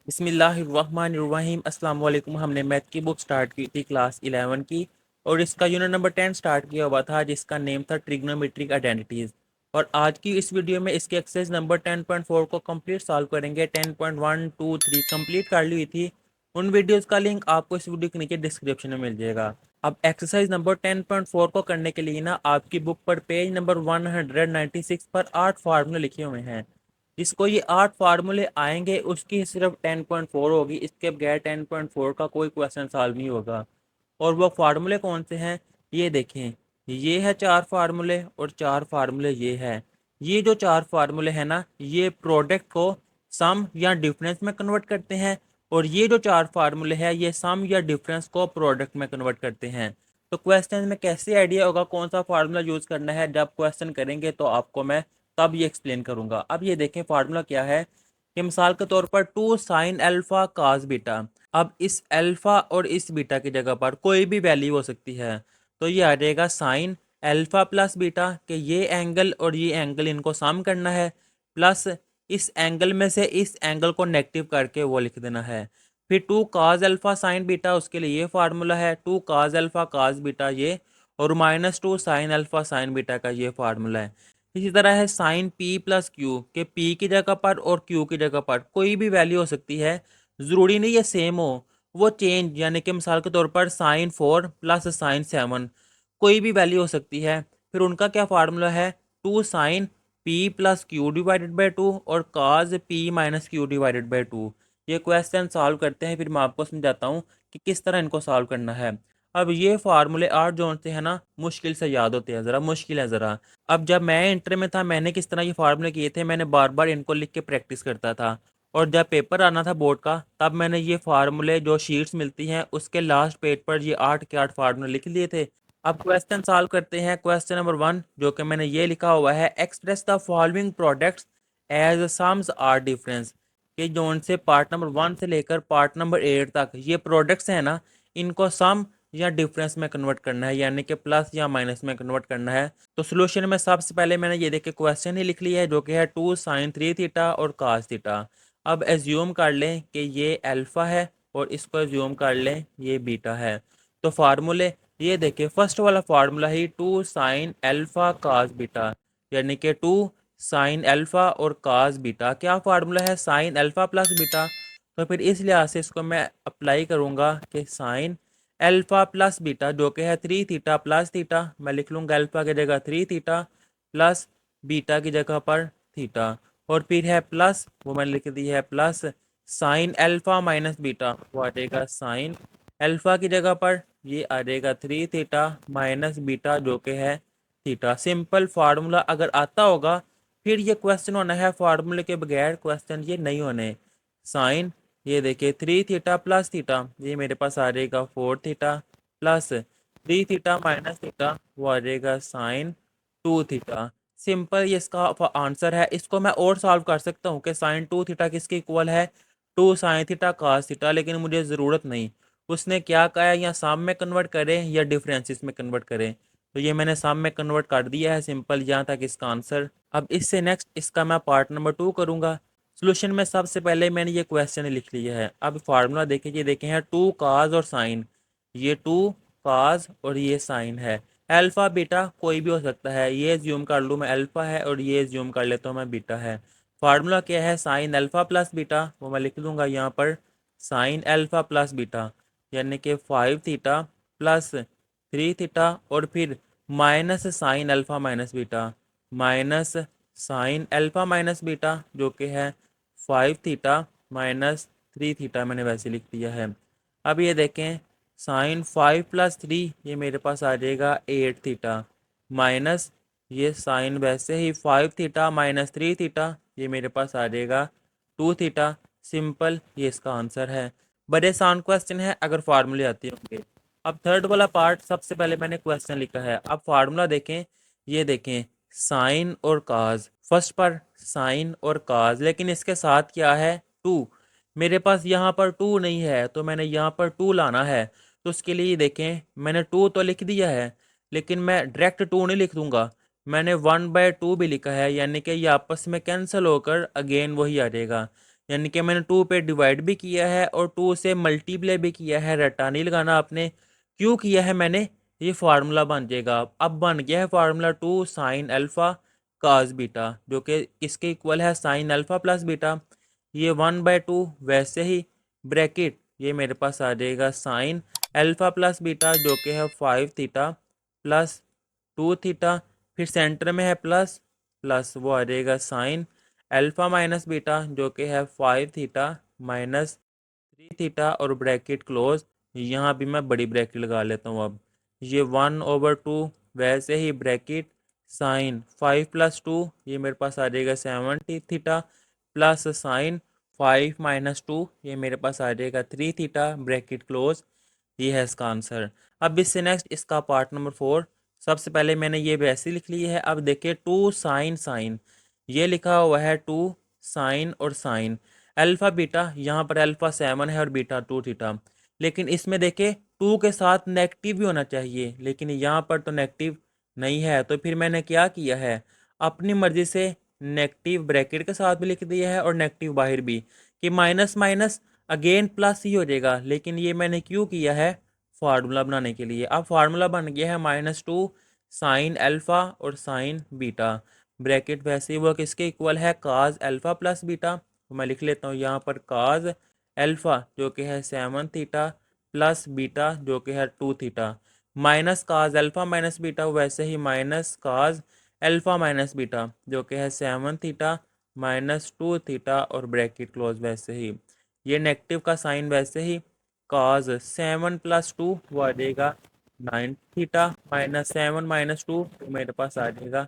बिस्मिल्लाहिर्रहमानिर्रहीम अस्सलाम वालेकुम। हमने मैथ की बुक स्टार्ट की थी क्लास 11 की और इसका यूनिट नंबर 10 स्टार्ट किया हुआ था जिसका नेम था ट्रिग्नोमेट्रिक आइडेंटिटीज़। और आज की इस वीडियो में इसके एक्सरसाइज नंबर 10.4 को कंप्लीट सॉल्व करेंगे। 10.1 2 3 कंप्लीट कर ली हुई थी। उन वीडियोज़ का लिंक आपको इस वीडियो के नीचे डिस्क्रिप्शन में मिल जाएगा। अब एक्सरसाइज नंबर 10.4 को करने के लिए ना आपकी बुक पर पेज नंबर 196 पर 8 फार्मूले लिखे हुए हैं। जिसको ये 8 फार्मूले आएंगे उसकी सिर्फ 10.4 होगी, इसके बगैर 10.4 का कोई क्वेश्चन सॉल्व नहीं होगा। और वो फार्मूले कौन से हैं ये देखें। ये है 4 फार्मूले और 4 फार्मूले ये है। ये जो 4 फार्मूले हैं ना ये प्रोडक्ट को सम या डिफरेंस में कन्वर्ट करते हैं और ये जो 4 फार्मूले हैं ये सम या डिफरेंस को प्रोडक्ट में कन्वर्ट करते हैं। तो क्वेश्चन में कैसे आइडिया होगा कौन सा फार्मूला यूज़ करना है, जब क्वेश्चन करेंगे तो आपको मैं तब ये एक्सप्लेन करूंगा। अब ये देखें फार्मूला क्या है कि मिसाल के तौर पर 2 साइन अल्फा काज बीटा। अब इस अल्फा और इस बीटा की जगह पर कोई भी वैल्यू हो सकती है, तो ये आ जाएगा साइन अल्फा प्लस बीटा कि ये एंगल और ये एंगल इनको सम करना है, प्लस इस एंगल में से इस एंगल को नेगेटिव करके वो लिख देना है। फिर 2 काज अल्फा साइन बीटा, उसके लिए ये फार्मूला है 2 काज अल्फा काज बीटा ये, और -2 साइन अल्फा साइन बीटा का ये फार्मूला है। इसी तरह है साइन पी प्लस क्यू के पी की जगह पर और क्यू की जगह पर कोई भी वैल्यू हो सकती है, ज़रूरी नहीं ये सेम हो, वो चेंज, यानी कि मिसाल के तौर पर साइन 4 प्लस साइन 7 कोई भी वैल्यू हो सकती है। फिर उनका क्या फार्मूला है 2 sine P plus Q divided by 2 और cos P minus Q divided by 2। ये क्वेश्चन सॉल्व करते हैं, फिर मैं आपको समझाता हूँ कि किस तरह इनको सॉल्व करना है। अब ये फार्मूले 8 जो होते हैं ना मुश्किल से याद होते हैं, ज़रा मुश्किल है ज़रा। अब जब मैं इंटर में था मैंने किस तरह ये फार्मूले किए थे, मैंने बार बार इनको लिख के प्रैक्टिस करता था। और जब पेपर आना था बोर्ड का तब मैंने ये फार्मूले जो शीट्स मिलती हैं उसके लास्ट पेज पर ये 8 के 8 फार्मूले लिख लिए थे। अब क्वेश्चन सॉल्व करते हैं। क्वेश्चन नंबर 1 जो कि मैंने ये लिखा हुआ है express the following products as sums or difference, कि जो उनसे पार्ट नंबर 1 से लेकर पार्ट नंबर 8 तक ये प्रोडक्ट्स हैं ना इनको सम या डिफरेंस में कन्वर्ट करना है, यानी कि प्लस या माइनस में कन्वर्ट करना है। तो सोल्यूशन में सबसे पहले मैंने ये देखे क्वेश्चन ही लिख लिया है जो कि है 2 साइन 3 थीटा और कास थीटा। अब एज्यूम कर लें कि ये अल्फ़ा है और इसको एज्यूम कर लें ये बीटा है। तो फार्मूले ये देखें, फर्स्ट वाला फार्मूला ही 2 साइन अल्फ़ा कास बीटा, यानी कि 2 साइन अल्फ़ा और कास बीटा क्या फार्मूला है साइन अल्फ़ा प्लस बीटा। तो फिर इस लिहाज से इसको मैं अप्लाई करूँगा कि साइन अल्फ़ा प्लस बीटा जो कि है 3 थीटा प्लस थीटा, मैं लिख लूँगा अल्फ़ा की जगह 3 थीटा प्लस बीटा की जगह पर थीटा, और फिर है प्लस वो मैंने लिख दी है plus sine alpha minus beta, वो आ जाएगा साइन अल्फ़ा की जगह पर ये आ जाएगा 3 थीटा माइनस बीटा जो कि है थीटा। सिंपल फार्मूला अगर आता होगा फिर ये क्वेश्चन होना है, फार्मूले के बगैर क्वेश्चन ये नहीं होने। साइन ये देखिए 3 थीटा प्लस थीटा ये मेरे पास आ जाएगा 4 theta plus 3 theta minus theta वो आ जाएगा साइन 2 थीटा। सिंपल ये इसका आंसर है। इसको मैं और सॉल्व कर सकता हूँ कि साइन 2 थीटा किसके इक्वल है 2 साइन थीटा कास थीटा, लेकिन मुझे ज़रूरत नहीं। उसने क्या कहा है या सम में कन्वर्ट करें या डिफरेंसेस में कन्वर्ट करें, तो ये मैंने सम में कन्वर्ट कर दिया है। सिंपल यहाँ तक इसका आंसर। अब इससे नेक्स्ट इसका मैं पार्ट नंबर 2 करूँगा। सोल्यूशन में सबसे पहले मैंने ये क्वेश्चन लिख लिया है। अब फार्मूला देखें, ये देखें है 2 काज और साइन, ये 2 काज और ये साइन है। अल्फ़ा बीटा कोई भी हो सकता है, ये ज्यूम कर लूँ मैं अल्फ़ा है और ये ज्यूम कर लेता हूँ मैं बीटा है। फार्मूला क्या है साइन अल्फ़ा प्लस बीटा, वो मैं लिख दूँगा यहाँ पर साइन अल्फ़ा प्लस बीटा, यानी कि 5 थीटा प्लस 3 थीटा और फिर minus sine alpha minus beta, minus sine alpha minus beta जो कि है 5 थीटा माइनस 3 थीटा, मैंने वैसे लिख दिया है। अब ये देखें साइन 5 प्लस 3 ये मेरे पास आ जाएगा 8 थीटा माइनस ये साइन वैसे ही 5 थीटा माइनस 3 थीटा ये मेरे पास आ जाएगा 2 थीटा। सिंपल ये इसका आंसर है। बड़े आसान क्वेश्चन है अगर फार्मूले आते होंगे। अब थर्ड वाला पार्ट सबसे पहले मैंने क्वेश्चन लिखा है। अब फार्मूला देखें, ये देखें साइन और काज, फर्स्ट पर साइन और काज, लेकिन इसके साथ क्या है 2। मेरे पास यहाँ पर 2 नहीं है तो मैंने यहाँ पर 2 लाना है। तो उसके लिए देखें मैंने 2 तो लिख दिया है, लेकिन मैं डायरेक्ट 2 नहीं लिख दूंगा, मैंने 1/2 भी लिखा है, यानी कि ये आपस में कैंसिल होकर अगेन वही आ जाएगा। यानी कि मैंने 2 पे डिवाइड भी किया है और 2 से मल्टीप्लाई भी किया है। रटा नहीं लगाना आपने, क्यों किया है मैंने, ये फार्मूला बन जाएगा। अब बन गया है फार्मूला 2 साइन अल्फ़ा काज बीटा, जो कि किसके इक्वल है, साइन अल्फ़ा प्लस बीटा। ये 1/2 वैसे ही ब्रैकेट, ये मेरे पास आ जाएगा साइन अल्फ़ा प्लस बीटा जो कि है 5 थीटा प्लस 2 थीटा, फिर सेंटर में है प्लस प्लस, वो आ जाएगा साइन अल्फ़ा माइनस बीटा जो कि है 5 थीटा माइनस 3 थीटा और ब्रैकेट क्लोज। यहाँ भी मैं बड़ी ब्रैकेट लगा लेता हूँ। अब ये 1/2 वैसे ही ब्रैकेट साइन 5 प्लस 2, ये मेरे पास आ जाएगा 7 थीटा प्लस साइन 5 माइनस 2, ये मेरे पास आ जाएगा 3 थीटा ब्रैकेट क्लोज। ये है इसका आंसर। अब इससे नेक्स्ट इसका पार्ट नंबर 4। सबसे पहले मैंने ये वैसे लिख ली है। अब देखिए 2 साइन साइन, ये लिखा हुआ है 2 साइन और साइन अल्फ़ा बीटा, यहाँ पर अल्फ़ा 7 है और बीटा 2 थीटा। लेकिन इसमें देखे 2 के साथ नेगेटिव भी होना चाहिए, लेकिन यहाँ पर तो नेगेटिव नहीं है। तो फिर मैंने क्या किया है, अपनी मर्ज़ी से नेगेटिव ब्रैकेट के साथ भी लिख दिया है और नेगेटिव बाहर भी, कि माइनस माइनस अगेन प्लस ही हो जाएगा। लेकिन ये मैंने क्यों किया है, फार्मूला बनाने के लिए। अब फार्मूला बन गया है -2 साइन अल्फ़ा और साइन बीटा। ब्रैकेट वैसे ही वो किसके इक्वल है, काज अल्फ़ा प्लस बीटा। तो मैं लिख लेता हूँ यहाँ पर काज अल्फ़ा जो कि है 7 थीटा प्लस बीटा जो कि है 2 theta, minus cos alpha minus beta वैसे ही minus cos alpha minus beta जो कि है 7 थीटा माइनस 2 थीटा और ब्रैकेट क्लोज वैसे ही। ये नेगेटिव का साइन वैसे ही कॉज 7 प्लस 2 वो आ जाएगा 9 थीटा माइनस 7 माइनस 2 मेरे पास आ जाएगा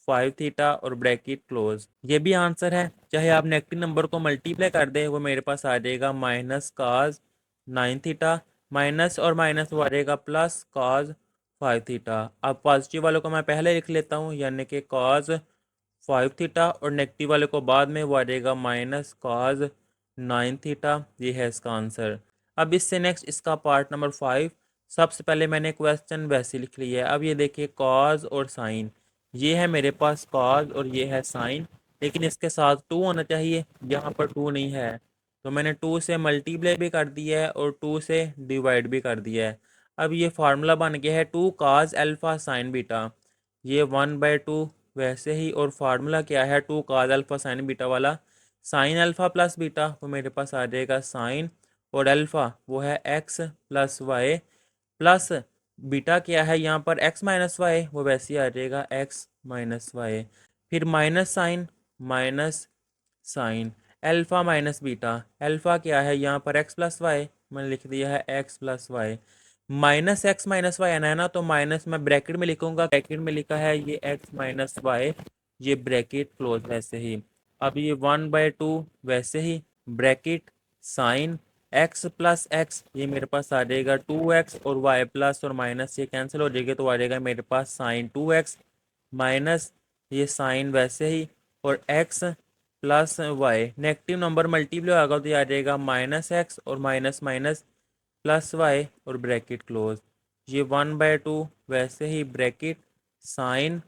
5 थीटा और ब्रैकेट क्लोज। ये भी आंसर है। चाहे आप नेगेटिव नंबर को मल्टीप्लाई कर दें, वो मेरे पास आ जाएगा माइनस काज 9 थीटा माइनस और माइनस वो आ जाएगा प्लस काज 5 थीटा। अब पॉजिटिव वालों को मैं पहले लिख लेता हूँ, यानी कि काज 5 थीटा और नेगेटिव वाले को बाद में, वो आ जाएगा माइनस काज 9 थीटा। ये है इसका आंसर। अब इससे नेक्स्ट इसका पार्ट नंबर 5। सबसे पहले मैंने क्वेश्चन वैसे लिख लिया है। अब ये देखिए कॉज और साइन, ये है मेरे पास कॉज और ये है साइन, लेकिन इसके साथ 2 होना चाहिए, यहाँ पर 2 नहीं है। तो मैंने 2 से मल्टीप्लाई भी कर दिया है और 2 से डिवाइड भी कर दिया है। अब ये फार्मूला बन गया है 2 काज अल्फ़ा साइन बीटा, ये 1/2 वैसे ही। और फार्मूला क्या है, 2 काज अल्फ़ा साइन बीटा वाला, साइन अल्फ़ा प्लस बीटा वो मेरे पास आ जाएगा साइन, और अल्फ़ा वो है X plus Y plus beta क्या है यहाँ पर एक्स माइनस वाई, वो वैसे ही आ जाएगा एक्स माइनस वाई। फिर minus sine alpha minus beta, alpha क्या है यहाँ पर एक्स प्लस वाई, मैंने लिख दिया है X plus Y. Minus X minus Y आना है ना, तो माइनस मैं ब्रैकेट में लिखूंगा, ब्रैकेट में लिखा है ये एक्स माइनस वाई, ये ब्रैकेट क्लोज वैसे ही। अब ये 1/2 वैसे ही bracket sine X plus X, ये मेरे पास आ जाएगा 2x और वाई प्लस और माइनस ये कैंसिल हो जाएगा, तो आ जाएगा मेरे पास साइन 2x माइनस ये साइन वैसे ही और x plus Y. Negative number multiply होगा तो ये आ जाएगा माइनस एक्स और माइनस माइनस प्लस वाई और ब्रैकेट क्लोज। ये 1/2 वैसे ही ब्रैकेट साइन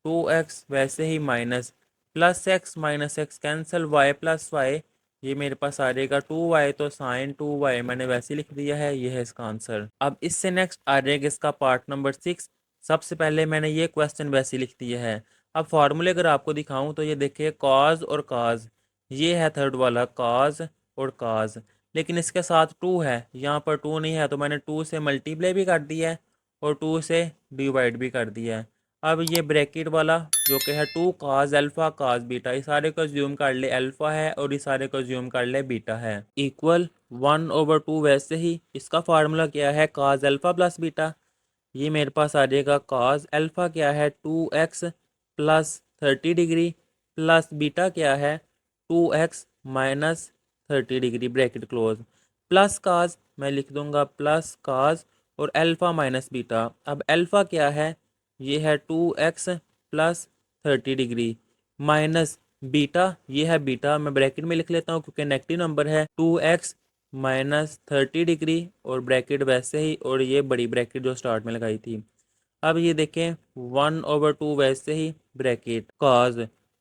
2x वैसे ही minus plus X minus X cancel Y plus Y, ये मेरे पास आ जाएगा 2y, तो साइन 2y मैंने वैसे लिख दिया है। ये है इसका आंसर। अब इससे नेक्स्ट आ जाएगा इसका पार्ट नंबर 6। सबसे पहले मैंने ये क्वेश्चन वैसे लिख दिया है। अब फार्मूले अगर आपको दिखाऊं तो ये देखिए कॉज और काज, ये है थर्ड वाला कॉज और काज, लेकिन इसके साथ 2 है, यहाँ पर 2 नहीं है, तो मैंने 2 से मल्टीप्लाई भी कर दिया है और 2 से डिवाइड भी कर दिया है। अब ये ब्रैकेट वाला जो कि है 2 काज अल्फ़ा काज बीटा, इस सारे को ज्यूम कर ले अल्फ़ा है और इस सारे को ज्यूम कर ले बीटा है, इक्वल 1/2 वैसे ही। इसका फार्मूला क्या है, काज अल्फ़ा प्लस बीटा, ये मेरे पास आ जाएगा काज अल्फ़ा क्या है 2x plus 30 degree plus beta क्या है 2x minus 30 degree bracket close, plus काज मैं लिख दूंगा प्लस काज और अल्फ़ा माइनस बीटा। अब अल्फ़ा क्या है, ये है 2x plus 30 degree minus beta, ये है बीटा, मैं ब्रैकेट में लिख लेता हूँ क्योंकि नेगेटिव नंबर है, 2x माइनस 30 डिग्री और ब्रैकेट वैसे ही, और ये बड़ी ब्रैकेट जो स्टार्ट में लगाई थी। अब ये देखें 1/2 वैसे ही bracket cause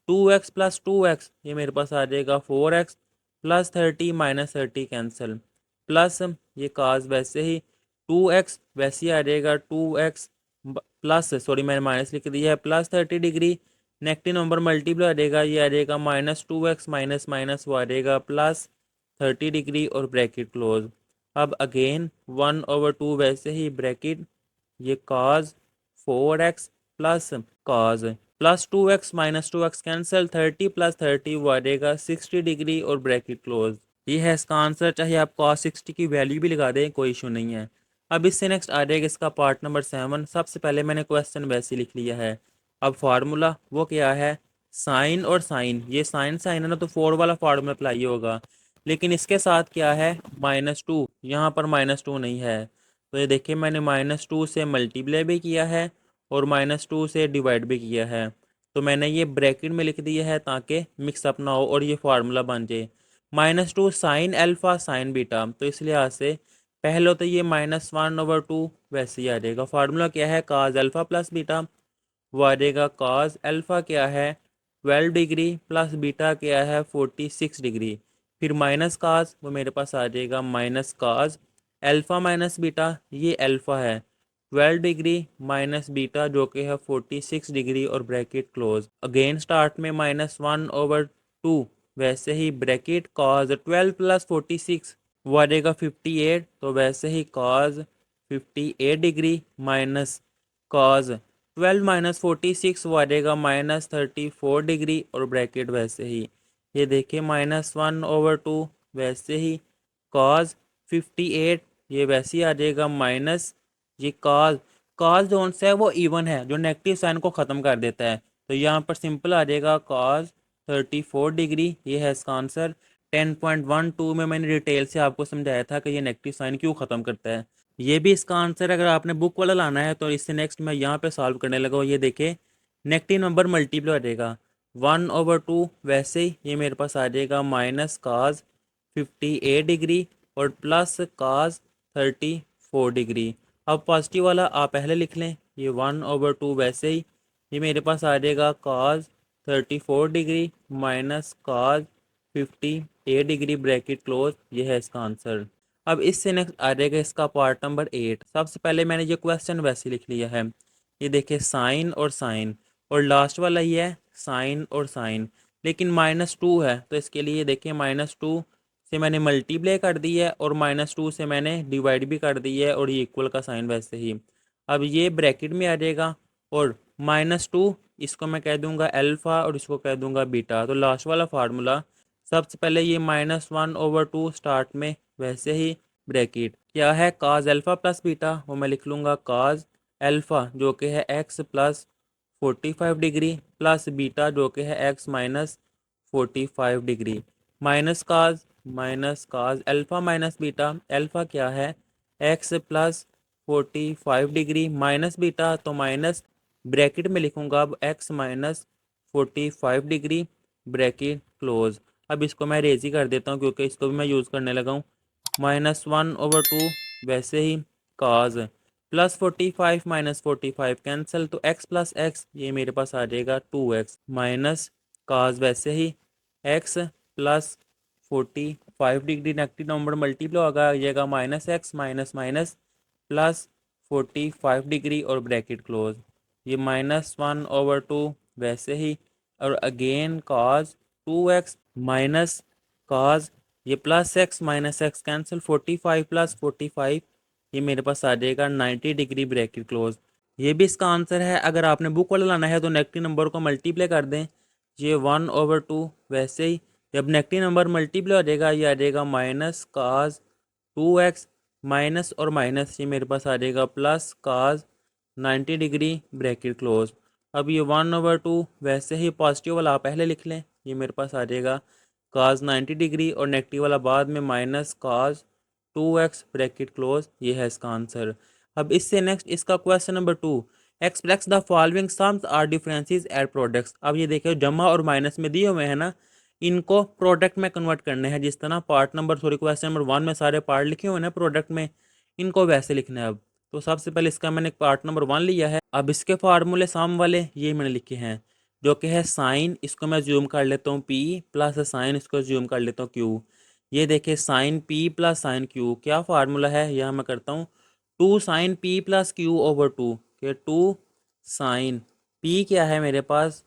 2x plus 2x, ये मेरे पास आ जाएगा 4x plus 30 minus 30 cancel, plus ये काज वैसे ही 2x वैसे ही आ जाएगा 2x प्लस, सॉरी मैंने माइनस लिख दिया है, plus 30 degree, negative number multiply आ जाएगा, ये आ जाएगा माइनस 2x माइनस माइनस वो आ जाएगा प्लस 30 डिग्री और ब्रैकेट क्लोज। अब अगेन 1/2 वैसे ही ब्रैकेट, ये काज 4x प्लस काज plus 2x minus 2x cancel, 30 plus 30 वो आ जाएगा 60 डिग्री और ब्रैकेट क्लोज। ये है इसका आंसर, चाहे आप cos 60 की वैल्यू भी लगा दें कोई इशू नहीं है। अब इससे नेक्स्ट आ जाएगा इसका पार्ट नंबर 7। सबसे पहले मैंने क्वेश्चन वैसे लिख लिया है। अब फार्मूला वो क्या है, साइन और साइन, ये साइन साइन है ना, तो 4 वाला फार्मूला अप्लाई होगा, लेकिन इसके साथ क्या है -2, यहाँ पर -2 नहीं है, तो ये देखिए मैंने -2 से मल्टीप्लाई भी किया है और -2 से डिवाइड भी किया है, तो मैंने ये ब्रैकेट में लिख दिया है ताकि मिक्सअप ना हो और ये फार्मूला बन जाए। -2 साइन अल्फ़ा साइन बीटा, तो इस लिहाज से पहले तो ये -1/2 वैसे ही आ जाएगा। फार्मूला क्या है, काज अल्फ़ा प्लस बीटा, वो आ जाएगा काज अल्फ़ा क्या है 12 डिग्री प्लस बीटा क्या है 46 डिग्री, फिर माइनस काज वो मेरे पास आ जाएगा minus cos alpha minus beta, ये अल्फ़ा है 12 डिग्री माइनस बीटा जो कि है 46 डिग्री और ब्रैकेट क्लोज। अगेन स्टार्ट में -1/2 वैसे ही ब्रैकेट कॉज 12 प्लस 46 वो आ जाएगा 58, तो वैसे ही cos 58 degree minus cos 12 minus 46 वो आ जाएगा -34 डिग्री और ब्रैकेट वैसे ही ये देखिए -1/2 वैसे ही कॉज 58, ये वैसे ही आ जाएगा माइनस ये कॉज, कॉज जो सा है वो इवन है जो नेगेटिव साइन को ख़त्म कर देता है, तो यहाँ पर सिंपल आ जाएगा कॉज 34 डिग्री, ये है इसका आंसर। 10.12 में मैंने डिटेल से आपको समझाया था कि ये नेगेटिव साइन क्यों ख़त्म करता है, ये भी इसका आंसर। अगर आपने बुक वाला लाना है तो इससे नेक्स्ट मैं यहाँ पे सॉल्व करने लगा हूँ। ये देखे नेगेटिव नंबर मल्टीप्लाई आ जाएगा 1/2 वैसे ही ये मेरे पास आ जाएगा माइनस काज 58 डिग्री और प्लस काज 34 डिग्री। अब पॉजिटिव वाला आप पहले लिख लें, ये 1/2 वैसे ही ये मेरे पास आ जाएगा काज 34 डिग्री माइनस काज 58 डिग्री ब्रैकेट क्लोज, ये है इसका आंसर। अब इससे नेक्स्ट आ जाएगा इसका पार्ट नंबर 8। सबसे पहले मैंने ये क्वेश्चन वैसे लिख लिया है, ये देखिए साइन और साइन, और लास्ट वाला ये है साइन और साइन, लेकिन -2 है तो इसके लिए देखिए -2 से मैंने मल्टीप्लाई कर दी है और -2 से मैंने डिवाइड भी कर दी है और ये इक्वल का साइन वैसे ही। अब ये ब्रैकेट में आ जाएगा और -2 इसको मैं कह दूंगा अल्फ़ा और इसको कह दूंगा बीटा, तो लास्ट वाला फार्मूला सबसे पहले ये -1/2 स्टार्ट में वैसे ही ब्रैकेट क्या है काज अल्फ़ा प्लस बीटा, वो मैं लिख लूँगा काज अल्फ़ा जो कि है x plus 45 degree plus beta जो कि है x minus 45 degree, minus cos alpha minus beta, alpha क्या है x plus 45 degree minus beta, तो माइनस ब्रैकेट में लिखूँगा अब x minus 45 degree bracket close. अब इसको मैं रेजी कर देता हूँ क्योंकि इसको भी मैं यूज़ करने लगा हूँ। -1/2 वैसे ही काज प्लस 45 माइनस 45 कैंसिल, तो x प्लस एक्स ये मेरे पास आ जाएगा 2x माइनस काज वैसे ही x plus 45 degree negative number multiply होगा आ जाएगा -x minus minus plus 45 degree और ब्रैकेट क्लोज, ये -1/2 वैसे ही और अगेन काज 2x माइनस काज ये plus x minus X cancel 45 plus 45 ये मेरे पास आ जाएगा 90 डिग्री ब्रैकेट क्लोज, ये भी इसका आंसर है। अगर आपने बुक वाला लाना है तो नेगेटिव नंबर को मल्टीप्लाई कर दें, ये 1/2 वैसे ही जब नेगेटिव नंबर मल्टीप्लाई हो जाएगा ये आ जाएगा माइनस काज 2x माइनस और माइनस ये मेरे पास आ जाएगा प्लस काज 90 डिग्री ब्रैकेट क्लोज। अब ये 1/2 वैसे ही पॉजिटिव वाला आप पहले लिख लें, ये मेरे पास आ जाएगा काज 90 डिग्री और नेगेटिव वाला बाद में माइनस काज 2x ब्रैकेट क्लोज, ये है इसका आंसर। अब इससे नेक्स्ट इसका question number 2, express the following sums or differences at products. अब ये देखिए जमा और माइनस में दिए हुए हैं ना, इनको प्रोडक्ट में कन्वर्ट करने हैं, जिस तरह part number sorry question number 1 में सारे पार्ट लिखे हुए हैं ना प्रोडक्ट में, इनको वैसे लिखना है। अब तो सबसे पहले इसका मैंने पार्ट नंबर 1 लिया है। अब इसके फार्मूले सम वाले ये मैंने लिखे हैं, जो कि है साइन, इसको मैं ज्यूम कर लेता हूँ p प्लस साइन इसको ज्यूम कर लेता हूँ q, ये देखिए sine P plus sine Q, क्या फार्मूला है यहाँ मैं करता हूँ, two sine P plus Q over two, के टू साइन पी क्या है मेरे पास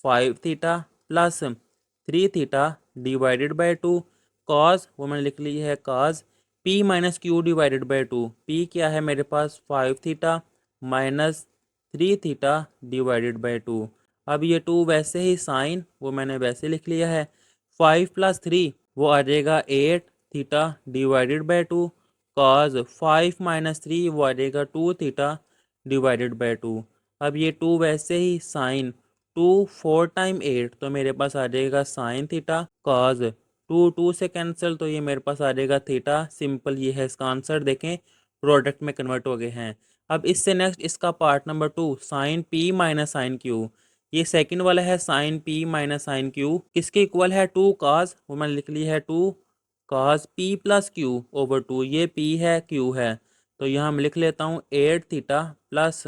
5 theta plus 3 theta divided by two, cos वो मैंने लिख ली है cos P minus Q divided by two, P क्या है मेरे पास 5 theta minus 3 theta divided by two. अब ये टू वैसे ही साइन वो मैंने वैसे लिख लिया है, 5 + 3 वो आ जाएगा 8 theta divided by two, cause 5 - 3 वो आ जाएगा 2 थीटा डिवाइडेड बाई टू। अब ये टू वैसे ही साइन 2 4 टाइम 8 तो मेरे पास आ जाएगा sine theta, cos two two से कैंसिल तो ये मेरे पास आ जाएगा थीटा। सिंपल ये है इसका आंसर, देखें प्रोडक्ट में कन्वर्ट हो गए हैं। अब इससे नेक्स्ट इसका part number 2, sine P minus sine Q. ये सेकंड वाला है sine P minus sine Q, किसके इक्वल है 2 cos, वो मैंने लिख ली है 2 cos P plus Q over two, ये पी है क्यू है, तो यहाँ मैं लिख लेता हूँ 8 theta plus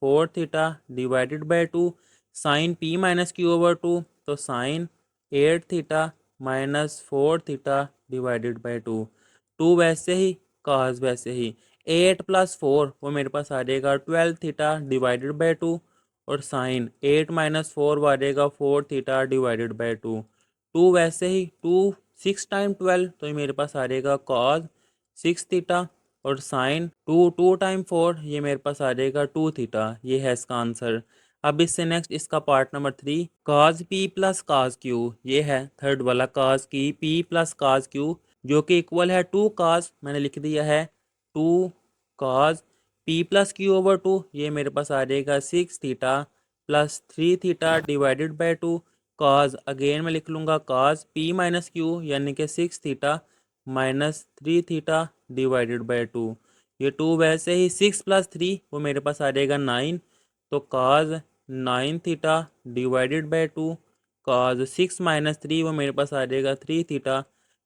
4 theta divided by two, sine P minus Q over two, तो sine 8 theta minus 4 theta divided by two, two वैसे ही cos वैसे ही, 8 + 4 वो मेरे पास आ जाएगा 12 थीटा डिवाइडेड बाई टू, और साइन 8 - 4 आ जाएगा 4 theta divided by two, two वैसे ही 2 6 टाइम 12 तो ये मेरे पास आ जाएगा कॉज 6 थीटा, और साइन 2 2 टाइम 4 ये मेरे पास आ जाएगा 2 थीटा। ये है इसका आंसर। अब इससे नेक्स्ट इसका part number 3, cause P plus cos Q, ये है थर्ड वाला कॉज की पी प्लस कॉज क्यू, जो कि इक्वल है 2 cos, मैंने लिख दिया है 2 cos P plus Q over two, ये मेरे पास आ जाएगा 6 theta plus 3 theta divided by two, cos again मैं लिख लूँगा कॉज पी माइनस क्यू यानी कि 6 theta minus 3 theta divided by two, ये टू वैसे ही 6 + 3 वो मेरे पास आ जाएगा 9, तो cause 9 theta divided by two, cause 6 - 3 वो मेरे पास आ जाएगा 3 थीटा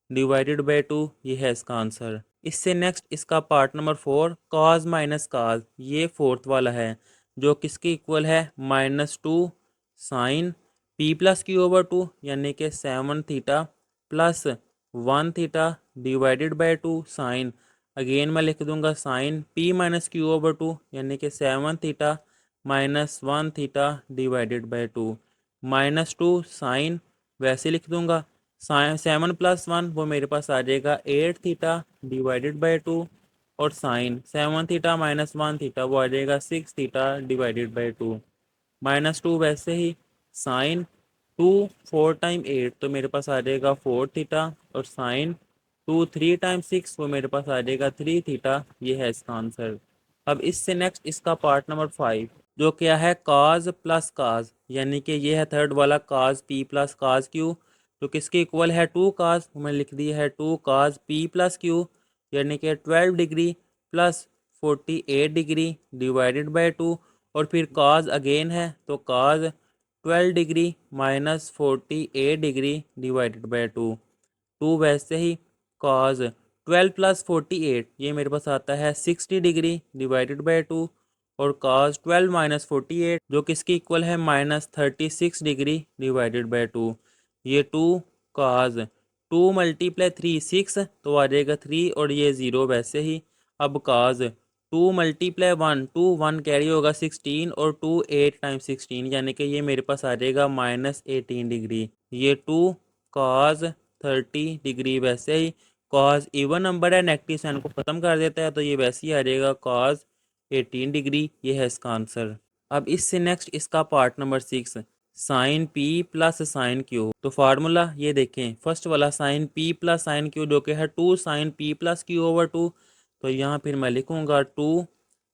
डिवाइडेड बाई टू, ये है इसका आंसर। इससे नेक्स्ट इसका part number 4, cos minus cos, ये फोर्थ वाला है, जो किसके इक्वल है -2 sine P plus Q over two यानी कि 7 theta plus 1 theta divided by two, sine again मैं लिख दूंगा sine P minus Q over two यानी कि 7 theta minus 1 theta divided by two, -2 sine वैसे लिख दूंगा, 7 + 1 वो मेरे पास आ जाएगा 8 थीटा डिवाइडेड बाई टू, और साइन 7 थीटा माइनस 1 थीटा वो आ जाएगा 6 थीटा डिवाइडेड बाई टू, -2 वैसे ही साइन 2 4 टाइम 8 तो मेरे पास आ जाएगा 4 थीटा, और साइन 2 3 टाइम 6 वो मेरे पास आ जाएगा 3 थीटा। ये है इसका आंसर। अब इससे नेक्स्ट इसका पार्ट नंबर 5, जो क्या है काज प्लस काज, यानी कि ये है थर्ड वाला cos P plus cos Q, तो किसके इक्वल है 2 काज, मैंने लिख दिया है 2 काज पी प्लस क्यू यानी कि 12 degree plus 48 degree divided by two, और फिर काज अगेन है तो cos 12 degree minus 48 degree divided by two, two वैसे ही कॉज 12 + 48 ये मेरे पास आता है 60 डिग्री डिवाइडेड बाई टू, और कॉज 12 - 48 जो किसकी इक्वल है -36 डिग्री डिवाइडेड बाई टू, ये टू कॉज 2 × 3 6 तो आ जाएगा 3, और ये ज़ीरो वैसे ही। अब कॉज 2 × 1 2 1 कैरी होगा 16, और 2 8 टाइम 16 यानी कि ये मेरे पास आ जाएगा -18 डिग्री, ये टू कॉज 30 डिग्री वैसे ही। कॉज इवन नंबर है नेगेटिव साइन को ख़त्म कर देता है, तो ये वैसे ही आ जाएगा कॉज 18 डिग्री। ये है इसका आंसर। अब इससे नेक्स्ट इसका part number 6, sine P plus sine q, तो फार्मूला ये देखें फर्स्ट वाला sine P plus sine q जो कि है 2 sin p + q/2, तो यहाँ फिर मैं लिखूँगा 2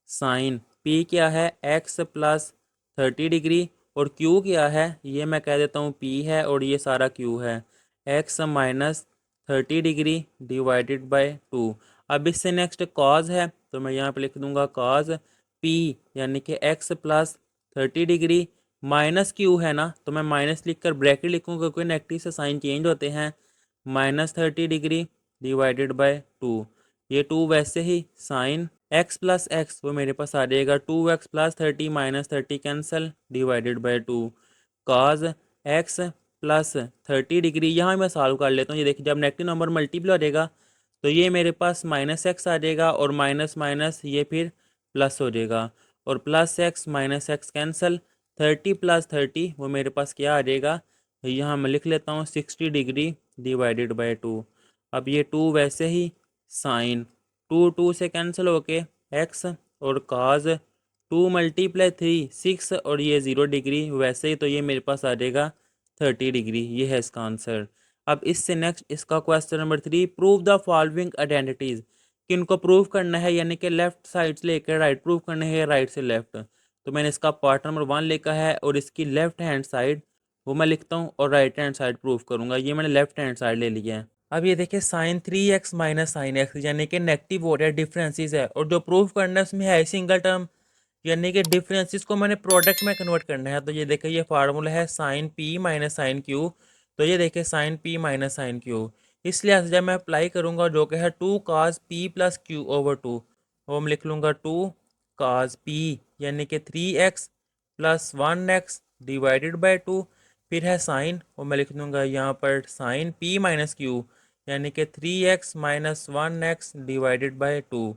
sin p क्या है x + 30 डिग्री, और q क्या है ये मैं कह देता हूँ p है, और ये सारा q है x - 30 डिग्री डिवाइडेड बाय 2। अब इससे नेक्स्ट कॉज है, तो मैं यहाँ पे लिख दूंगा कॉज p यानी कि x + 30 डिग्री, माइनस क्यू है ना तो मैं माइनस लिख कर ब्रैकेट लिखूँगा क्योंकि नेगेटिव से साइन चेंज होते हैं, -30 डिग्री डिवाइडेड बाय 2, ये 2 वैसे ही साइन x + x वो मेरे पास आ जाएगा 2x + 30 - 30 cancel divided by 2, cause x plus 30 degree. यहाँ मैं सॉल्व कर लेता हूँ। ये देखिए, जब नेगेटिव नंबर मल्टीप्लाई हो जाएगा तो ये मेरे पास माइनस एक्स आ जाएगा, और माइनस माइनस ये फिर प्लस हो जाएगा, और plus X minus X cancel. 30 + 30 वो मेरे पास क्या आ जाएगा, यहाँ मैं लिख लेता हूँ 60 डिग्री डिवाइडेड बाई 2। अब ये 2 वैसे ही साइन 2 से कैंसिल होके एक्स, और काज 2 × 3 6, और ये 0 डिग्री वैसे ही, तो ये मेरे पास आ जाएगा 30 डिग्री। ये है इसका आंसर। अब इससे नेक्स्ट इसका question number 3, prove the following identities. किनको प्रूव करना है, यानी कि लेफ्ट साइड से लेकर राइट प्रूव करना है, राइट से लेफ्ट। तो मैंने इसका पार्ट नंबर 1 लिखा है, और इसकी लेफ्ट हैंड साइड वो मैं लिखता हूँ, और राइट हैंड साइड प्रूव करूंगा। ये मैंने लेफ्ट हैंड साइड ले लिया है। अब ये देखिए, sin 3x minus sine x, यानी कि नेगेटिव हो रहा है, डिफरेंसेस है, और जो प्रूव करना है उसमें है सिंगल टर्म, यानी कि डिफरेंसेस को मैंने प्रोडक्ट में कन्वर्ट करना है। तो ये देखिए, ये फार्मूला है sine P minus sine q. तो ये देखिए sine P minus sine q, इसलिए जब मैं अप्लाई करूंगा जो कि है 2 cos p + q/2, वो मैं लिख लूँगा 2 cos p, यानी कि 3x + 1x डिवाइडेड बाई 2। फिर है साइन, और मैं लिख दूंगा यहाँ पर साइन p माइनस क्यू, यानी कि 3x - 1x divided by 2,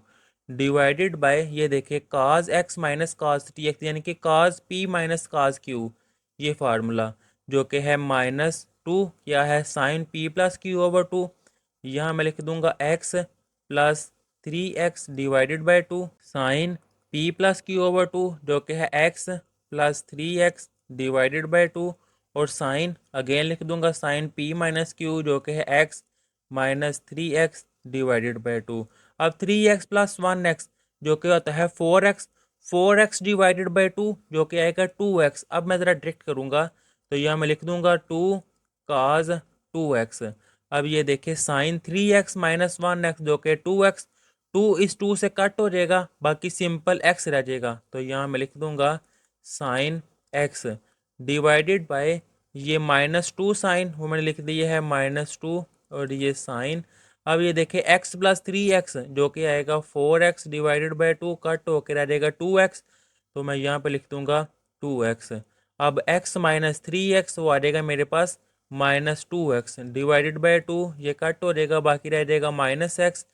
divided by ये देखिए काज एक्स माइनस काज 3x, यानी कि काज p माइनस काज q। ये फार्मूला जो कि है -2 क्या है साइन p + q/2। यहाँ मैं लिख दूंगा x + 3x divided by 2 sine p + q/2, जो कि है x + 3x डिवाइडेड बाई 2, और साइन अगेन लिख दूंगा साइन p माइनस क्यू, जो कि है x - 3x डिवाइडेड बाई 2। अब 3x + 1x जो कि होता है 4x, 4x डिवाइडेड बाई 2 जो कि आएगा 2x। अब मैं ज़रा डायरेक्ट करूँगा, तो यहाँ मैं लिख दूंगा 2 cos 2x। अब ये देखिए साइन 3x - 1x जो कि 2x, 2 इस 2 से कट हो जाएगा, बाकी सिंपल x रह जाएगा। तो यहाँ मैं लिख दूंगा साइन x डिवाइडेड बाय ये -2 साइन, वो मैंने लिख दिया है -2, और ये साइन। अब ये देखिए x + 3x जो कि आएगा 4x डिवाइडेड बाई 2, कट होकर आ जाएगा 2x। तो मैं यहाँ पे लिख दूंगा 2x। अब x - 3x वो आ जाएगा मेरे पास -2x डिवाइडेड बाई 2, ये कट हो जाएगा, बाकी रह जाएगा -x।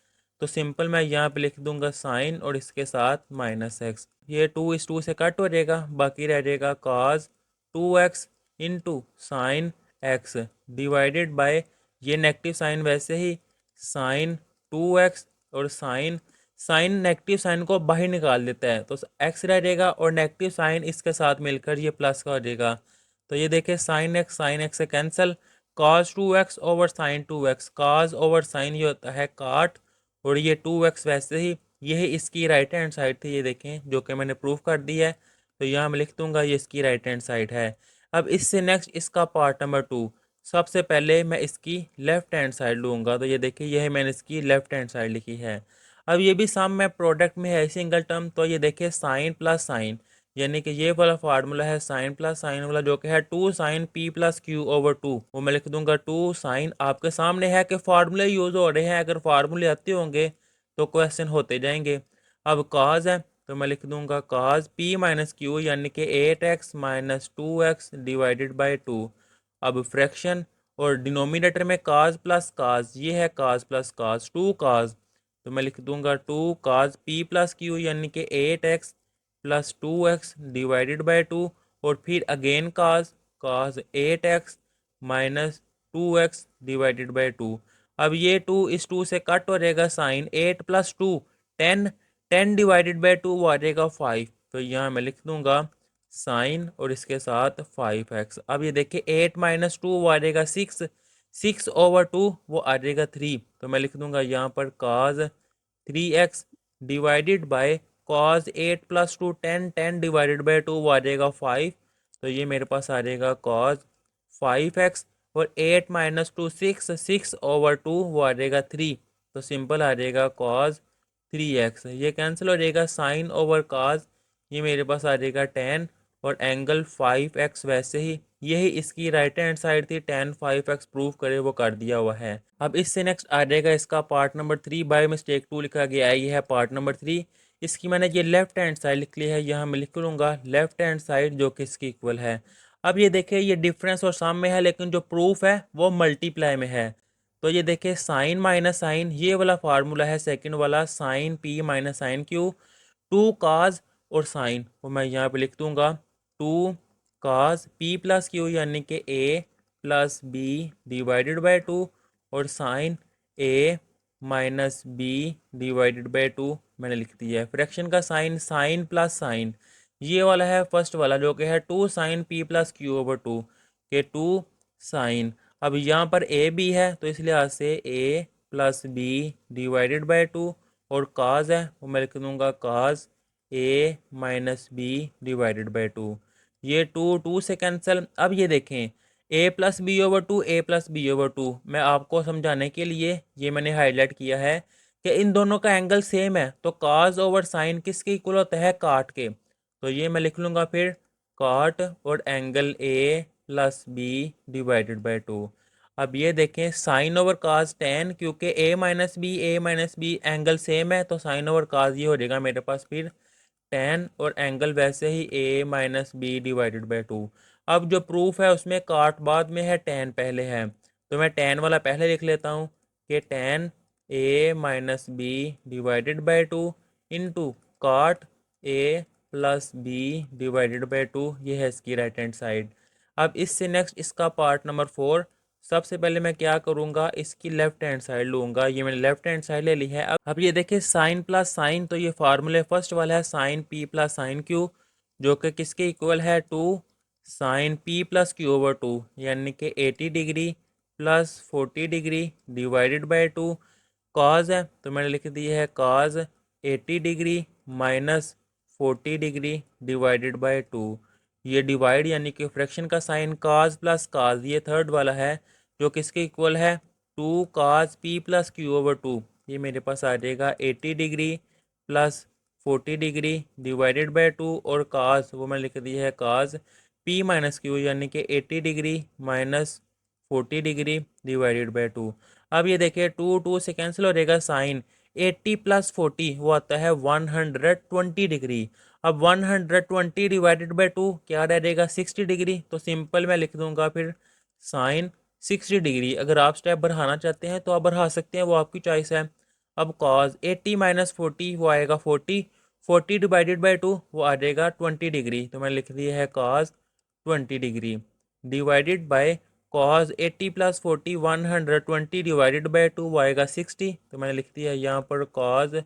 तो सिंपल मैं यहाँ पे लिख दूंगा साइन, और इसके साथ -x। ये 2 इस 2 से कट हो जाएगा, बाकी रह जाएगा cos 2x into sine x divided by ये नेगेटिव साइन वैसे ही साइन 2x, और साइन साइन नेगेटिव साइन को बाहर निकाल देता है, तो x रह जाएगा, और नेगेटिव साइन इसके साथ मिलकर ये प्लस का हो जाएगा। तो ये देखिए साइन x से cancel, cos 2x over sine 2x, cos over sine ये होता है काट, और ये 2x वैसे ही, यही इसकी राइट हैंड साइड थी, ये देखें जो कि मैंने प्रूफ कर दी है। तो यहाँ मैं लिख दूंगा ये इसकी राइट हैंड साइड है। अब इससे नेक्स्ट इसका पार्ट नंबर 2, सबसे पहले मैं इसकी लेफ्ट हैंड साइड लूँगा। तो ये देखिए, यह है मैंने इसकी लेफ्ट हैंड साइड लिखी है। अब ये भी सम में प्रोडक्ट में है सिंगल टर्म, तो ये देखिए साइन प्लस साइन, यानी कि ये वाला फार्मूला है साइन प्लस साइन वाला, जो कि है 2 साइन p + q/2। वो मैं लिख दूंगा 2 साइन, आपके सामने है कि फार्मूले यूज़ हो रहे हैं, अगर फार्मूले आते होंगे तो क्वेश्चन होते जाएंगे। अब काज है, तो मैं लिख दूंगा काज p - q, यानी कि 8x - 2x डिवाइडेड बाई 2। अब फ्रैक्शन और डिनोमिनेटर में काज प्लस काज, ये है काज प्लस काज 2 काज। तो मैं लिख दूंगा 2 काज p + q, यानी कि 8x + 2x डिवाइडेड बाई 2, और फिर again cause cause 8x - 2x divided by 2। अब ये 2 इस 2 से कट हो जाएगा, साइन 8 + 2 10, 10 डिवाइडेड बाई 2 वो आ जाएगा 5। तो यहाँ मैं लिख दूंगा साइन, और इसके साथ 5x। अब ये देखिए 8 - 2 वो आ जाएगा 6, 6/2 वो आ जाएगा 3। तो मैं लिख दूंगा यहाँ पर cos 3x divided by cos 8 + 2 10, 10 divided by 2 वो आ जाएगा 5। तो ये मेरे पास आ जाएगा cos 5x, और 8 - 2 6, 6/2 वो आ जाएगा 3। तो सिंपल आ जाएगा cos 3x, ये कैंसिल हो जाएगा, साइन ओवर cos ये मेरे पास आ जाएगा 10, और एंगल 5x वैसे ही, यही इसकी राइट हैंड साइड थी, tan 5x प्रूव करे वो कर दिया हुआ है। अब इससे नेक्स्ट आ जाएगा इसका पार्ट नंबर 3, बाय मिस्टेक 2 लिखा गया है, ये है पार्ट नंबर 3। इसकी मैंने ये लेफ्ट हैंड साइड लिख ली है, यहाँ मैं लिख लूँगा लेफ्ट हैंड साइड जो कि इसकी इक्वल है। अब ये देखिए ये डिफरेंस और सम में है, लेकिन जो प्रूफ है वो मल्टीप्लाई में है। तो ये देखिए साइन माइनस साइन, ये वाला फार्मूला है सेकंड वाला, sine P minus sine Q, two cos और साइन, वो मैं यहाँ पे लिख दूंगा two cos P plus Q यानी कि A plus B divided by two, और sine A minus B divided by two मैंने लिख दिया है। फ्रैक्शन का साइन, साइन प्लस साइन, ये वाला है फर्स्ट वाला जो कि है two sine P plus Q over two के टू साइन। अब यहाँ पर ए बी है तो इस लिहाज से A plus B divided by two, और काज है वो मैं लिख दूंगा cos A minus B divided by two. ये टू टू से कैंसिल। अब ये देखें A plus B over two, A plus B over two, मैं आपको समझाने के लिए ये मैंने हाईलाइट किया है कि इन दोनों का एंगल सेम है, तो काज ओवर साइन किसके इक्वल होता है, काट के। तो ये मैं लिख लूँगा फिर काट और angle A plus B divided by two. अब ये देखें साइन ओवर काज टेन, क्योंकि A minus B angle same है, तो साइन ओवर काज ये हो जाएगा मेरे पास फिर टेन, और एंगल वैसे ही A minus B divided by two. अब जो प्रूफ है उसमें काट बाद में है, टेन पहले है, तो मैं टेन वाला पहले लिख लेता हूँ कि tan A minus B divided by two into cot A plus B divided by two, ये है इसकी राइट हैंड साइड। अब इससे नेक्स्ट इसका पार्ट नंबर 4, सबसे पहले मैं क्या करूँगा, इसकी लेफ्ट हैंड साइड लूँगा, ये मैंने लेफ्ट हैंड साइड ले ली है। अब ये देखिए साइन प्लस साइन, तो ये फार्मूले फर्स्ट वाला है sine P plus sine q, जो कि किसके इक्वल है, two sine P plus Q over two, यानी कि 80 degree plus 40 degree divided by two. Cos है तो मैंने लिख दी है cos 80 degree minus 40 degree divided by two. ये डिवाइड यानी कि फ्रैक्शन का साइन काज प्लस काज, ये थर्ड वाला है जो किसके इक्वल है, two cos P plus Q over two, ये मेरे पास आ जाएगा 80 degree plus 40 degree divided by two, और काज वो मैं लिख दी है काज पी माइनस क्यू यानी कि 80 degree minus 40 degree divided by two. अब ये देखिए टू टू से कैंसिल हो जाएगा, साइन 80 प्लस 40 वो आता है 120 डिग्री। अब 120 डिवाइडेड बाई टू क्या रह जाएगा, 60 डिग्री, तो सिंपल मैं लिख दूंगा फिर साइन 60 डिग्री। अगर आप स्टेप बढ़ाना चाहते हैं तो आप बढ़ा सकते हैं, वो आपकी चॉइस है। अब कॉज 80 माइनस 40 वो आएगा 40, 40 डिवाइडेड बाई टू वो आ जाएगा 20 डिग्री, तो मैं लिख दिया है cause 20 degree divided bye cause 80 plus 40 120 divided by two वो आएगा 60, तो मैंने लिख दिया यहाँ पर कॉज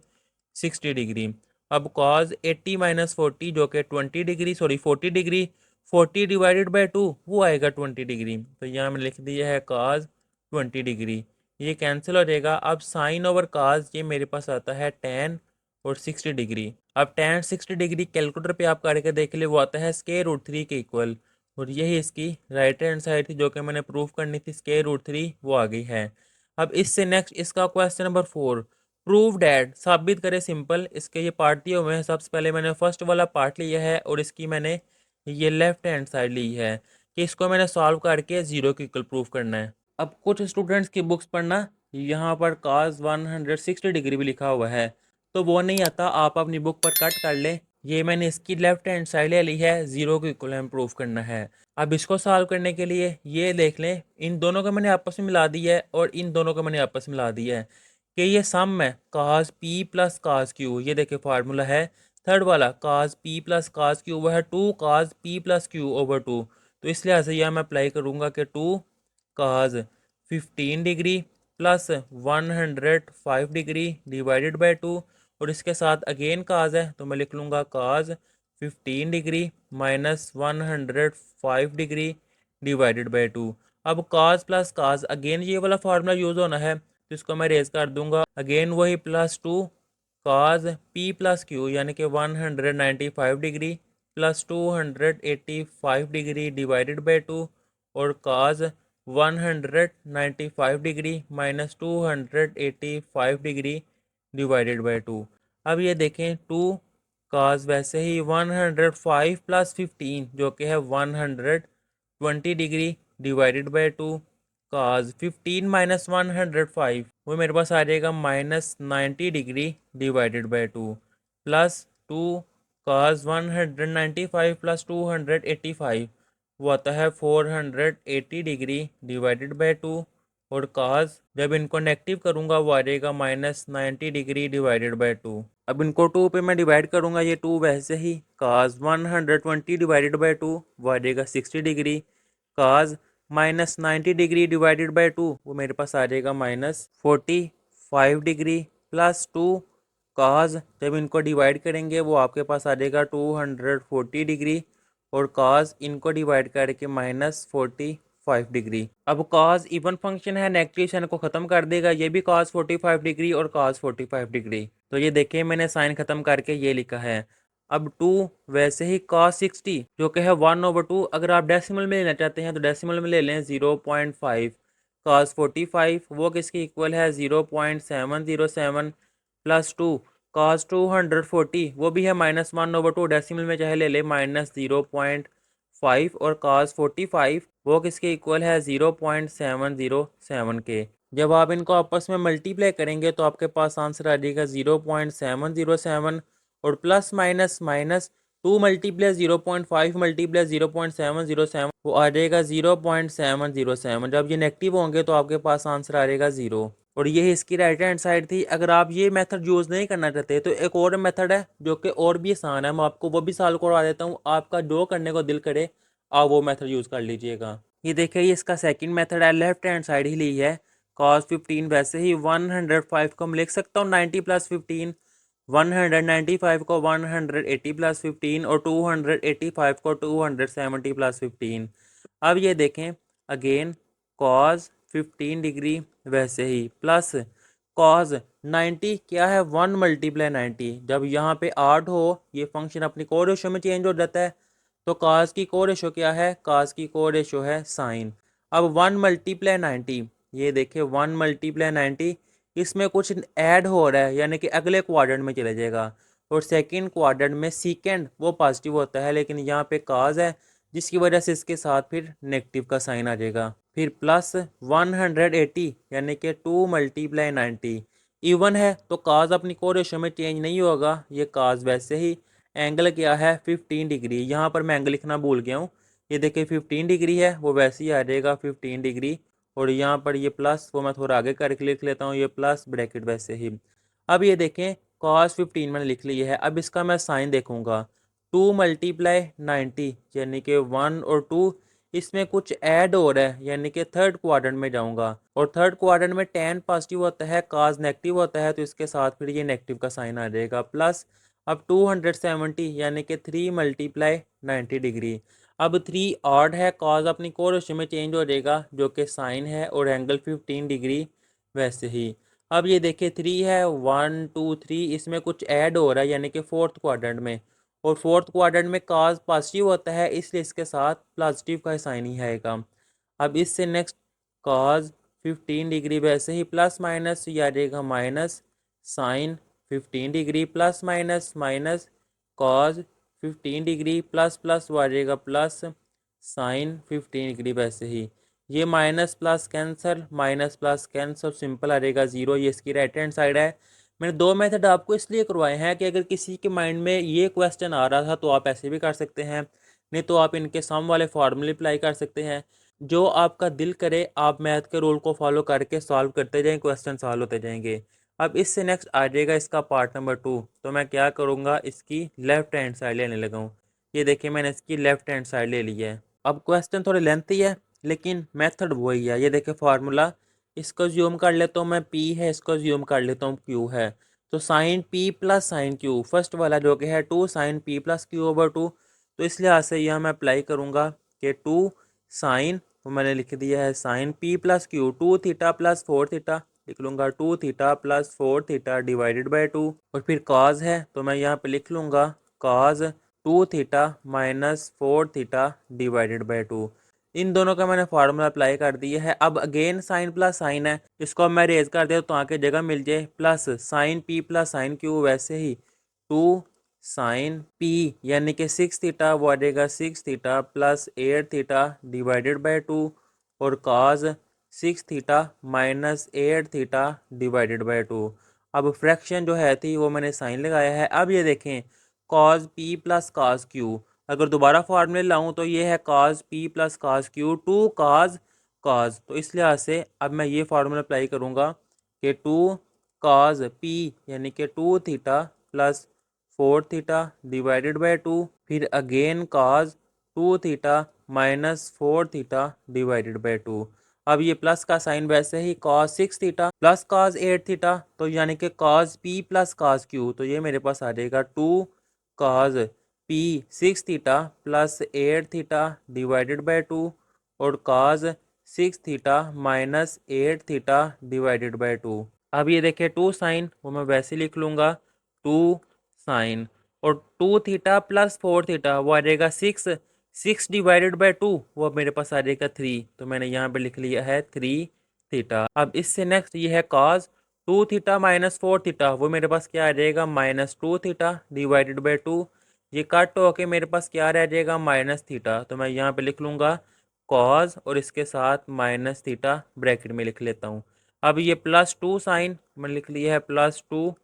60 डिग्री। अब कॉज 80 माइनस 40 जो कि 20 degree, sorry 40 degree, 40 divided by two वो आएगा 20 डिग्री, तो यहाँ मैंने लिख दिया है कॉज 20 डिग्री। ये कैंसिल हो जाएगा। अब साइन ओवर काज ये मेरे पास आता है टेन और 60 डिग्री। अब टेन 60 डिग्री कैलकुलेटर पे आप करके देख ले, वो आता है स्क्वायर रूट 3 के इक्वल, और यही इसकी राइट हैंड साइड थी जो कि मैंने प्रूफ करनी थी, स्क्वायर रूट 3 वो आ गई है। अब इससे नेक्स्ट इसका क्वेश्चन नंबर 4, प्रूव डैट, साबित करें। सिंपल इसके ये पार्ट दिए हुए हैं। सबसे पहले मैंने फर्स्ट वाला पार्ट लिया है और इसकी मैंने ये लेफ्ट हैंड साइड ली है कि इसको मैंने सॉल्व करके जीरो के इक्वल प्रूफ करना है। अब कुछ स्टूडेंट्स की बुक्स पढ़ना, यहाँ पर काज 160 डिग्री भी लिखा हुआ है, तो वो नहीं आता, आप अपनी बुक पर कट कर ले। ये मैंने इसकी लेफ्ट हैंड साइड ले ली है, जीरो के इक्वल हमें प्रूफ करना है। अब इसको सॉल्व करने के लिए ये देख लें, इन दोनों को मैंने आपस में मिला दिया है और इन दोनों को मैंने आपस में मिला दिया है कि ये सम है cos P plus cos q. ये देखिए फार्मूला है थर्ड वाला, cos P plus cos q वह है two cos P plus Q over two, तो इस लिहाज से यह मैं अप्लाई करूँगा कि two cos 15 degree plus 105 degree divided by two, और इसके साथ अगेन काज है तो मैं लिख लूँगा काज 15 degree minus 105 degree divided by two. अब काज प्लस काज अगेन ये वाला फार्मूला यूज़ होना है, तो इसको मैं रेज कर दूंगा, अगेन वही plus two cos P plus Q यानी कि 195 degree plus 285 degree divided by two, और काज 195 degree minus 285 degree divided by two. अब ये देखें टू काज वैसे ही 105 प्लस 15 जो कि है 120 degree divided by to, cos 15 minus 105 वो मेरे पास आ जाएगा minus 90 degree divided by to, plus two cause 195 plus 285 वो आता है 480 डिग्री डिवाइडेड बाय 2, और काज जब इनको नेगेटिव करूँगा वो आ जाएगा -90 डिग्री डिवाइडेड बाय 2। अब इनको 2 पे मैं डिवाइड करूँगा, ये 2 वैसे ही, काज 120 डिवाइडेड बाय 2 वो आ जाएगा 60 degree, cause -90 degree divided by 2 वो मेरे पास आ जाएगा -45 डिग्री, प्लस 2 काज जब इनको डिवाइड करेंगे वो आपके पास आ जाएगा 240 डिग्री, और काज इनको डिवाइड करके -45 डिग्री। अब काज इवन फंक्शन है, नेगेटिव साइन को ख़त्म कर देगा, ये भी काज 45 डिग्री और काज 45 डिग्री। तो ये देखिए मैंने साइन ख़त्म करके ये लिखा है। अब 2 वैसे ही काज 60 जो कि है 1/2, अगर आप डेसिमल में लेना चाहते हैं तो डेसिमल में ले लें 0.5। काज 45 वो किसके इक्वल है 0.707, प्लस 2 काज 240 वो भी है -1/2, डेसिमल में चाहे ले ले -0.5, और काज 45 वो किसके इक्वल है 0.707 के। जब आप इनको आपस में मल्टीप्लाई करेंगे तो आपके पास आंसर आ जाएगा 0.707, और plus minus minus 2 multiply 0.5 multiply 0.707 वो आ जाएगा 0.707। जब ये नेगेटिव होंगे तो आपके पास आंसर आ जाएगा 0। और ये इसकी राइट हैंड साइड थी। अगर आप ये मेथड यूज़ नहीं करना चाहते तो एक और मेथड है जो कि और भी आसान है, मैं आपको वो भी सॉल्व करवा देता हूँ। आपका जो करने को दिल करे आप वो मेथड यूज़ कर लीजिएगा। ये देखिए ये इसका सेकंड मेथड है, लेफ्ट हैंड साइड ही ली है। cos 15 वैसे ही 105 को मैं लिख सकता हूँ 90 प्लस 15, 195 को 180 प्लस 15, और 285 को 270 प्लस 15। अब ये देखें अगेन cos 15 डिग्री वैसे ही प्लस cos 90 क्या है 1 मल्टीप्लाई 90। जब यहाँ पे 8 हो ये फंक्शन अपनी को रेशो में चेंज हो जाता है। तो काज की को रेशो क्या है, काज की को रेशो है साइन। अब 1 मल्टीप्लाई 90, ये देखिए 1 मल्टीप्लाई 90, इसमें कुछ ऐड हो रहा है यानी कि अगले क्वाड्रेंट में चले जाएगा, और सेकंड क्वाड्रेंट में सेकंड वो पॉजिटिव होता है, लेकिन यहाँ पे काज है जिसकी वजह से इसके साथ फिर नेगेटिव का साइन आ जाएगा। फिर प्लस 180 यानी कि 2 मल्टीप्लाई 90, इवन है तो काज अपनी को रेशो में चेंज नहीं होगा, ये काज वैसे ही। एंगल क्या है 15 डिग्री, यहाँ पर मैं एंगल लिखना भूल गया हूँ। ये देखिए 15 डिग्री है वो वैसे ही आ जाएगा 15 डिग्री, और यहाँ पर ये प्लस वो मैं थोड़ा आगे करके लिख लेता हूँ, ये प्लस ब्रैकेट वैसे ही। अब ये देखें cos 15 मैंने लिख ली है, अब इसका मैं साइन देखूंगा 2 मल्टीप्लाई 90 यानी कि 1 और 2, इसमें कुछ ऐड हो रहा है यानी कि थर्ड क्वाड्रेंट में जाऊंगा, और थर्ड क्वाड्रेंट में tan पॉजिटिव होता है cos नेगेटिव होता है, तो इसके साथ फिर ये नेगेटिव का साइन आ जाएगा प्लस। अब 270 यानी कि 3 मल्टीप्लाई 90 डिग्री। अब 3 ऑड है, कॉज अपनी को रेशो में चेंज हो जाएगा जो कि साइन है, और एंगल 15 डिग्री वैसे ही। अब ये देखिए 3 है 1 2 3, इसमें कुछ ऐड हो रहा है यानी कि फोर्थ क्वाड्रेंट में, और फोर्थ क्वाड्रेंट में कॉज पॉजिटिव होता है इसलिए इसके साथ पॉजिटिव का साइन ही आएगा। अब इससे नेक्स्ट कॉज 15 डिग्री वैसे ही प्लस माइनस ये आ जाएगा minus sine 15 degree, plus minus minus cos 15 degree, plus plus वो आ जाएगा प्लस साइन 15 डिग्री वैसे ही। ये minus plus cancel, minus plus cancel, simple आ जाएगा 0। ये इसकी राइट हैंड साइड है। मैंने दो मेथड आपको इसलिए करवाए हैं कि अगर किसी के माइंड में ये क्वेश्चन आ रहा था तो आप ऐसे भी कर सकते हैं, नहीं तो आप इनके सम वाले फार्मूले अप्लाई कर सकते हैं। जो आपका दिल करे आप मैथ के रूल को फॉलो करके सॉल्व करते जाएं, क्वेश्चन सॉल्व होते जाएंगे। अब इससे नेक्स्ट आ जाएगा इसका पार्ट नंबर 2। तो मैं क्या करूँगा, इसकी लेफ्ट हैंड साइड लेने लगा हूँ। ये देखिए मैंने इसकी लेफ्ट हैंड साइड ले ली है। अब क्वेश्चन थोड़ी लेंथी है लेकिन मेथड वही है। ये देखिए फार्मूला, इसको ज्यूम कर लेता हूँ मैं, पी है, इसको ज्यूम कर लेता हूँ क्यू है। तो sine P plus sine q, first वाला जो कि है 2 sine P plus Q over 2, तो इस लिहाज से यह मैं अप्लाई करूँगा कि 2 साइन, तो मैंने लिख दिया है sine P plus q 2 theta plus 4 theta, लिख लूँगा 2 theta plus 4 theta divided by 2, और फिर कॉज है तो मैं यहाँ पे लिख लूँगा cause 2 theta minus 4 theta divided by 2। इन दोनों का मैंने फार्मूला अप्लाई कर दिया है। अब अगेन साइन प्लस साइन है, इसको मैं रेज कर दे तो आके जगह मिल जाए, plus sign P plus sine Q वैसे ही 2 साइन पी यानी कि 6 थीटा वो आ जाएगा 6 theta plus 8 theta divided by 2, और काज 6 theta minus 8 theta divided by 2। अब फ्रैक्शन जो है थी वो मैंने साइन लगाया है। अब ये देखें cos P plus cos Q, अगर दोबारा फार्मूले लाऊं तो ये है cos P plus cos Q two cos cos. तो इस लिहाज से अब मैं ये फार्मूला अप्लाई करूँगा कि टू काज पी यानी कि two theta plus four theta divided by two, फिर again cos two theta minus four theta divided by two. अब ये प्लस का साइन वैसे ही cos six theta plus cos eight theta, तो यानी कि cos P plus cos Q, तो ये मेरे पास आ जाएगा two cos P six theta plus eight theta divided by two और cos six theta minus eight theta divided by two. अब ये देखिए टू साइन वो मैं वैसे लिख लूँगा टू साइन, और two theta plus four theta वो आ जाएगा six, six divided by two वो मेरे पास आ जाएगा थ्री, तो मैंने यहाँ पे लिख लिया है थ्री थीटा। अब इससे नेक्स्ट ये है cos two theta minus four theta, वो मेरे पास क्या आ जाएगा minus two theta divided by two. ये कट होके मेरे पास क्या रह जाएगा माइनस थीटा, तो मैं यहाँ पे लिख लूँगा कॉस और इसके साथ माइनस थीटा ब्रैकेट में लिख लेता हूँ। अब ये प्लस टू साइन मैंने लिख लिया है प्लस टू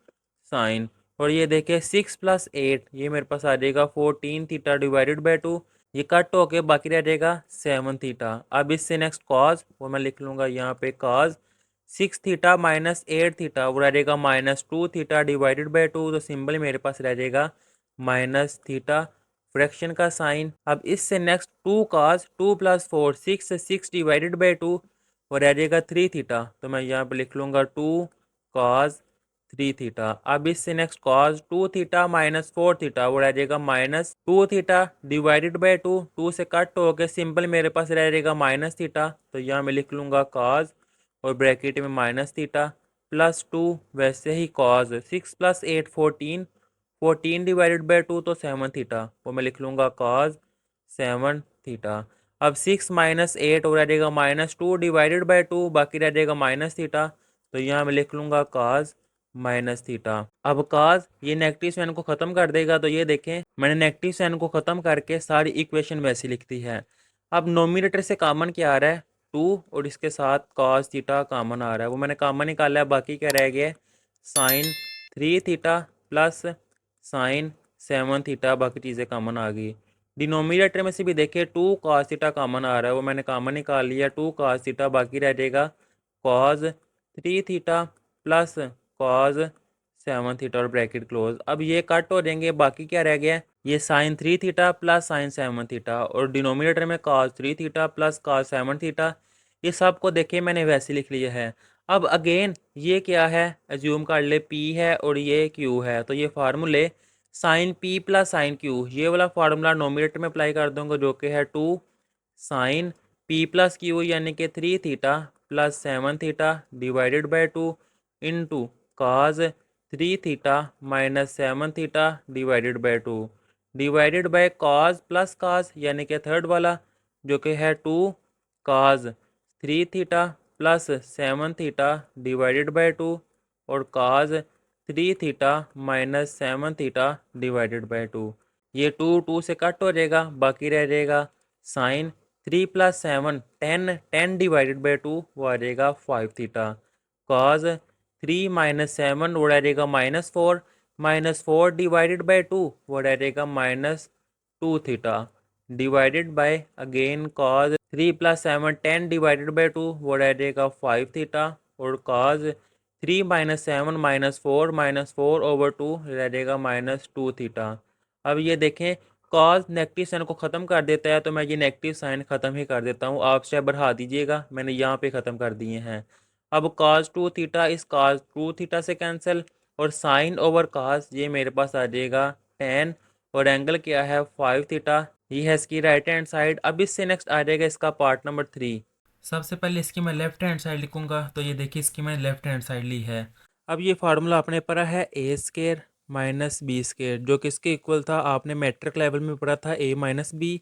साइन, और ये देखिए सिक्स प्लस एट ये मेरे पास आ जाएगा fourteen theta divided by two. ये कट होके बाकी रह जाएगा सेवन थीटा। अब इससे नेक्स्ट कॉज वो मैं लिख लूँगा यहाँ पे cos six theta minus eight theta वो रह जाएगा minus two theta divided by two, तो सिंबल मेरे पास रह जाएगा माइनस थीटा फ्रैक्शन का साइन। अब इससे next two cos two plus four six, six divided by two वो रह जाएगा थ्री थीटा, तो मैं यहाँ पे लिख लूँगा टू कॉज थ्री थीटा। अब इससे next cos two theta minus four theta वो रह जाएगा minus two theta divided by two, two से कट हो गए सिंपल मेरे पास रह जाएगा माइनस थीटा, तो यहाँ मैं लिख लूँगा कॉस और ब्रैकेट में माइनस थीटा प्लस टू, वैसे ही cos six plus eight fourteen, fourteen divided by two तो सेवन थीटा, वो मैं लिख लूँगा कॉस सेवन थीटा। अब सिक्स माइनस एट हो जाएगा minus two divided by two, बाकी रह जाएगा माइनस थीटा, तो यहाँ मैं लिख लूँगा काज माइनस थीटा। अब काज ये नेगेटिव साइन को ख़त्म कर देगा, तो ये देखें मैंने नेगेटिव साइन को ख़त्म करके सारी इक्वेशन वैसी लिख दी है। अब नोमिनेटर से कॉमन क्या आ रहा है टू, और इसके साथ काज थीटा कॉमन आ रहा है, वो मैंने कॉमन निकाला है। बाकी क्या रह गया sine three theta plus sign seven theta, बाकी चीज़ें कॉमन आ गई। डिनोमिनेटर में से भी देखिए टू कॉस थीटा कॉमन आ रहा है, वो मैंने कॉमन निकाल लिया टू कॉस थीटा, बाकी रह जाएगा cos three theta plus cos seven theta और ब्रैकेट क्लोज। अब ये कट हो जाएंगे, बाकी क्या रह गया ये sine three theta plus sign seven theta, और डिनोमिनेटर में cos three theta plus cos seven theta. ये सब को देखिए मैंने वैसे लिख लिया है। अब अगेन ये क्या है एज्यूम कर ले पी है और ये क्यू है, तो ये फार्मूले sine P plus sine Q ये वाला फार्मूला नोमिनेटर में अप्लाई कर दूंगा, जो कि है two sine P plus Q यानी कि three theta plus seven theta divided by two into cos three theta minus seven theta divided by two, divided by cos plus cos यानी कि थर्ड वाला, जो कि है two cos three theta plus seven theta divided by two और cos three theta minus seven theta divided by two. ये two two से cut हो जाएगा, बाकी रह जाएगा sine three plus seven ten, ten divided by two वो आ जाएगा five theta. Cos three minus seven वो रह जाएगा minus four divided by two वो रह जाएगा minus two theta divided by again cos three plus seven ten divided by two वो रह जाएगा फाइव थीटा, और cos three minus four over two रह जाएगा माइनस टू थीटा। अब ये देखें कॉज नेगेटिव साइन को ख़त्म कर देता है, तो मैं ये नेगेटिव साइन ख़त्म ही कर देता हूँ। आप स्टेप बढ़ा दीजिएगा, मैंने यहाँ पे ख़त्म कर दिए हैं। अब कॉज टू थीटा इस कॉज टू थीटा से कैंसिल, और साइन ओवर कॉज ये मेरे पास आ जाएगा टेन, और एंगल क्या है फाइव थीटा, ये है इसकी राइट हैंड साइड। अब इससे नेक्स्ट आ जाएगा इसका पार्ट नंबर थ्री। सबसे पहले इसकी मैं लेफ्ट हैंड साइड लिखूंगा, तो ये देखिए इसकी मैंने लेफ्ट हैंड साइड ली है। अब ये फार्मूला आपने पढ़ा है ए स्केयर माइनस बी स्केयर, जो किसके इक्वल था आपने मैट्रिक लेवल में पढ़ा था ए माइनस बी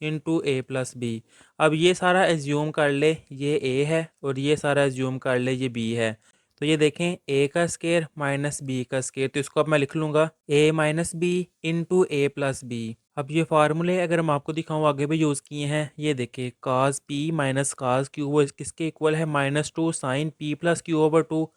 इंटू ए प्लस बी। अब ये सारा एज्यूम कर ले ये ए है, और ये सारा एज्यूम कर ले ये बी है, तो ये देखें ए का स्केयर माइनस बी का स्केयर, तो इसको अब मैं लिख लूँगा ए माइनस बी इंटू ए प्लस बी। अब ये फार्मूले अगर मैं आपको दिखाऊँ आगे भी यूज़ किए हैं, ये देखिए cos P minus cos q वो किसके इक्वल है minus two sine P plus Q over two,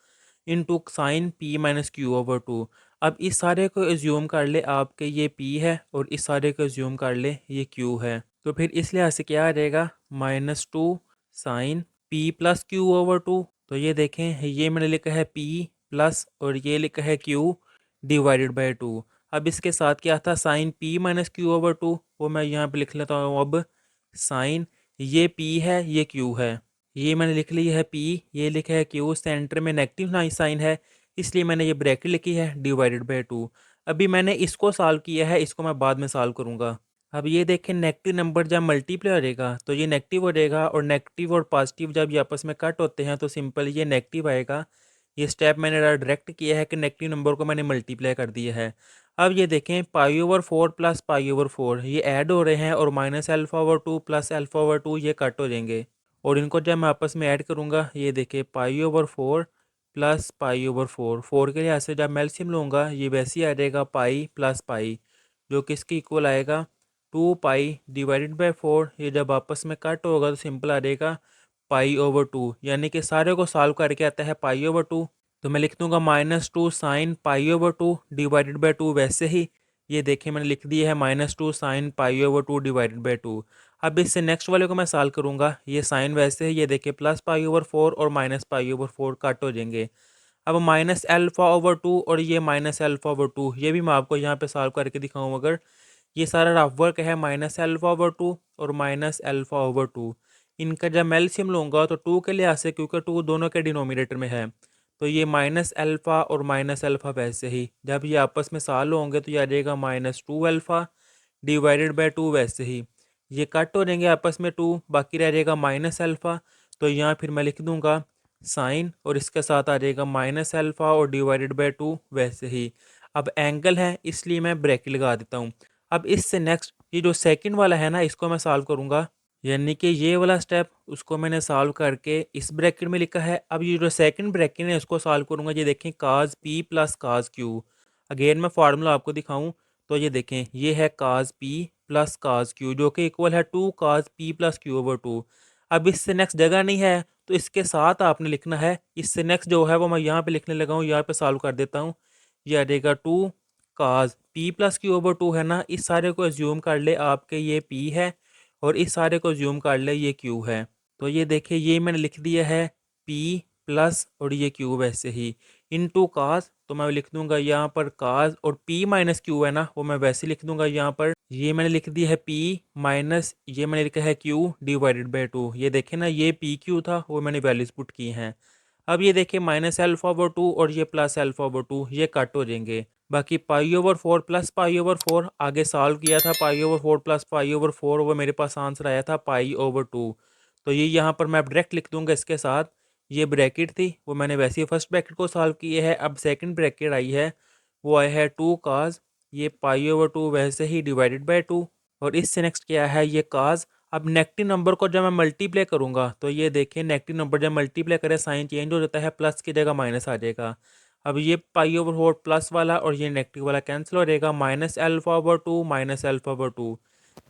into sine P minus Q over two. अब इस सारे को एज्यूम कर ले आपके ये पी है और इस सारे को एज्यूम कर ले ये क्यू है। तो फिर इस लिहाज से क्या आ जाएगा -2 sine P plus Q over two. तो ये देखें ये मैंने लिखा है पी प्लस और ये लिखा है क्यू डिवाइडेड बाई टू। अब इसके साथ क्या था sine P minus Q over two, वो मैं यहाँ पे लिख लेता हूँ अब साइन ये पी है ये क्यू है, ये मैंने लिख ली है पी, ये लिखा है क्यू, सेंटर में नेगेटिव साइन है इसलिए मैंने ये ब्रैकेट लिखी है डिवाइडेड बाई टू। अभी मैंने इसको सॉल्व किया है, इसको मैं बाद में सॉल्व करूँगा। अब ये देखें नेगेटिव नंबर जब मल्टीप्लाई हो जाएगा तो ये नेगेटिव हो जाएगा और नेगेटिव और पॉजिटिव जब ये आपस में कट होते हैं तो सिंपल ये नेगेटिव आएगा। ये स्टेप मैंने डायरेक्ट किया है कि नेगेटिव नंबर को मैंने मल्टीप्लाई कर दिया है। अब ये देखें pi over 4 plus pi over 4 ये ऐड हो रहे हैं और minus alpha over 2 plus alpha over 2 ये कट हो जाएंगे और इनको जब मैं आपस में ऐड करूँगा ये देखिए pi over 4 plus pi over 4, 4 के लिहाज से जब मैं एलसीएम लूँगा ये वैसे ही आ जाएगा पाई प्लस पाई जो कि इसके इक्वल आएगा 2 पाई डिवाइडेड बाई 4। ये जब आपस में कट होगा तो सिंपल आ जाएगा पाई ओवर 2, यानी कि सारे को सॉल्व करके आता है पाई ओवर 2। तो मैं लिख दूंगा -2 sine pi over 2 divided by 2 वैसे ही। ये देखिए मैंने लिख दिया है -2 sine pi over 2 divided by 2। अब इससे नेक्स्ट वाले को मैं सॉल्व करूंगा, ये साइन वैसे ही, ये देखिए प्लस पाई ओवर 4 और माइनस पाई ओवर 4 कट हो जाएंगे। अब माइनस अल्फा ओवर 2 और ये माइनस अल्फा ओवर 2 ये भी मैं आपको यहाँ पे सॉल्व करके दिखाऊँ। अगर ये सारा रफ वर्क है माइनस अल्फा ओवर 2 और माइनस अल्फा ओवर 2, इनका जब मैं एलसीएम लूँगा तो 2 के लिहाज से क्योंकि 2 दोनों के डिनोमिनेटर में है तो ये माइनस अल्फ़ा और माइनस अल्फ़ा वैसे ही जब ये आपस में सॉल्व होंगे तो ये आ जाएगा -2 अल्फ़ा डिवाइडेड बाई 2 वैसे ही। ये कट हो जाएंगे आपस में 2, बाकी रह जाएगा माइनस अल्फ़ा। तो यहाँ फिर मैं लिख दूंगा साइन और इसके साथ आ जाएगा माइनस अल्फ़ा और डिवाइडेड बाई 2 वैसे ही। अब एंगल है इसलिए मैं ब्रैकेट लगा देता हूँ। अब इससे नेक्स्ट ये जो सेकंड वाला है ना इसको मैं सॉल्व करूँगा, यानी कि ये वाला स्टेप उसको मैंने सॉल्व करके इस ब्रैकेट में लिखा है। अब ये जो सेकंड ब्रैकेट है इसको सॉल्व करूँगा, ये देखें cos P plus cos Q. Again मैं फार्मूला आपको दिखाऊं तो ये देखें ये है cos P plus cos Q जो कि इक्वल है 2 cos P plus Q over 2। अब इससे नेक्स्ट जगह नहीं है तो इसके साथ आपने लिखना है, इससे नेक्स्ट जो है वो मैं यहाँ पे लिखने लगा हूँ, यहाँ पे सॉल्व कर देता हूँ। ये आ जाएगा 2 cos P plus Q over 2 है ना, इस सारे को एज्यूम कर ले आपके ये पी है और इस सारे को जूम कर ले ये क्यू है। तो ये देखिए ये मैंने लिख दिया है पी प्लस और ये क्यू वैसे ही इनटू काज, तो मैं लिख दूंगा यहाँ पर काज और पी माइनस क्यू है ना वो मैं वैसे लिख दूंगा यहाँ पर। ये मैंने लिख दिया है पी माइनस ये मैंने लिखा है क्यू डिवाइडेड बाई 2। ये देखे ना ये पी क्यू था वो मैंने वैल्यूज पुट की हैं। अब ये देखिए माइनस अल्फा ओवर 2 और ये प्लस अल्फा ओवर 2 ये कट हो जाएंगे। बाकी pi over 4 plus pi over 4 आगे सॉल्व किया था, pi over 4 plus pi over 4 वो मेरे पास आंसर आया था पाई ओवर 2। तो ये यहाँ पर मैं डायरेक्ट लिख दूंगा इसके साथ। ये ब्रैकेट थी वो मैंने वैसे ही फर्स्ट ब्रैकेट को सॉल्व किया है। अब सेकंड ब्रैकेट आई है वो आया है 2 काज ये पाई ओवर 2 वैसे ही डिवाइडेड बाई 2 और इससे नेक्स्ट क्या है ये काज। अब नेगेटिव नंबर को जब मैं मल्टीप्लाई करूंगा तो ये देखिए नेगेटिव नंबर जब मल्टीप्लाई करें साइन चेंज हो जाता है, प्लस की जगह माइनस आ जाएगा। अब ये पाई ओवर 4 प्लस वाला और ये नेगेटिव वाला कैंसिल हो जाएगा, minus alpha over 2 minus alpha over 2।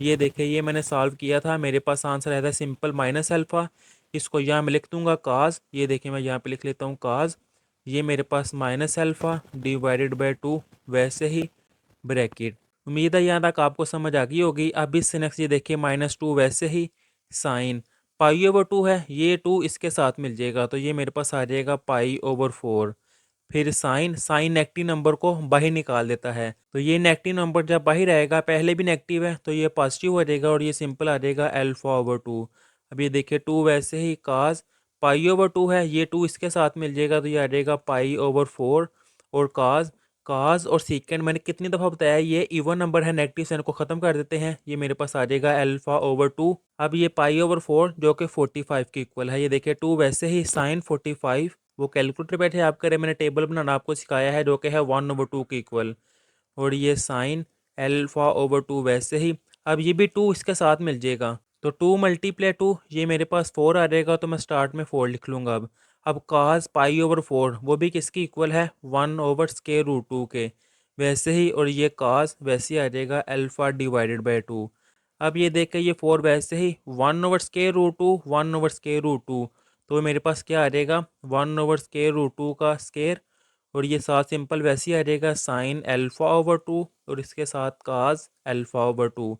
ये देखिए ये मैंने सॉल्व किया था, मेरे पास आंसर आया था सिंपल माइनस अल्फा। इसको यहाँ मैं लिख दूंगा काज, ये देखिए मैं यहाँ पे लिख लेता हूँ काज, ये मेरे पास माइनस अल्फा डिवाइडेड बाई 2 वैसे ही ब्रैकेट। उम्मीद है यहाँ तक आपको समझ आ गई होगी। अब इससे नेक्स्ट ये देखिए -2 वैसे ही साइन पाई ओवर 2 है, ये 2 इसके साथ मिल जाएगा तो ये मेरे पास आ जाएगा पाई ओवर 4। फिर साइन साइन नेगेटिव नंबर को बाहर निकाल देता है तो ये नेगेटिव नंबर जब बाहर आएगा, पहले भी नेगेटिव है तो ये पॉजिटिव हो जाएगा और ये सिंपल आ जाएगा अल्फा ओवर 2। अब ये देखिए 2 वैसे ही काज पाई ओवर 2 है, ये 2 इसके साथ मिल जाएगा तो ये आ जाएगा पाई ओवर 4 और काज काज और सीकेंड मैंने कितनी दफ़ा बताया ये इवन नंबर है, नेगेटिव साइन को ख़त्म कर देते हैं, ये मेरे पास आ जाएगा अल्फा ओवर 2। अब ये पाई ओवर 4 जो कि 45 के इक्वल है, ये देखिए 2 वैसे ही साइन 45 वो कैलकुलेटर बैठे आप करें, मैंने टेबल बनाना आपको सिखाया है जो कि है 1/2 के इक्वल और ये साइन अल्फा ओवर 2 वैसे ही। अब ये भी 2 इसके साथ मिल जाएगा तो 2 मल्टीप्लाई 2 ये मेरे पास 4 आ जाएगा तो मैं स्टार्ट में 4 लिख लूँगा। अब काज पाई ओवर 4 वो भी किसकी इक्वल है 1/√2 के वैसे ही और ये काज वैसे ही आ जाएगा अल्फा डिवाइडेड बाई 2। अब ये देख के ये 4 वैसे ही 1/√2 1/√2 तो मेरे पास क्या आ जाएगा 1/√2 का स्केयर, और ये साथ सिंपल वैसे ही आ जाएगा साइन α/2 और इसके साथ काज α/2।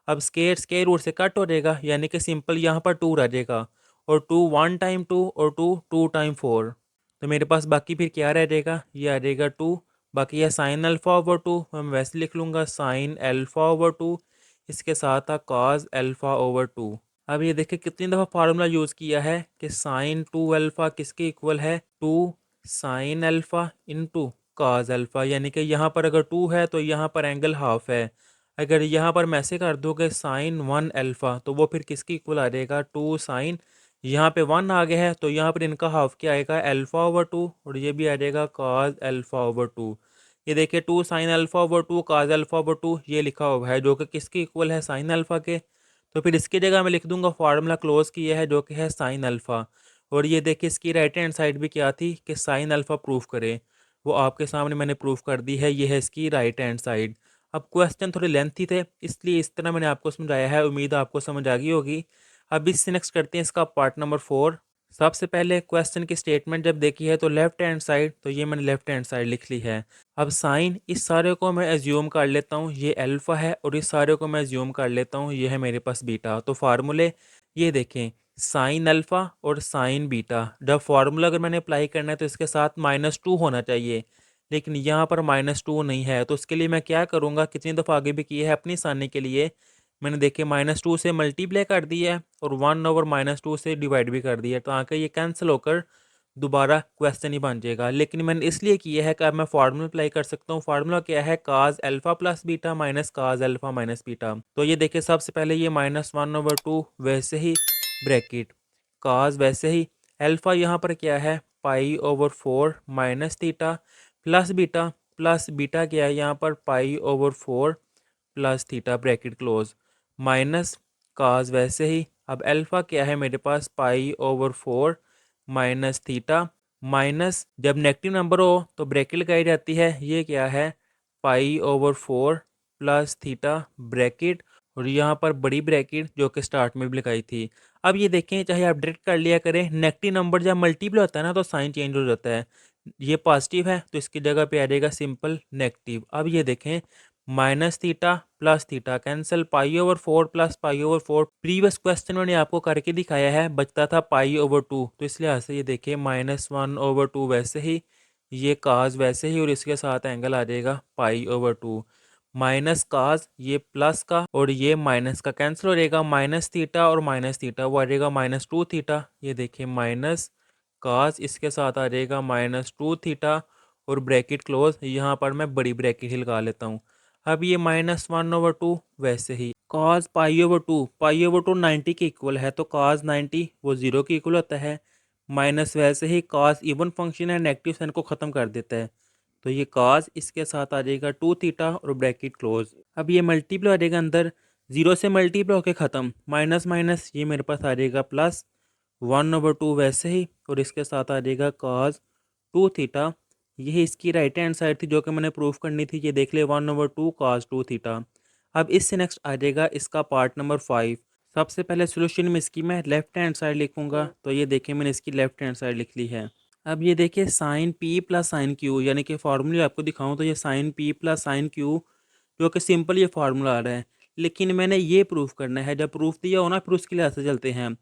अब स्केयर स्केयर रूट से कट हो जाएगा, यानी कि सिंपल यहाँ पर 2 रह जाएगा, और 2 1 टाइम 2 और 2 2 टाइम 4। तो मेरे पास बाकी फिर क्या रह जाएगा, ये आ जाएगा 2। बाकी यह साइन α/2 मैं वैसे लिख लूँगा साइन α/2, इसके साथ था काज α/2। अब ये देखिए कितनी दफ़ा फार्मूला यूज़ किया है कि साइन 2α किसके इक्वल है, 2 साइन अल्फ़ा इंटू काज अल्फ़ा, यानी कि यहाँ पर अगर 2 है तो यहाँ पर एंगल हाफ है। अगर यहाँ पर मैं ऐसे कर दोगे साइन 1α तो वो फिर किसकी इक्वल आ जाएगा, 2 साइन, यहाँ पे 1 आ गया है तो यहाँ पर इनका हाफ क्या आएगा α/2, और ये भी आ जाएगा काज α/2। ये देखिए 2 साइन α/2 काज α/2 ये लिखा हुआ है, जो कि किसके इक्वल है, साइन अल्फ़ा के। तो फिर इसकी जगह मैं लिख दूंगा फार्मूला क्लोज किया है जो कि है साइन अल्फ़ा। और ये देखिए इसकी राइट हैंड साइड भी क्या थी कि साइन अल्फ़ा प्रूफ करें, वो आपके सामने मैंने प्रूफ कर दी है, ये है इसकी राइट हैंड साइड। अब क्वेश्चन थोड़े लेंथी थे इसलिए इस तरह मैंने आपको समझाया है, उम्मीद आपको समझ आ गई होगी। अब इससे नेक्स्ट करते हैं इसका पार्ट नंबर 4। सबसे पहले क्वेश्चन की स्टेटमेंट जब देखी है तो लेफ्ट हैंड साइड, तो ये मैंने लेफ्ट हैंड साइड लिख ली है। अब साइन इस सारे को मैं एज्यूम कर लेता हूँ ये अल्फ़ा है, और इस सारे को मैं एज्यूम कर लेता हूँ ये है मेरे पास बीटा। तो फार्मूले ये देखें, साइन अल्फ़ा और साइन बीटा, जब फार्मूला अगर मैंने अप्लाई करना है तो इसके साथ -2 होना चाहिए, लेकिन यहाँ पर -2 नहीं है। तो उसके लिए मैं क्या करूँगा, कितनी दफ़ा आगे भी किया है अपनी आसानी के लिए, मैंने देखे -2 से मल्टीप्लाई कर दिया है और 1/-2 से डिवाइड भी कर दिया है, तो आके ये कैंसिल होकर दोबारा क्वेश्चन ही बन जाएगा। लेकिन मैंने इसलिए किया है कि अब मैं फार्मूला अप्लाई कर सकता हूँ। फार्मूला क्या है, काज alpha plus beta minus cos alpha minus beta. तो ये देखिए सबसे पहले ये -1/2 वैसे ही ब्रैकेट, काज वैसे ही, अल्फ़ा यहाँ पर क्या है π/4 माइनस थीटा, प्लस बीटा क्या है यहाँ पर π/4 plus theta bracket close, minus cos वैसे ही। अब अल्फ़ा क्या है मेरे पास π/4 माइनस थीटा, माइनस जब नेगेटिव नंबर हो तो ब्रैकेट लगाई जाती है, ये क्या है π/4 प्लस थीटा ब्रैकेट, और यहाँ पर बड़ी ब्रैकेट जो कि स्टार्ट में भी लगाई थी। अब ये देखें चाहे आप डायरेक्ट कर लिया करें, नेगेटिव नंबर जब मल्टीपल होता है ना तो साइन चेंज हो जाता है। ये पॉजिटिव है तो इसकी जगह पे आ जाएगा सिंपल नेगेटिव। अब ये देखें minus theta plus theta cancel, π/4 plus π/4 previous question मैंने आपको करके दिखाया है, बचता था π/2, तो इस लिहाज से ये देखिए -1/2 वैसे ही, ये काज वैसे ही, और इसके साथ एंगल आ जाएगा π/2, माइनस काज ये प्लस का और ये माइनस का कैंसिल हो जाएगा, माइनस थीटा और माइनस थीटा वो आ जाएगा -2 थीटा। ये देखिए माइनस काज इसके साथ आ जाएगा -2 थीटा, और ब्रैकेट क्लोज, यहाँ पर मैं बड़ी ब्रैकेट ही लगा लेता हूँ। अब ये -1/2 वैसे ही cos π/2 90 के इक्वल है, तो cos 90 वो 0 के इक्वल होता है, माइनस वैसे ही cos इवन फंक्शन है, नेगेटिव साइन को ख़त्म कर देता है, तो ये cos इसके साथ आ जाएगा 2 थीटा और ब्रैकेट क्लोज। अब ये मल्टीप्लाई आ जाएगा अंदर, 0 से मल्टीप्लाई होकर ख़त्म, माइनस माइनस ये मेरे पास आ जाएगा प्लस 1/2 वैसे ही, और इसके साथ आ जाएगा cos 2 थीटा। यही इसकी राइट हैंड साइड थी जो कि मैंने प्रूफ करनी थी, ये देख ले 1/2 cos 2 थीटा। अब इससे नेक्स्ट आ जाएगा इसका पार्ट नंबर 5। सबसे पहले सोल्यूशन में इसकी मैं लेफ्ट हैंड साइड लिखूंगा, तो ये देखिए मैंने इसकी लेफ्ट हैंड साइड लिख ली है। अब ये देखिए sine P plus sine q, यानी कि फार्मूले आपको दिखाऊं तो ये sine P plus sine q, जो कि सिंपल ये फार्मूला आ रहा है, लेकिन मैंने ये प्रूफ करना है, जब प्रूफ दिया हो ना फिर उसके लिहाज से चलते हैं।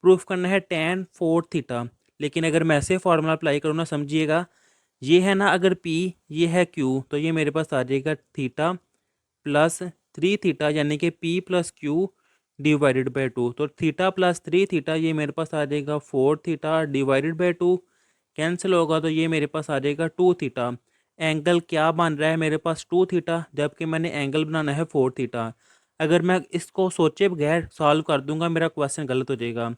प्रूफ करना है tan 4 थीटा, लेकिन अगर मैं ऐसे फार्मूला अप्लाई करूँ ना, समझिएगा ये है ना अगर P ये है Q, तो ये मेरे पास आ जाएगा थीटा प्लस 3 थीटा, यानी कि P plus Q divided by 2, तो थीटा प्लस 3 थीटा ये मेरे पास आ जाएगा 4 थीटा डिवाइडेड बाई 2, कैंसिल होगा तो ये मेरे पास आ जाएगा 2 थीटा। एंगल क्या बन रहा है मेरे पास 2 थीटा, जबकि मैंने एंगल बनाना है 4 थीटा। अगर मैं इसको सोचे बगैर सॉल्व कर दूंगा मेरा क्वेश्चन गलत हो जाएगा।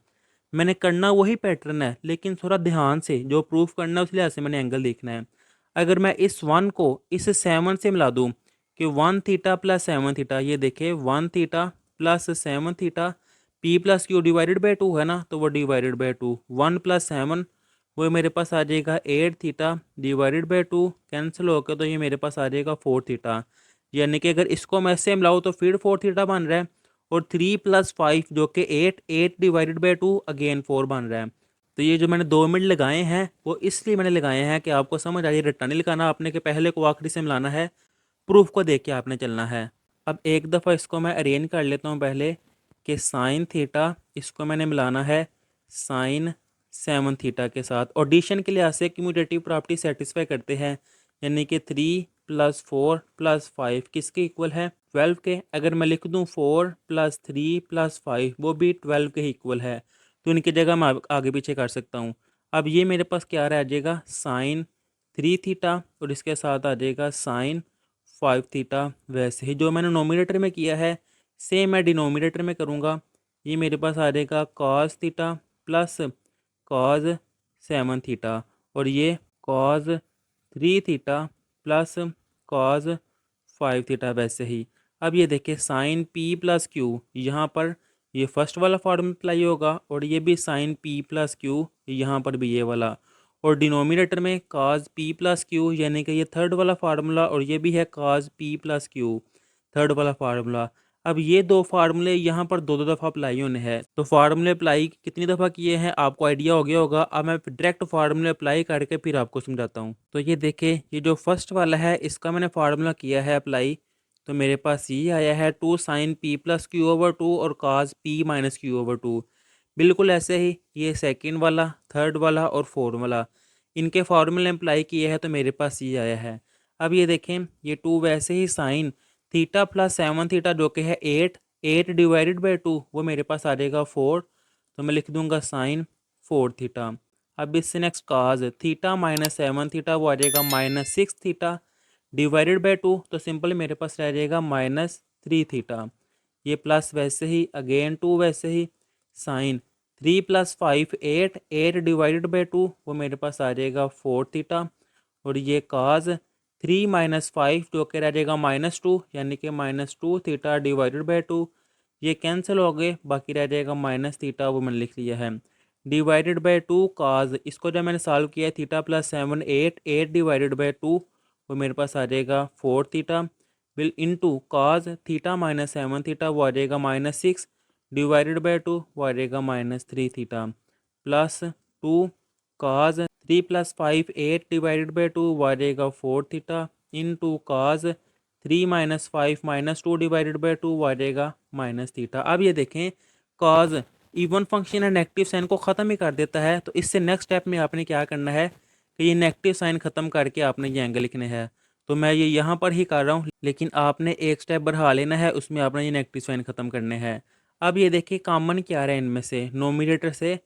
मैंने करना वही पैटर्न है, लेकिन थोड़ा ध्यान से जो प्रूफ करना है उस लिहाज से मैंने एंगल देखना है। अगर मैं इस 1 को इस 7 से मिला दूं कि 1 थीटा प्लस 7 थीटा, ये देखे 1 theta plus 7 theta, P plus Q divided by 2 है ना, तो वो डिवाइडेड बाई 2, 1 प्लस 7 वो मेरे पास आ जाएगा 8 थीटा डिवाइडेड बाई 2, कैंसिल होकर तो ये मेरे पास आ जाएगा 4 थीटा। यानी कि अगर इसको मैं इससे मिलाऊँ तो फिर 4 थीटा बन रहा है, और 3 + 5 जो कि 8 डिवाइडेड बाई 2 अगेन 4 बन रहा है। तो ये जो मैंने 2 मिनट लगाए हैं वो इसलिए मैंने लगाए हैं कि आपको समझ आ जाए, रट्टा नहीं लगाना आपने कि पहले को आखिरी से मिलाना है, प्रूफ को देख के आपने चलना है। अब एक दफ़ा इसको मैं अरेंज कर लेता हूँ पहले कि साइन थीटा इसको मैंने मिलाना है साइन 7 थीटा के साथ। ऑडिशन के लिहाज से क्यूमुलेटिव प्रॉपर्टी सेटिस्फाई करते हैं, यानी कि 3+4+5 किसके इक्वल है, 12 के। अगर मैं लिख दूँ 4+3+5 वो भी 12 के इक्वल है, तो इनकी जगह मैं आगे पीछे कर सकता हूँ। अब ये मेरे पास क्या रह जाएगा, साइन 3 थीटा और इसके साथ आ जाएगा साइन 5 थीटा। वैसे ही जो मैंने नोमिनेटर में किया है सेम मैं डिनोमिनेटर में करूँगा। ये मेरे पास आ जाएगा cos theta plus cos 7 theta, और ये cos 3 theta plus cos 5 theta. वैसे ही अब ये देखिए साइन पी प्लस क्यू, यहाँ पर ये फर्स्ट वाला फार्मूला अप्लाई होगा और ये भी साइन पी प्लस क्यू, यहाँ पर भी ये वाला। और डिनोमिनेटर में काज पी प्लस क्यू, यानी कि ये थर्ड वाला फार्मूला, और ये भी है cos P plus Q, third वाला फार्मूला। अब ये दो फार्मूले यहाँ पर दो दो दफ़ा अप्लाई होने हैं, तो फार्मूले अप्लाई कितनी दफ़ा किए हैं आपको आइडिया हो गया होगा। अब मैं डायरेक्ट फार्मूले अप्लाई करके फिर आपको समझाता हूँ। तो ये देखें, ये जो फर्स्ट वाला है इसका मैंने फार्मूला किया है अप्लाई, तो मेरे पास ये आया है 2 sin p+q/2 और cos p-q/2। बिल्कुल ऐसे ही ये सेकंड वाला, थर्ड वाला और फोर्थ वाला, इनके फार्मूले अप्लाई किए हैं तो मेरे पास ये आया है। अब ये देखें, ये 2 वैसे ही साइन थीटा प्लस 7 थीटा जो कि है 8, 8 डिवाइडेड बाई 2 वो मेरे पास आ जाएगा 4, तो मैं लिख दूंगा साइन 4 थीटा। अब इससे नेक्स्ट काज थीटा माइनस 7 थीटा वो आ जाएगा -6 थीटा डिवाइडेड बाई 2, तो सिंपल मेरे पास रह जाएगा -3 थीटा। ये प्लस वैसे ही अगेन 2 वैसे ही साइन 3+5 8, 8 डिवाइडेड बाई 2 वो मेरे पास आ जाएगा 4 थीटा, और ये काज 3-5 जो कि रह जाएगा -2, यानी कि -2 थीटा डिवाइडेड बाई 2। ये कैंसिल हो गए, बाकी रह जाएगा -थीटा, वो मैंने लिख लिया है डिवाइडेड बाई 2 काज। इसको जब मैंने सॉल्व किया थीटा प्लस 7 8, 8 डिवाइडेड बाई 2 वो मेरे पास आ जाएगा 4 थीटा बिल इंटू काज थीटा माइनस 7 थीटा वो आ जाएगा -6 डिवाइडेड बाई 2 वो आ जाएगा -3 theta plus 2 cause 3+5 8 divided by 2 वो आ जाएगा 4 theta into cause 3-5 -2 divided by 2 वो आ जाएगा -थीटा। अब ये देखें, काज इवन फंक्शन है नेगेटिव साइन को ख़त्म ही कर देता है, तो इससे नेक्स्ट स्टेप में आपने क्या करना है कि ये नेगेटिव साइन ख़त्म करके आपने ये एंगल लिखने हैं। तो मैं ये यहाँ पर ही कर रहा हूँ, लेकिन आपने एक स्टेप बढ़ा लेना है, उसमें आपने ये नेगेटिव साइन ख़त्म करने हैं। अब ये देखिए कॉमन क्या आ रहा है इनमें से, नोमिनेटर से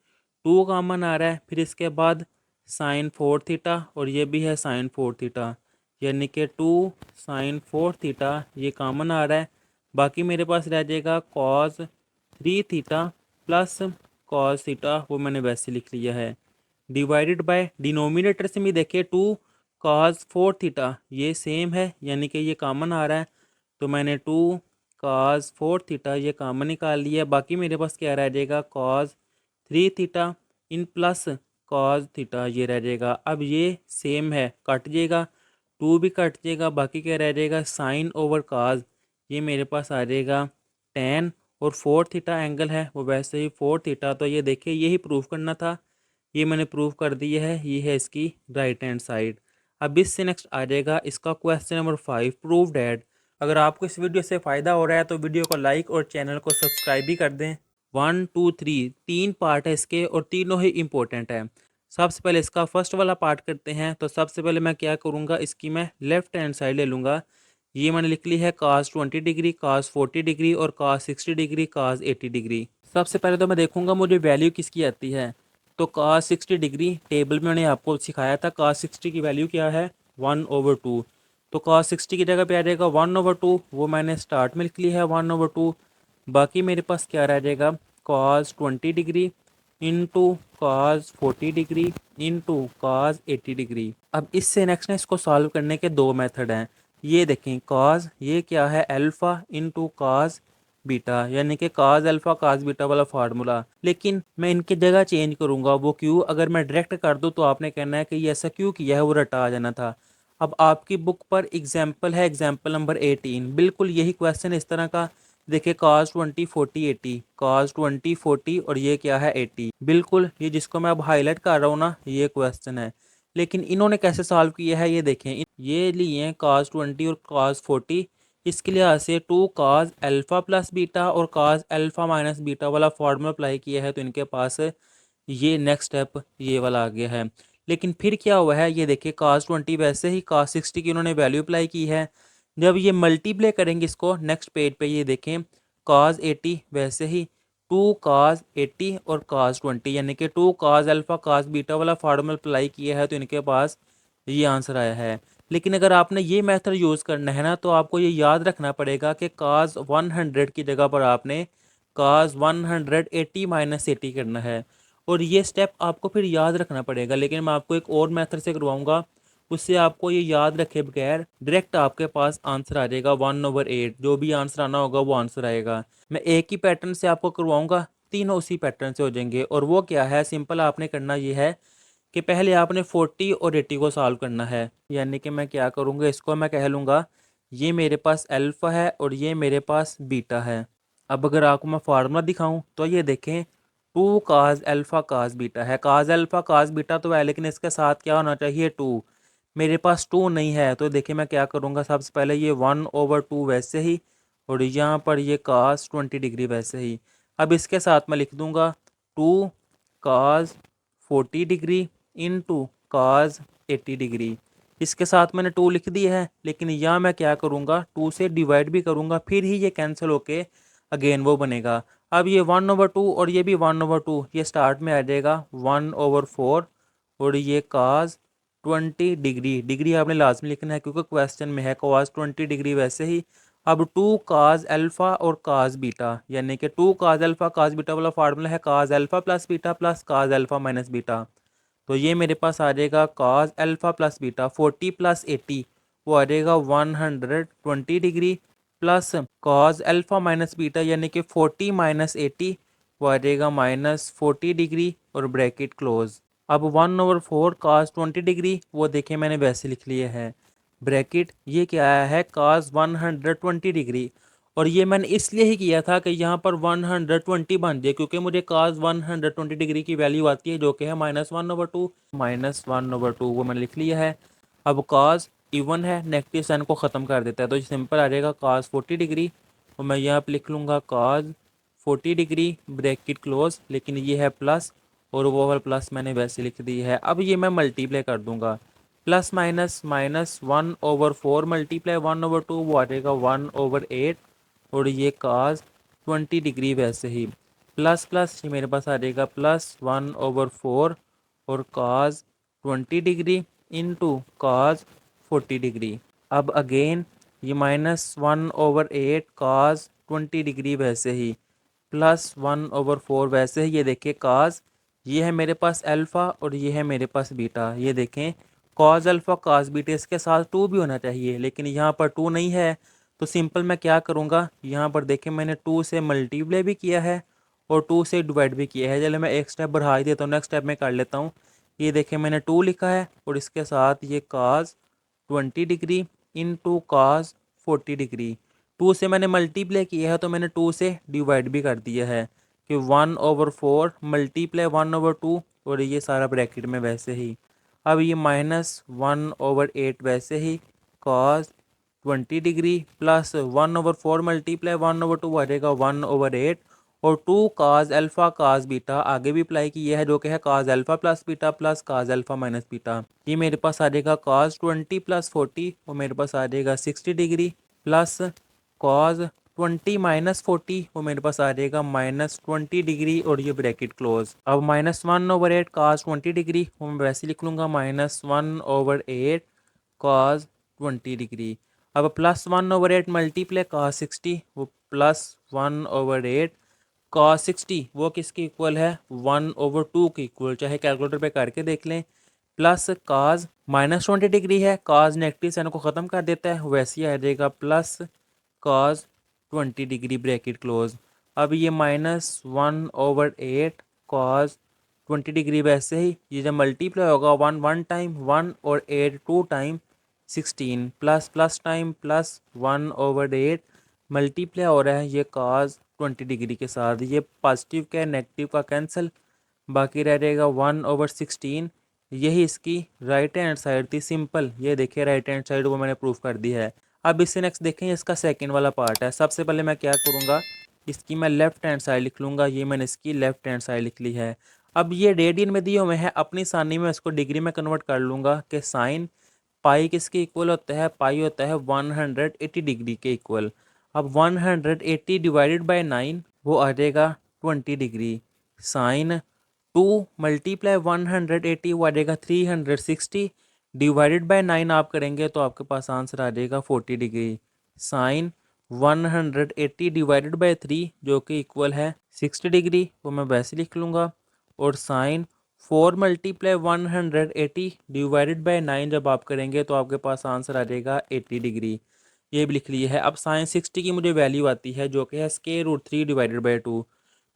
2 कॉमन आ रहा है, फिर इसके बाद साइन 4 थीटा और ये भी है साइन 4 थीटा, यानी कि 2 साइन 4 थीटा ये कॉमन आ रहा है। बाकी मेरे पास रह जाएगा cos 3 theta plus cos theta, वो मैंने वैसे लिख लिया है डिवाइडेड बाय डिनोमिनेटर से भी देखिए 2 कॉस 4 थीटा ये सेम है, यानी कि ये कॉमन आ रहा है, तो मैंने 2 कॉस 4 थीटा ये कॉमन निकाल लिया। बाकी मेरे पास क्या रह जाएगा, cos 3 theta in plus cos theta ये रह जाएगा। अब ये सेम है, कट जाएगा, 2 भी कट जाएगा, बाकी क्या रह जाएगा साइन ओवर कॉस, ये मेरे पास आ जाएगा 10, और 4 थीटा एंगल है वो वैसे ही 4 थीटा। तो ये देखिए यही प्रूफ करना था, ये मैंने प्रूफ कर दिया है, ये है इसकी राइट हैंड साइड। अब इससे नेक्स्ट आ जाएगा इसका क्वेश्चन नंबर 5, प्रूव डैट। अगर आपको इस वीडियो से फ़ायदा हो रहा है तो वीडियो को लाइक और चैनल को सब्सक्राइब भी कर दें। 1 2 3 तीन पार्ट है इसके और तीनों ही इम्पोर्टेंट है। सबसे पहले इसका फर्स्ट वाला पार्ट करते हैं। तो सबसे पहले मैं क्या करूँगा, इसकी मैं लेफ्ट हैंड साइड ले लूँगा। ये मैंने लिख ली है cos 20 डिग्री, cos 40 डिग्री और cos 60 डिग्री, cos 80 डिग्री। सबसे पहले तो मैं देखूंगा मुझे वैल्यू किसकी आती है। तो cos 60 डिग्री टेबल में मैंने आपको सिखाया था, cos 60 की वैल्यू क्या है 1/2। तो cos 60 की जगह पे आ जाएगा 1/2, वो मैंने स्टार्ट में लिख ली है 1/2। बाकी मेरे पास क्या रह जाएगा cos 20 degree into cos 40 degree into cos 80 degree. अब इससे नेक्स्ट ना इसको सॉल्व करने के दो मेथड हैं। ये देखें cos ये क्या है अल्फ़ा इंटू cos बीटा, यानी कि cos अल्फ़ा cos बीटा वाला फार्मूला, लेकिन मैं इनकी जगह चेंज करूँगा। वो क्यों, अगर मैं डायरेक्ट कर दूँ तो आपने कहना है कि ये ऐसा क्यों किया है, वो रटा आ जाना था। अब आपकी बुक पर एग्जाम्पल है, एग्जाम्पल नंबर 18, बिल्कुल यही क्वेश्चन इस तरह का देखिए cos 20 40 80, cos 20 40 और ये क्या है 80। बिल्कुल ये जिसको मैं अब हाईलाइट कर रहा हूँ ना, ये क्वेश्चन है। लेकिन इन्होंने कैसे सॉल्व किया है ये देखें। ये लिए हैं cos 20 और cos 40, इसके लिहाज से 2 cos अल्फ़ा प्लस बीटा और cos अल्फ़ा माइनस बीटा वाला फार्मूला अप्लाई किया है, तो इनके पास ये नेक्स्ट स्टेप ये वाला आ गया है। लेकिन फिर क्या हुआ है ये देखिए, cos 20 वैसे ही cos 60 की उन्होंने वैल्यू अप्लाई की है। जब ये मल्टीप्लाई करेंगे इसको नेक्स्ट पेज पे, ये देखें cos 80 वैसे ही 2 cos 80 और cos 20, यानी कि 2 cos अल्फ़ा cos बीटा वाला फार्मूला अप्लाई किया है, तो इनके पास ये आंसर आया है। लेकिन अगर आपने ये मेथड यूज़ करना है ना, तो आपको ये याद रखना पड़ेगा कि cos 100 की जगह पर आपने cos 180 माइनस 80 करना है, और ये स्टेप आपको फिर याद रखना पड़ेगा। लेकिन मैं आपको एक और मेथड से करवाऊंगा, उससे आपको ये याद रखे बगैर डायरेक्ट आपके पास आंसर आ जाएगा 1/8। जो भी आंसर आना होगा वो आंसर आएगा। मैं एक ही पैटर्न से आपको करवाऊंगा, तीनों उसी पैटर्न से हो जाएंगे। और वो क्या है, सिंपल आपने करना ये है कि पहले आपने 40 और 80 को सॉल्व करना है। यानी कि मैं क्या करूँगा, इसको मैं कह लूँगा ये मेरे पास अल्फ़ा है और ये मेरे पास बीटा है। अब अगर आपको मैं फार्मूला दिखाऊं तो ये देखें 2 काज अल्फ़ा काज बीटा है। काज अल्फ़ा काज बीटा तो है, लेकिन इसके साथ क्या होना चाहिए 2। मेरे पास 2 नहीं है, तो देखिए मैं क्या करूँगा, सबसे पहले ये 1/2 वैसे ही, और यहाँ पर ये काज 20 डिग्री वैसे ही। अब इसके साथ मैं लिख दूँगा 2 काज 40 डिग्री इंटू काज 80 डिग्री। इसके साथ मैंने 2 लिख दिया है, लेकिन यहाँ मैं क्या करूँगा 2 से डिवाइड भी करूँगा, फिर ही ये कैंसिल होके अगेन वो बनेगा। अब ये 1/2 और ये भी 1/2, ये स्टार्ट में आ जाएगा 1/4, और ये काज 20 डिग्री। डिग्री आपने लाजमी लिखना है क्योंकि क्वेश्चन में है cos 20 डिग्री वैसे ही। अब 2 काज अल्फ़ा और काज बीटा, यानी कि 2 काज अल्फ़ा काज बीटा वाला फार्मूला है काज अल्फ़ा प्लस बीटा प्लस काज अल्फ़ा माइनस बीटा। तो ये मेरे पास आ जाएगा cos alpha plus beta 40 plus 80, वो आ जाएगा 120 degree, plus cos alpha minus beta यानी कि 40 माइनस 80, वो आ जाएगा -40 डिग्री और ब्रैकेट क्लोज। अब 1/4 cos 20 डिग्री वो देखें मैंने वैसे लिख लिया है, ब्रैकेट ये क्या आया है cos 120 डिग्री। और ये मैंने इसलिए ही किया था कि यहाँ पर 120 बन जाए, क्योंकि मुझे cos 120 डिग्री की वैल्यू आती है जो कि है -1/2। -1/2 वो मैंने लिख लिया है। अब cos इवन है, नेगेटिव साइन को ख़त्म कर देता है, तो सिंपल आ जाएगा cos 40 डिग्री, और मैं यहाँ पर लिख लूँगा cos 40 डिग्री ब्रैकेट क्लोज। लेकिन ये है प्लस, और वो वाला प्लस मैंने वैसे लिख दी है। अब ये मैं मल्टीप्लाई कर दूंगा, प्लस माइनस माइनस 1/4 मल्टीप्लाई 1/2, वो आ जाएगा 1/8, और ये काज 20 डिग्री वैसे ही, प्लस प्लस ये मेरे पास आ जाएगा प्लस 1/4 और काज 20 डिग्री इंटू काज 40 डिग्री। अब अगेन ये -1/8 काज 20 डिग्री वैसे ही, प्लस 1/4 वैसे ही। ये देखें काज, ये है मेरे पास अल्फ़ा और ये है मेरे पास बीटा। ये देखें कॉज अल्फ़ा कॉस बीटा, इसके साथ 2 भी होना चाहिए, लेकिन यहाँ पर 2 नहीं है। तो सिंपल मैं क्या करूँगा, यहाँ पर देखें मैंने 2 से मल्टीप्लाई भी किया है और 2 से डिवाइड भी किया है। चलो मैं एक स्टेप बढ़ा ही देता हूँ, नेक्स्ट स्टेप में कर लेता हूँ। ये देखें मैंने 2 लिखा है और इसके साथ ये काज 20 डिग्री इंटू काज 40 डिग्री। 2 से मैंने मल्टीप्लाई किया है तो मैंने 2 से डिवाइड भी कर दिया है कि 1/4 मल्टीप्लाई 1/2, और ये सारा ब्रैकेट में वैसे ही। अब ये -1/8 वैसे ही कॉस 20 डिग्री प्लस 1/4 मल्टीप्लाई 1/2 आ जाएगा 1/8, और 2 काज अल्फ़ा काज बीटा आगे भी अप्लाई किया है जो कि है काज अल्फ़ा प्लस बीटा प्लस काज अल्फ़ा माइनस बीटा। ये मेरे पास आ जाएगा कॉस 20 प्लस 40, और मेरे पास आ जाएगा 60 डिग्री, प्लस कॉस 20 माइनस 40, वो मेरे पास आ जाएगा -20 डिग्री, और ये ब्रैकेट क्लोज। अब -1/8 कॉस 20 डिग्री वो मैं वैसे लिख लूँगा -1/8 कॉस 20 डिग्री। अब +1/8 मल्टीप्लाई कॉस 60, वो +1/8 कॉस 60 वो किसके इक्वल है 1/2 के इक्वल, चाहे कैलकुलेटर पे करके देख लें। प्लस काज -20 डिग्री है, काज नेगेटिव साइन को ख़त्म कर देता है, वैसे ही आ जाएगा plus cos 20 degree bracket close. अब ये -1/8 कॉस 20 डिग्री वैसे ही, ये जब मल्टीप्लाई होगा 1 1 टाइम 1 और 8 2 time 16, plus plus time plus 1/8 multiply हो रहा है ये काज 20 डिग्री के साथ, ये पॉजिटिव का नेगेटिव का कैंसिल, बाकी रह जाएगा 1/16। यही इसकी राइट हैंड साइड थी सिंपल, ये देखिए राइट हैंड साइड वो मैंने प्रूफ कर दी है। अब इससे नेक्स्ट देखें, इसका सेकंड वाला पार्ट है। सबसे पहले मैं क्या करूँगा, इसकी मैं लेफ्ट हैंड साइड लिख लूँगा, ये मैंने इसकी लेफ्ट हैंड साइड लिख ली है। अब ये रेडियन में दिए हुए हैं, अपनी सारणी में इसको डिग्री में कन्वर्ट कर लूँगा कि साइन पाई किसके इक्वल होता है, पाई होता है 180 डिग्री के इक्वल। अब 180 डिवाइडेड बाय 9 वो आ जाएगा 20 डिग्री। साइन 2 मल्टीप्लाई 180 वो आ जाएगा 360 डिवाइडेड बाय 9 आप करेंगे तो आपके पास आंसर आ जाएगा 40 डिग्री। साइन 180 डिवाइडेड बाय 3 जो कि इक्वल है 60 डिग्री, वो मैं वैसे लिख लूँगा। और साइन 4 मल्टीप्लाई 180 डिवाइडेड बाय 9 जब आप करेंगे तो आपके पास आंसर आ जाएगा 80 डिग्री, ये भी लिख लिया है। अब साइन 60 की मुझे वैल्यू आती है जो कि है √3 डिवाइडेड बाय 2,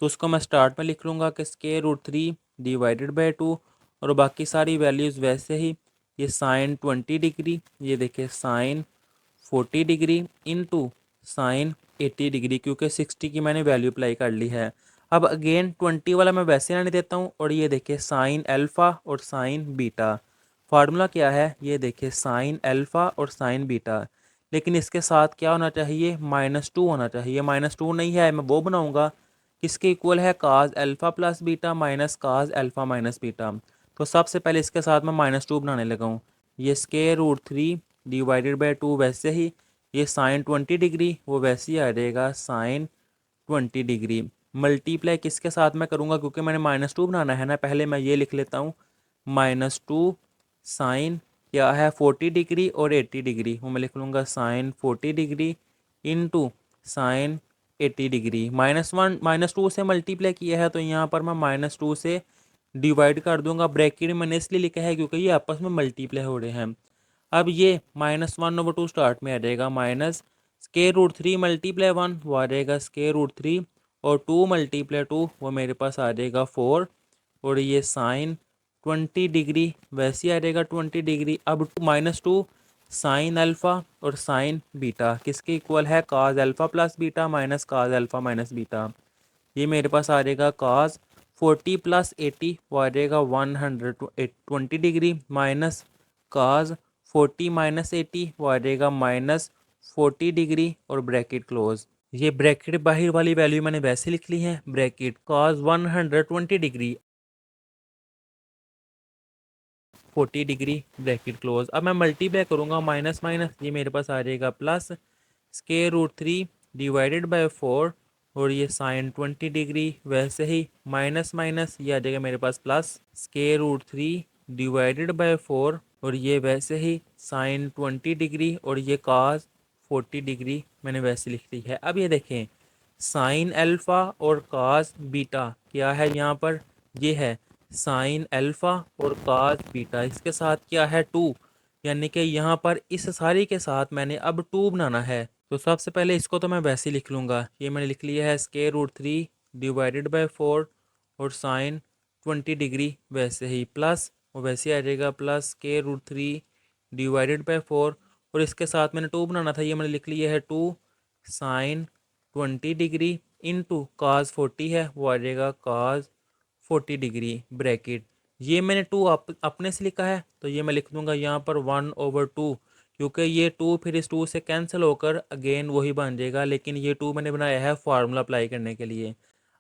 तो उसको मैं स्टार्ट में लिख लूँगा कि √3 डिवाइडेड बाय 2, और बाकी सारी वैल्यूज़ वैसे ही। ये साइन 20 डिग्री, ये देखिए sine 40 degree into sine 80 degree, क्योंकि 60 की मैंने वैल्यू अप्लाई कर ली है। अब अगेन 20 वाला मैं वैसे आने देता हूँ, और ये देखिए साइन अल्फ़ा और साइन बीटा। फार्मूला क्या है, ये देखिए साइन अल्फ़ा और साइन बीटा, लेकिन इसके साथ क्या होना चाहिए, -2 होना चाहिए। -2 नहीं है, मैं वो बनाऊंगा किसके इक्वल है, काज alpha plus beta minus cos alpha minus beta. तो सबसे पहले इसके साथ मैं -2 बनाने लगा हूँ। ये √3 डिवाइडेड बाय 2 वैसे ही, ये साइन 20 डिग्री वो वैसे ही आ जाएगा साइन 20 डिग्री। मल्टीप्लाई किसके साथ मैं करूँगा, क्योंकि मैंने -2 बनाना है ना, पहले मैं ये लिख लेता हूँ -2 साइन क्या है 40 डिग्री और 80 डिग्री, वो मैं लिख लूँगा sine 40 degree into sine 80 degree. -1 -2 से मल्टीप्लाई किया है तो यहाँ पर मैं -2 से डिवाइड कर दूंगा। ब्रैकेट में मैंने इसलिए लिखा है क्योंकि ये आपस में मल्टीप्लाई हो रहे हैं। अब ये -1/2 स्टार्ट में आ जाएगा, माइनस √3 मल्टीप्लाई 1 वो आ जाएगा √3, और 2 मल्टीप्लाई 2 वो मेरे पास आ जाएगा 4, और ये साइन 20 डिग्री वैसे ही आ जाएगा 20 डिग्री। अब -2 साइन अल्फ़ा और साइन बीटा किसके इक्वल है, काज alpha plus beta minus cos alpha minus beta. ये मेरे पास आ जाएगा काज 40 + 80 वो आ जाएगा 120 डिग्री, माइनस काज 40 - 80 वो आ जाएगा -40 डिग्री, और ब्रैकेट क्लोज। ये ब्रैकेट बाहर वाली वैल्यू मैंने वैसे लिख ली है, ब्रैकेट काज 120 डिग्री 40 डिग्री ब्रैकेट क्लोज। अब मैं मल्टीप्लाई करूँगा माइनस माइनस, ये मेरे पास आ जाएगा प्लस √3 डिवाइडेड बाय 4, और ये साइन 20 डिग्री वैसे ही माइनस माइनस ये आ जाएगा मेरे पास प्लस √3 डिवाइडेड बाय 4, और ये वैसे ही साइन 20 डिग्री, और ये काज 40 डिग्री मैंने वैसे लिख ली है। अब ये देखें साइन अल्फ़ा और काज बीटा क्या है यहाँ पर, ये है साइन अल्फ़ा और काज बीटा, इसके साथ क्या है 2, यानी कि यहाँ पर इस सारी के साथ मैंने अब 2 बनाना है। तो सबसे पहले इसको तो मैं वैसे ही लिख लूँगा, ये मैंने लिख लिया है √3 डिवाइडेड बाय 4, और साइन 20 डिग्री वैसे ही प्लस, और वैसे ही आ जाएगा प्लस √3 डिवाइडेड बाय 4, और इसके साथ मैंने 2 बनाना था, ये मैंने लिख लिया है 2 साइन 20 डिग्री इंटू काज 40 है वो आ जाएगा काज 40 डिग्री ब्रैकेट। ये मैंने 2 अपने से लिखा है तो ये मैं लिख दूंगा यहाँ पर 1/2, क्योंकि ये 2 फिर इस 2 से कैंसिल होकर अगेन वही बन जाएगा, लेकिन ये 2 मैंने बनाया है फार्मूला अप्लाई करने के लिए।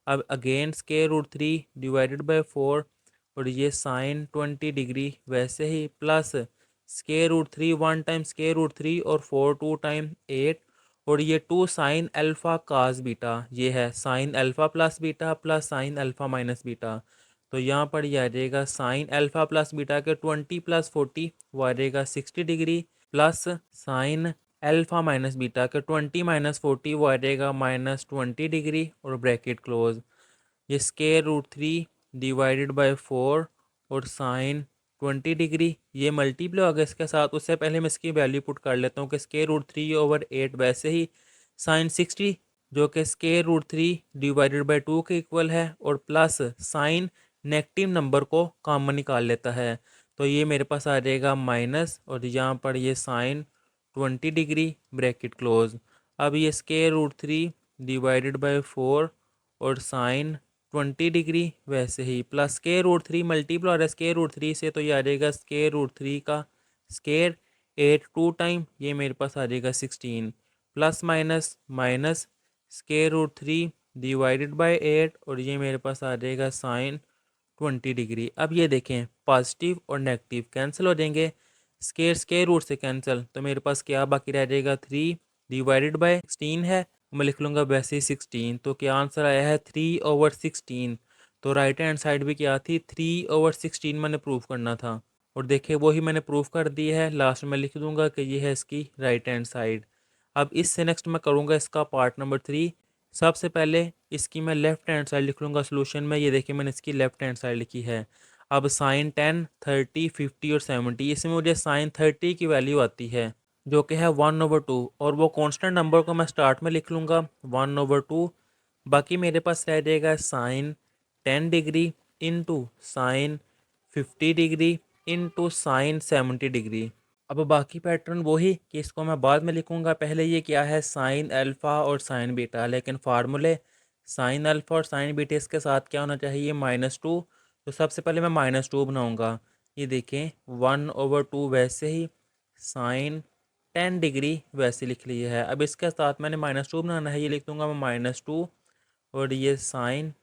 अब अगेन √3 डिवाइडेड बाय 4, और ये साइन 20 डिग्री वैसे ही प्लस √3 1 टाइम √3 और 4 2 टाइम 8, और ये 2 साइन अल्फ़ा काज बीटा, ये है sine alpha plus beta plus sine alpha minus beta. तो यहाँ पर ये आ जाएगा साइन अल्फ़ा प्लस बीटा के 20 + 40 वो आ जाएगा 60 degree, plus sine alpha minus beta के 20 - 40 वो आ जाएगा -20 डिग्री, और ब्रैकेट क्लोज। ये √3 डिवाइडेड बाय 4 और साइन 20 डिग्री ये मल्टीप्लाई होगा इसके साथ। उससे पहले मैं इसकी वैल्यू पुट कर लेता हूँ कि √3/8 वैसे ही साइन 60 जो कि √3 डिवाइडेड बाय 2 के इक्वल है, और प्लस साइन नेगेटिव नंबर को कॉमन निकाल लेता है, तो ये मेरे पास आ जाएगा माइनस, और यहाँ पर ये साइन 20 डिग्री ब्रैकेट क्लोज। अब ये स्केयर रूट 3 डिवाइडेड बाय 4 और साइन 20 डिग्री वैसे ही प्लस स्केयर रूट 3 मल्टीप्लाई हो रहा है स्केयर रूट 3 से, तो ये आ जाएगा स्केयर रूट 3 का स्केयर 8 टू टाइम, ये मेरे पास आ जाएगा 16 plus minus minus square root 3 divided by 8 और ये मेरे पास आ जाएगा साइन 20 डिग्री। अब ये देखें पॉजिटिव और नेगेटिव कैंसिल हो जाएंगे, स्केयर स्केयर रूट से कैंसिल, तो मेरे पास क्या बाकी रह जाएगा 3 डिवाइडेड बाय 16 है, मैं लिख लूँगा वैसे ही 16, तो क्या आंसर आया है 3/16। तो राइट हैंड साइड भी क्या थी 3/16 मैंने प्रूफ करना था, और देखिए वही मैंने प्रूफ कर दी है, लास्ट में लिख दूंगा कि ये है इसकी राइट हैंड साइड। अब इससे नेक्स्ट मैं करूँगा इसका पार्ट नंबर 3। सबसे पहले इसकी मैं लेफ्ट हैंड साइड लिख लूँगा सोल्यूशन में, ये देखिए मैंने इसकी लेफ्ट हैंड साइड लिखी है। अब साइन 10 30 50 और 70, इसमें मुझे साइन 30 की वैल्यू आती है जो कि है 1/2, और वो कांस्टेंट नंबर को मैं स्टार्ट में लिख लूँगा 1/2। बाकी मेरे पास रह जाएगा sine 10 degree into sine 50 degree into sine 70 degree. अब बाकी पैटर्न वही कि इसको मैं बाद में लिखूंगा, पहले ये क्या है साइन अल्फ़ा और साइन बीटा, लेकिन फार्मूले साइन अल्फ़ा और साइन बीटा इसके साथ क्या होना चाहिए -2, तो सबसे पहले मैं -2 बनाऊंगा। ये देखें 1/2 वैसे ही साइन 10 डिग्री वैसे लिख लिया है। अब इसके साथ मैंने -2 बनाना है, ये लिख दूंगा मैं -2 और ये sine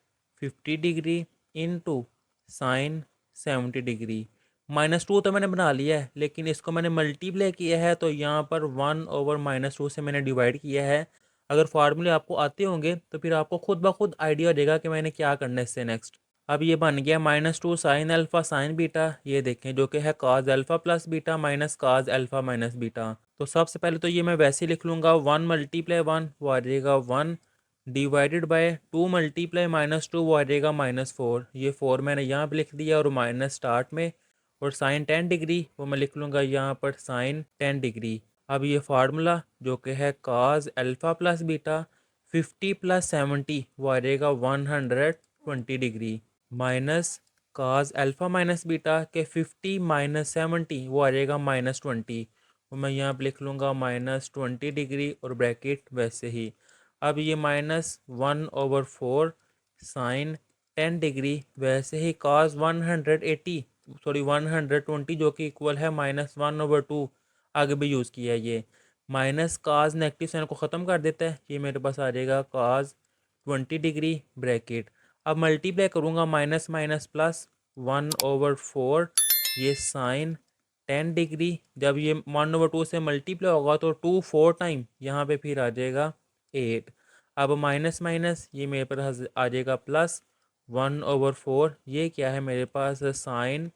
50 degree into sine 70 degree. -2 तो मैंने बना लिया है, लेकिन इसको मैंने मल्टीप्लाई किया है, तो यहाँ पर 1/-2 से मैंने डिवाइड किया है। अगर फार्मूले आपको आते होंगे तो फिर आपको खुद ब खुद आइडिया हो जाएगा कि मैंने क्या करना है इससे नेक्स्ट। अब ये बन गया -2 साइन अल्फ़ा साइन बीटा, ये देखें जो कि है काज alpha plus beta minus cos alpha minus beta. तो सबसे पहले तो ये मैं वैसे ही लिख लूँगा 1 × 1 वो आ जाएगा 1 डिवाइडेड बाय 2 × -2 वो आ जाएगा -4, ये 4 मैंने यहाँ पे लिख दिया और माइनस स्टार्ट में, और साइन 10 डिग्री वो मैं लिख लूँगा यहाँ पर साइन 10 डिग्री। अब ये फार्मूला जो कि है काज अल्फ़ा प्लस बीटा 50 + 70 वो आ जाएगा 120 degree minus cos alpha minus beta के 50 - 70 वो आ जाएगा -20, वो मैं यहाँ पे लिख लूँगा -20 डिग्री और ब्रैकेट वैसे ही। अब ये -1/4 साइन 10 डिग्री वैसे ही काज 120 जो कि इक्वल है -1/2, आगे भी यूज़ किया है ये माइनस काज नेगेटिव साइन को ख़त्म कर देता है, ये मेरे पास आ जाएगा काज 20 डिग्री ब्रैकेट। अब मल्टीप्लाई करूँगा माइनस माइनस प्लस 1/4, ये साइन 10 डिग्री, जब ये 1/2 से मल्टीप्लाई होगा तो 2 4 टाइम यहाँ पे फिर आ जाएगा 8। अब माइनस माइनस ये मेरे पास आ जाएगा प्लस 1/4, ये क्या है मेरे पास साइन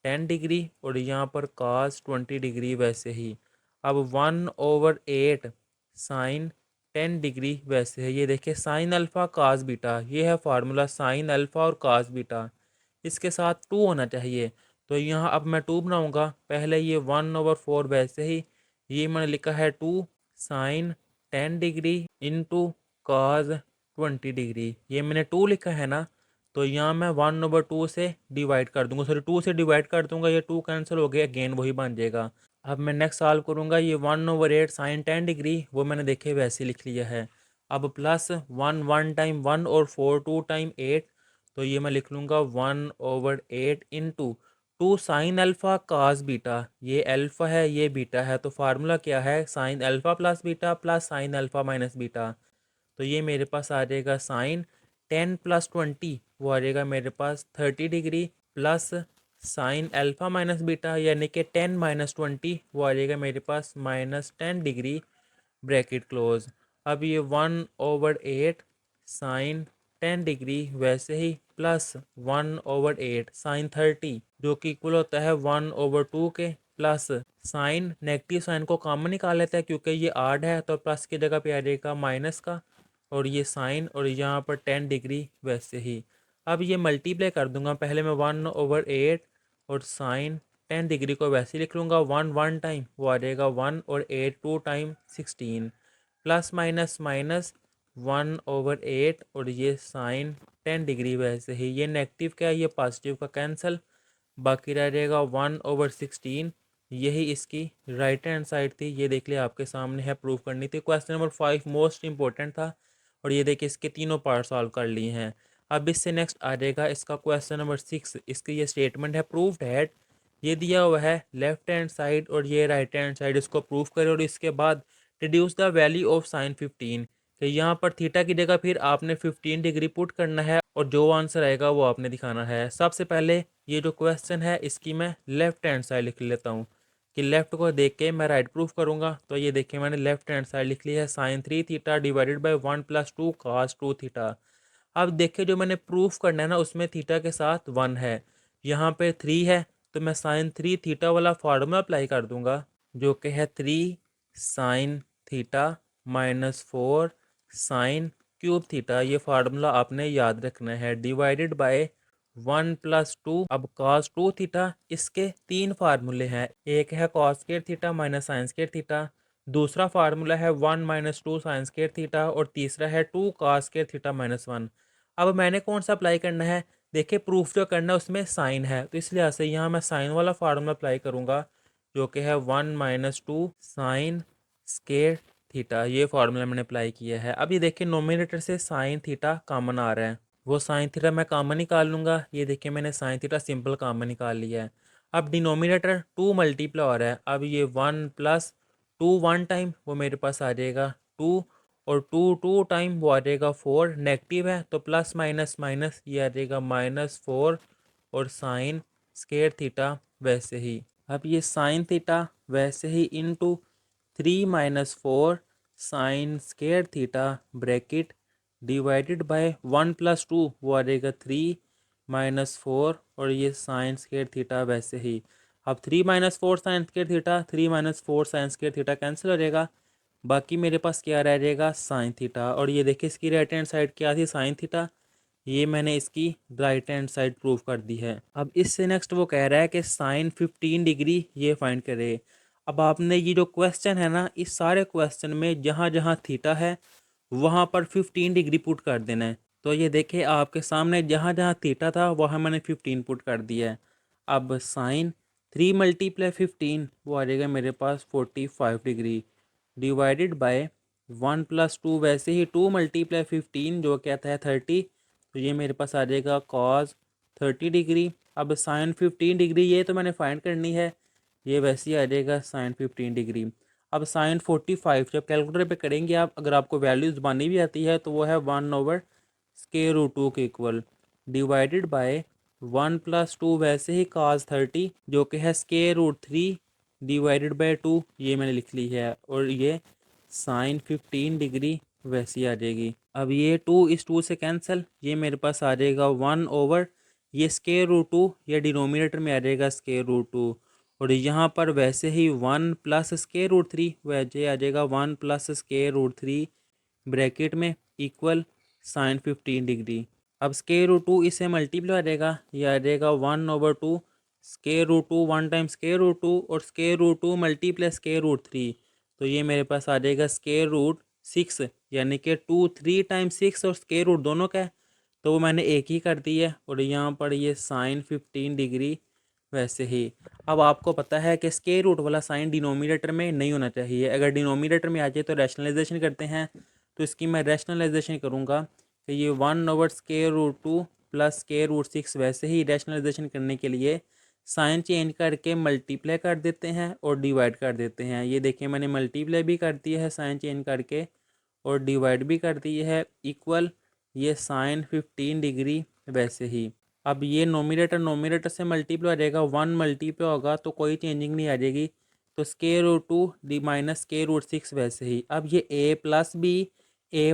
10 डिग्री और यहाँ पर कास 20 डिग्री वैसे ही। अब 1/8 साइन 10 डिग्री वैसे है, ये देखिए साइन अल्फ़ा कास बीटा, ये है फार्मूला साइन अल्फ़ा और कास बीटा, इसके साथ 2 होना चाहिए, तो यहाँ अब मैं 2 बनाऊँगा। पहले ये 1/4 वैसे ही, ये मैंने लिखा है 2 साइन 10 डिग्री इंटू काज 20 डिग्री, ये मैंने 2 लिखा है ना, तो यहाँ मैं 1/2 से डिवाइड कर दूंगा, सॉरी 2 से डिवाइड कर दूंगा, ये 2 कैंसिल हो गया, अगेन वही बन जाएगा। अब मैं नेक्स्ट सॉल्व करूँगा, ये 1/8 साइन 10 डिग्री वो मैंने देखे वैसे लिख लिया है। अब प्लस 1 1 टाइम 1 और 4 2 टाइम 8, तो ये मैं लिख लूँगा 1/8 इंटू 2 साइन अल्फ़ा काज बीटा, ये अल्फ़ा है ये बीटा है, तो फार्मूला क्या है sine alpha plus beta plus sine alpha minus beta, तो ये मेरे पास आ जाएगा साइन 10 + 20 वो आ जाएगा मेरे पास 30 degree plus sine alpha minus beta यानी कि 10 - 20 वो आ जाएगा मेरे पास -10 डिग्री ब्रैकेट क्लोज। अब ये 1/8 साइन 10 डिग्री वैसे ही प्लस 1/8 साइन 30 जो कि इक्वल होता है 1/2 के, प्लस साइन नेगेटिव साइन को कॉमन निकाल लेता है क्योंकि ये आड है, तो प्लस की जगह पे आ जाएगा माइनस का, और ये साइन और यहाँ पर 10 डिग्री वैसे ही। अब ये मल्टीप्लाई कर दूंगा, पहले मैं 1/8 और साइन 10 डिग्री को वैसे ही लिख लूँगा 1 1 टाइम वो आ जाएगा 1 और 8 2 टाइम 16 प्लस माइनस माइनस 1/8 और ये साइन 10 डिग्री वैसे ही, ये नेगेटिव का है ये पॉजिटिव का कैंसिल, बाकी रह जाएगा 1/16, यही इसकी राइट हैंड साइड थी। ये देख लिया आपके सामने है, प्रूव करनी थी। क्वेश्चन नंबर 5 मोस्ट इंपॉर्टेंट था और ये देखिए इसके तीनों पार्ट सॉल्व कर लिए हैं। अब इससे नेक्स्ट आ जाएगा इसका क्वेश्चन नंबर 6। इसकी ये स्टेटमेंट है, प्रूव डैट, ये दिया हुआ है लेफ्ट हैंड साइड और ये राइट हैंड साइड, इसको प्रूव करें और इसके बाद reduce the value of sine 15। कि यहाँ पर थीटा की जगह फिर आपने 15 डिग्री पुट करना है और जो आंसर आएगा वो आपने दिखाना है। सबसे पहले ये जो क्वेश्चन है इसकी मैं लेफ्ट हैंड साइड लिख लेता हूँ कि लेफ्ट को देख के मैं राइट प्रूफ करूंगा। तो ये देखिए मैंने लेफ्ट हैंड साइड लिख ली है, sine 3 theta divided by 1 + 2 cos 2 theta. अब देखिए जो मैंने प्रूफ करना है ना उसमें थीटा के साथ 1 है, यहाँ पे 3 है, तो मैं साइन 3 थीटा वाला फार्मूला अप्लाई कर दूंगा जो कि है 3 sine theta -4 sine cube theta. ये फार्मूला आपने याद रखना है, डिवाइडेड बाय 1 + 2। अब cos 2 थीटा, इसके तीन फार्मूले हैं, एक है cos square theta minus sign square theta, दूसरा फार्मूला है 1 - 2 साइन स्क्वायर थीटा और तीसरा है 2 cos स्क्वायर थीटा -1। अब मैंने कौन सा अप्लाई करना है, देखिए प्रूफ जो करना है उसमें साइन है तो इस लिहाज से यहाँ मैं साइन वाला फार्मूला अप्लाई करूँगा जो कि है 1 - 2 साइन स्क्वायर थीटा। ये फार्मूला मैंने अप्लाई किया है। अब ये देखिए नोमिनेटर से साइन थीटा कॉमन आ रहा है, वो साइन थीटा मैं कॉमन निकाल लूँगा। ये देखिए मैंने साइन थीटा सिंपल कॉमन निकाल लिया है। अब डिनोमिनेटर 2 मल्टीप्लाई हो रहा है, अब ये 1 + 2 1 टाइम वो मेरे पास आ जाएगा 2 और 2 2 टाइम वो आ जाएगा 4, नेगेटिव है तो प्लस माइनस माइनस ये आ जाएगा -4 और साइन स्क्वायर थीटा वैसे ही। अब ये साइन थीटा वैसे ही into 3 - 4 sine square theta bracket divided by 1 + 2 वो आ जाएगा 3 - 4 और ये साइन स्क्वायर थीटा वैसे ही। अब 3 - 4 sine square theta, 3 - 4 sine square theta cancel हो जाएगा, बाकी मेरे पास क्या रह जाएगा साइन थीटा। और ये देखिए इसकी राइट हैंड साइड क्या थी, साइन थीटा, ये मैंने इसकी राइट हैंड साइड प्रूव कर दी है। अब इससे नेक्स्ट वो कह रहा है कि साइन 15 डिग्री ये फाइंड करे। अब आपने ये जो क्वेश्चन है ना, इस सारे क्वेश्चन में जहाँ जहाँ थीटा है वहाँ पर 15 डिग्री पुट कर देना है। तो ये देखिए आपके सामने जहाँ जहाँ थीटा था वहाँ मैंने 15 पुट कर दिया है। अब साइन 3 × 15 वो आ जाएगा मेरे पास 45 डिग्री डिवाइडेड बाय 1 + 2 वैसे ही 2 × 15 जो क्या था 30, तो ये मेरे पास आ जाएगा cos 30 डिग्री। अब साइन 15 डिग्री ये तो मैंने फाइंड करनी है, ये वैसे ही आ जाएगा साइन 15 डिग्री। अब साइन 45 जब कैलकुलेटर पे करेंगे आप, अगर आपको वैल्यूज बनानी भी आती है तो वो है 1/√2 के इक्वल डिवाइडेड बाय 1 + 2 वैसे ही cos 30 जो कि है √3 डिवाइडेड बाय 2, ये मैंने लिख ली है और ये साइन 15 डिग्री वैसी आ जाएगी। अब ये 2 इस 2 से कैंसिल, ये मेरे पास आ जाएगा 1 ये √2 ये डिनोमिनेटर में आ जाएगा √2 और यहाँ पर वैसे ही 1 + √3 वैसे आ जाएगा 1 + √3 ब्रैकेट में इक्वल साइन 15 डिग्री। अब √2 इससे मल्टीप्लाई आ जाएगा, ये आ जाएगा 1/2 √2 1 टाइम √2 और √2 मल्टीप्लाई √3, तो ये मेरे पास आ जाएगा √6 यानी कि 2 3 टाइम्स 6 और √, दोनों का है तो वो मैंने एक ही कर दी है और यहाँ पर ये साइन 15 डिग्री वैसे ही। अब आपको पता है कि √, वाला साइन डिनोमिनेटर में नहीं होना चाहिए, अगर डिनोमिनेटर में आ जाए तो रैशनलाइजेशन करते हैं, तो इसकी मैं रैशनलाइजेशन करूँगा कि ये 1/√2 + √6 वैसे ही रैशनलाइजेशन करने के लिए साइन चेंज करके मल्टीप्लाई कर देते हैं और डिवाइड कर देते हैं। ये देखिए मैंने मल्टीप्लाई भी कर दिया है साइन चेंज करके और डिवाइड भी कर दी है इक्वल ये साइन 15 डिग्री वैसे ही। अब ये नोमिनेटर से मल्टीप्लाई आ जाएगा, 1 मल्टीप्लाई होगा तो कोई चेंजिंग नहीं आ जाएगी, तो √2 डी माइनस √6 वैसे ही। अब ये a + b a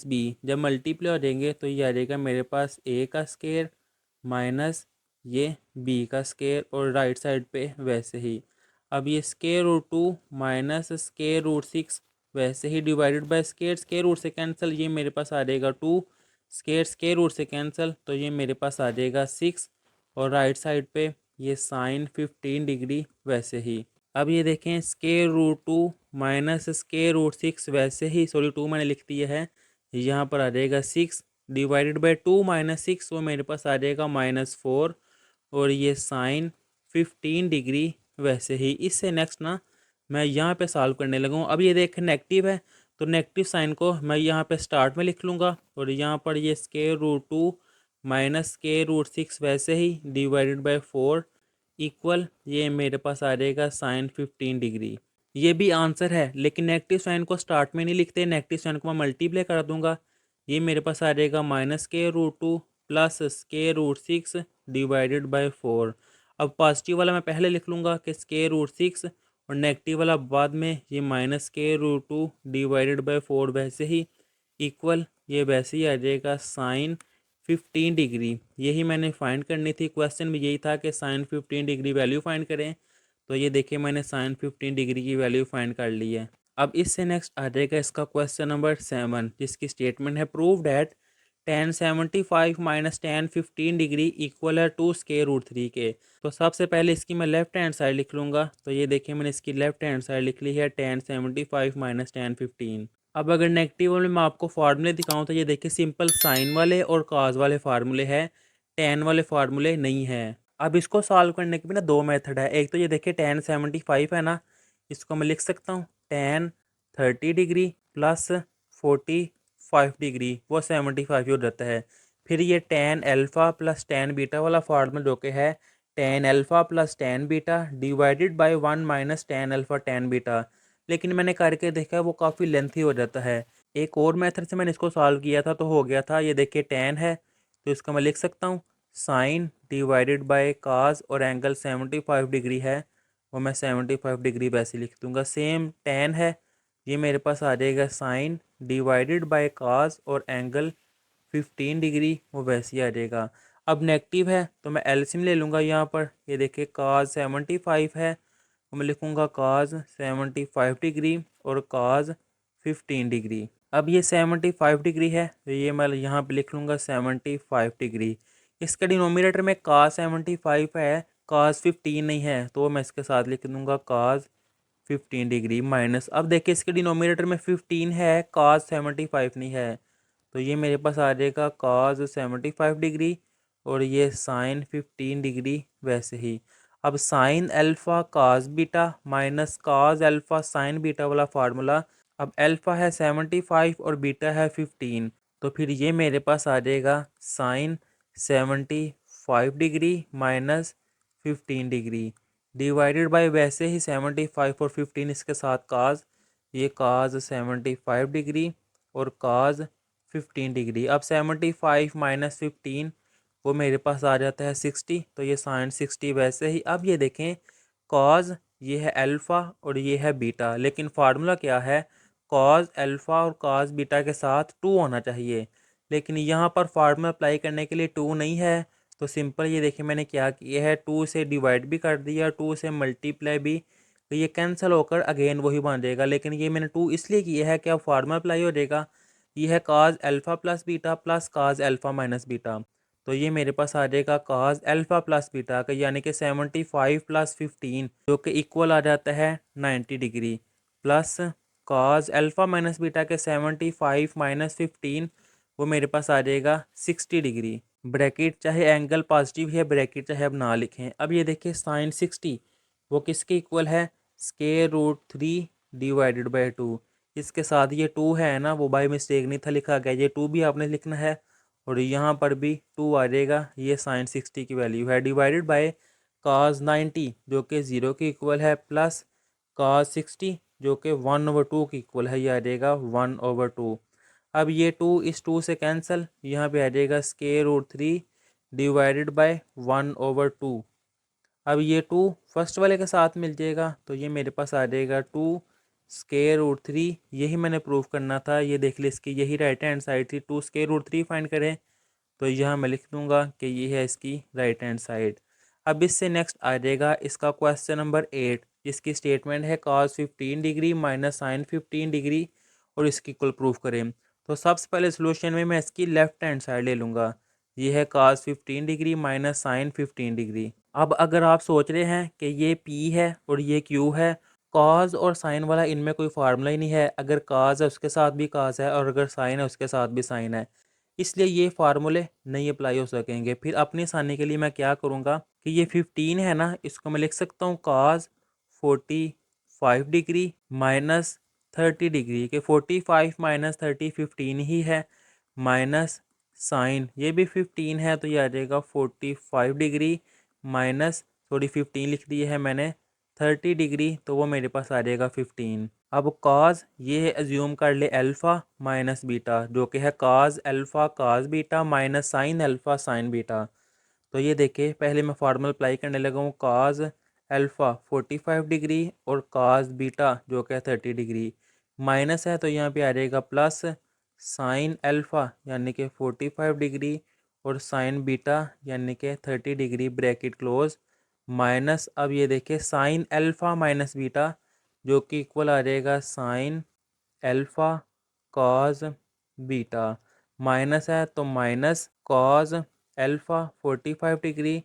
- b जब मल्टीप्लाई हो जाएंगे तो ये आ जाएगा मेरे पास a का स्क्वायर माइनस ये b का स्क्वायर और राइट साइड पे वैसे ही। अब ये √2 माइनस √6 वैसे ही डिवाइडेड बाय स्क्वायर से कैंसिल, ये मेरे पास आ जाएगा 2 स्क्वायर से कैंसिल, तो ये मेरे पास आ जाएगा 6 और राइट साइड पे ये साइन 15 डिग्री वैसे ही। अब ये देखें √2 माइनस √6 वैसे ही, सॉरी 2 मैंने लिख दिया है, यहाँ पर आ जाएगा 6 डिवाइडेड बाय 2 - 6 वो मेरे पास आ जाएगा -4 और ये साइन 15 डिग्री वैसे ही इससे नेक्स्ट ना मैं यहाँ पे सॉल्व करने लगूँ। अब ये देख नेगेटिव है तो नेगेटिव साइन को मैं यहाँ पे स्टार्ट में लिख लूँगा और यहाँ पर ये √2 माइनस √6 वैसे ही डिवाइडेड बाय 4 इक्वल ये मेरे पास आ जाएगा साइन 15 डिग्री। ये भी आंसर है लेकिन नेगेटिव साइन को स्टार्ट में नहीं लिखते, नेगेटिव साइन को मैं मल्टीप्लाई कर दूंगा। ये मेरे पास आ जाएगा -√2 प्लस √6 डिवाइडेड बाय 4। अब पॉजिटिव वाला मैं पहले लिख लूँगा कि √6 और नेगेटिव वाला बाद में, ये -√2 डिवाइडेड बाय 4 वैसे ही इक्वल ये वैसे ही आ जाएगा साइन 15 डिग्री। यही मैंने फाइंड करनी थी, क्वेश्चन में यही था कि साइन 15 डिग्री वैल्यू फाइंड करें। तो ये देखिए मैंने साइन 15 डिग्री की वैल्यू फाइंड कर ली है। अब इससे नेक्स्ट आ जाएगा इसका क्वेश्चन नंबर 7, जिसकी स्टेटमेंट है prove that tan 75 minus tan 15 degree equal है टू √3 के। तो सबसे पहले इसकी मैं लेफ्ट हैंड साइड लिख लूँगा। तो ये देखिए मैंने इसकी लेफ्ट हैंड साइड लिख ली है tan 75 माइनस tan 15। अब अगर नेगेटिव में मैं आपको फार्मूले दिखाऊं तो ये देखिए सिंपल साइन वाले और काज वाले फार्मूले हैं, tan वाले फार्मूले नहीं है। अब इसको सॉल्व करने के भी ना दो मेथड है। एक तो ये देखिए tan 75 है ना, इसको मैं लिख सकता हूँ tan 30 डिग्री प्लस 45 डिग्री, वो 75 ही हो जाता है। फिर ये tan alpha plus tan beta वाला फार्मूला जो कि है tan alpha plus tan beta divided by 1 minus tan alpha tan beta. लेकिन मैंने करके देखा वो काफ़ी लेंथी हो जाता है। एक और मेथड से मैंने इसको सॉल्व किया था तो हो गया था। ये देखिए tan है तो इसका मैं लिख सकता हूँ साइन डिवाइडेड बाय काज, और एंगल 75 डिग्री है वो मैं 75 डिग्री वैसे लिख दूंगा। सेम tan है, ये मेरे पास आ जाएगा साइन डिवाइडेड बाय काज और एंगल 15 डिग्री, वो वैसे ही आ जाएगा। अब नेगेटिव है तो मैं एलसीएम ले लूँगा यहाँ पर। ये देखिए काज 75 है तो मैं लिखूँगा काज 75 डिग्री और काज 15 डिग्री। अब ये 75 डिग्री है तो ये मैं यहाँ पे लिख लूँगा 75 डिग्री। इसका डिनोमिनेटर में काज 75 है, काज 15 नहीं है, तो मैं इसके साथ लिख दूँगा काज 15 डिग्री माइनस। अब देखिए इसके डिनोमिनेटर में 15 है, काज 75 नहीं है, तो ये मेरे पास आ जाएगा काज 75 डिग्री और ये साइन 15 डिग्री वैसे ही। अब साइन अल्फ़ा काज beta minus cos alpha sine beta वाला फार्मूला। अब अल्फ़ा है 75 और बीटा है 15, तो फिर ये मेरे पास आ जाएगा sine 75 degree minus 15 degree divided by वैसे ही 75 और 15 इसके साथ काज, ये काज 75 डिग्री और काज 15 डिग्री। अब 75 माइनस 15 वो मेरे पास आ जाता है 60, तो ये साइन 60 वैसे ही। अब ये देखें कॉज ये है अल्फ़ा और ये है बीटा, लेकिन फार्मूला क्या है, कॉज अल्फ़ा और कॉज बीटा के साथ 2 होना चाहिए, लेकिन यहाँ पर फार्मूला अप्लाई करने के लिए 2 नहीं है। तो सिंपल ये देखिए मैंने क्या किया है, 2 से डिवाइड भी कर दिया, 2 से मल्टीप्लाई भी, तो ये कैंसिल होकर अगेन वही बन जाएगा। लेकिन ये मैंने 2 इसलिए किया है कि अब फार्मूला अप्लाई हो जाएगा। ये है काज अल्फ़ा प्लस बीटा प्लस काज अल्फ़ा माइनस बीटा, तो ये मेरे पास आ जाएगा काज अल्फ़ा प्लस बीटा का, यानी कि 75 प्लस 15 जो कि इक्वल आ जाता है 90 डिग्री, प्लस काज अल्फ़ा माइनस बीटा के 75 माइनस 15 वो मेरे पास आ जाएगा 60 डिग्री। ब्रैकेट चाहे एंगल पॉजिटिव है, ब्रैकेट चाहे अब ना लिखें। अब ये देखिए साइन 60 वो किसके इक्वल है, √3 डिवाइडेड बाई 2। इसके साथ ये 2 है ना, वो बाई मिस्टेक नहीं था लिखा गया, ये 2 भी आपने लिखना है और यहाँ पर भी 2 आ जाएगा। ये साइन 60 की वैल्यू है डिवाइडेड बाय काज 90 जो कि 0 के इक्वल है, प्लस काज 60 जो कि 1/2 के इक्वल है, ये आ जाएगा 1/2। अब ये 2 इस 2 से कैंसिल, यहाँ पे आ जाएगा √3 डिवाइडेड बाय 1/2। अब ये 2 फर्स्ट वाले के साथ मिल जाएगा, तो ये मेरे पास आ जाएगा 2 √3। यही मैंने प्रूव करना था, ये देख ली इसकी यही राइट हैंड साइड थी, 2 √3 फाइंड करें, तो यहाँ मैं लिख दूंगा कि ये है इसकी राइट हैंड साइड। अब इससे नेक्स्ट आ जाएगा इसका क्वेश्चन नंबर 8, जिसकी स्टेटमेंट है cos 15 degree minus sine 15 degree और इसकी कुल प्रूफ करें। तो सबसे पहले सोल्यूशन में मैं इसकी लेफ्ट हैंड साइड ले लूँगा, ये है cos 15 degree minus sine 15 degree. अब अगर आप सोच रहे हैं कि ये P है और ये Q है, कॉज और साइन वाला इनमें कोई फार्मूला ही नहीं है, अगर काज है उसके साथ भी काज है और अगर साइन है उसके साथ भी साइन है, इसलिए ये फार्मूले नहीं अप्लाई हो सकेंगे। फिर अपनी आसानी के लिए मैं क्या करूँगा, कि ये 15 है ना, इसको मैं लिख सकता हूँ cos 45 डिग्री माइनस 30 डिग्री, के 45 माइनस 30 15 ही है, माइनस साइन ये भी 15 है तो ये आ जाएगा 45 डिग्री माइनस, थोड़ी 15 लिख दी है मैंने, 30 डिग्री, तो वो मेरे पास आ जाएगा 15। अब कॉज ये है, एज्यूम कर ले अल्फ़ा माइनस बीटा, जो कि है cos alpha cos beta minus sine alpha sine beta. तो ये देखिए पहले मैं फार्मूला अप्लाई करने लगा हूँ, काज अल्फ़ा 45 डिग्री और काज बीटा जो कि 30 डिग्री, माइनस है तो यहाँ पे आ जाएगा प्लस साइन अल्फ़ा यानी कि 45 डिग्री और साइन बीटा यानी कि 30 डिग्री, ब्रैकेट क्लोज, माइनस अब ये देखिए साइन अल्फ़ा माइनस बीटा जो कि इक्वल आ जाएगा sine alpha cos beta, minus है तो माइनस कॉज अल्फ़ा 45 डिग्री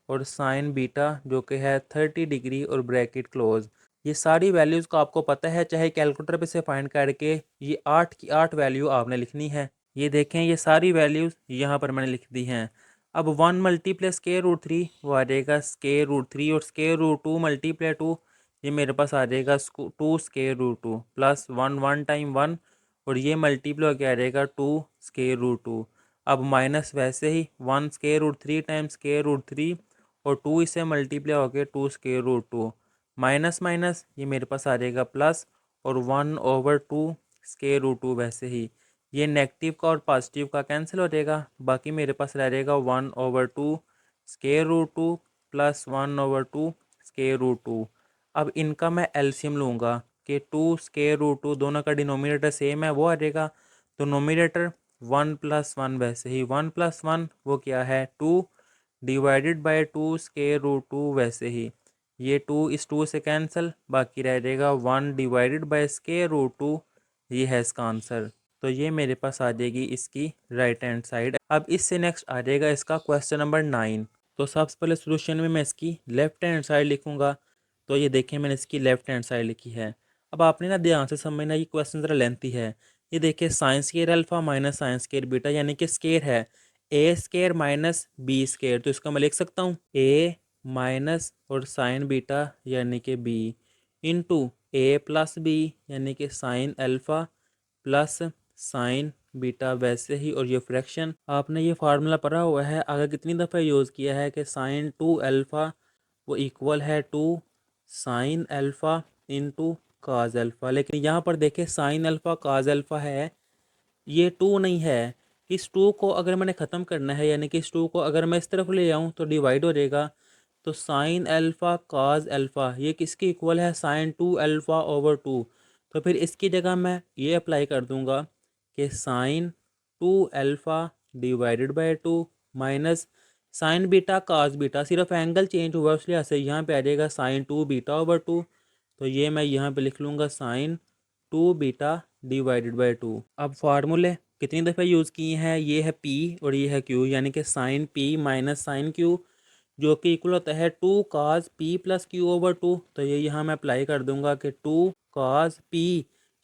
और साइन बीटा जो कि है 30 डिग्री और ब्रैकेट क्लोज। ये सारी वैल्यूज़ को आपको पता है, चाहे कैलकुलेटर पे से फाइंड करके ये 8 की 8 वैल्यू आपने लिखनी है। ये देखें ये सारी वैल्यूज़ यहाँ पर मैंने लिख दी हैं। अब 1 मल्टीप्लाई स्केयर रूट 3 वो आ जाएगा स्केयर रूट 3 और स्केयर रूट 2 मल्टीप्लाई 2 ये मेरे पास आ जाएगा 2 स्केयर रूट 2 प्लस 1 1 टाइम 1 और ये मल्टीप्लाई होकर आ जाएगा 2 स्केयर रूट 2। अब माइनस वैसे ही 1 square root 3 times square root 3 और 2 इससे मल्टीप्लाई होकर 2 स्केयर रूट 2, माइनस माइनस ये मेरे पास आ जाएगा प्लस और 1/2 स्केयर रूट 2, वैसे ही ये नेगेटिव का और पॉजिटिव का कैंसिल हो जाएगा, बाकी मेरे पास रह जाएगा 1/2 square root 2 plus 1/2 square root 2। अब इनका मैं एलसीएम लूँगा कि 2 स्केयर रूट 2 दोनों का डिनोमिनेटर सेम है वो आ जाएगा, तो नोमिनेटर 1 + 1 वैसे ही 1 + 1 वो क्या है 2 डिवाइडेड बाय 2 स्केयर रूट 2, वैसे ही ये 2 इस 2 से कैंसिल, बाकी रह जाएगा 1 डिवाइडेड बाय स्केयर रूट 2, ये है इसका आंसर। तो ये मेरे पास आ जाएगी इसकी राइट हैंड साइड। अब इससे नेक्स्ट आ जाएगा इसका क्वेश्चन नंबर 9। तो सबसे पहले सोल्यूशन में मैं इसकी लेफ्ट हैंड साइड लिखूंगा, तो ये देखें मैंने इसकी लेफ्ट हैंड साइड लिखी है। अब आपने ना ध्यान से समझना, ये क्वेश्चन ज़रा लेंथी है। ये देखिए sine square alpha minus sine square beta यानी कि स्केयर है ए स्केयर माइनस बी स्केयर, तो इसका मैं लिख सकता हूँ ए माइनस और साइन बीटा यानी कि बी इंटू ए प्लस बी यानी कि sine alpha plus sine beta, वैसे ही और ये फ्रैक्शन आपने ये फार्मूला पढ़ा हुआ है, अगर कितनी दफ़ा यूज़ किया है कि साइन 2 अल्फ़ा वो इक्वल है 2 साइन अल्फ़ा इंटू काज अल्फ़ा, लेकिन यहाँ पर देखें साइन अल्फ़ा काज अल्फ़ा है, ये 2 नहीं है। इस 2 को अगर मैंने ख़त्म करना है यानी कि इस 2 को अगर मैं इस तरफ ले आऊँ तो डिवाइड हो जाएगा, तो साइन अल्फ़ा काज अल्फ़ा ये किसके इक्वल है साइन 2 अल्फ़ा ओवर 2, तो फिर इसकी जगह मैं ये अप्लाई कर दूंगा कि sine 2 alpha divided by 2 minus sine beta cos beta, सिर्फ एंगल चेंज हुआ इसलिए ऐसे यहाँ पे आ जाएगा साइन 2 बीटा ओवर 2, तो ये मैं यहाँ पे लिख लूँगा साइन 2 बीटा डिवाइडेड बाय 2। अब फार्मूले कितनी दफ़े यूज़ किए हैं, ये है पी और ये है क्यू यानी कि sine P minus sine q जो कि इक्वल होता है 2 cos p plus Q over 2, तो ये यहाँ मैं अप्लाई कर दूंगा कि 2 cos p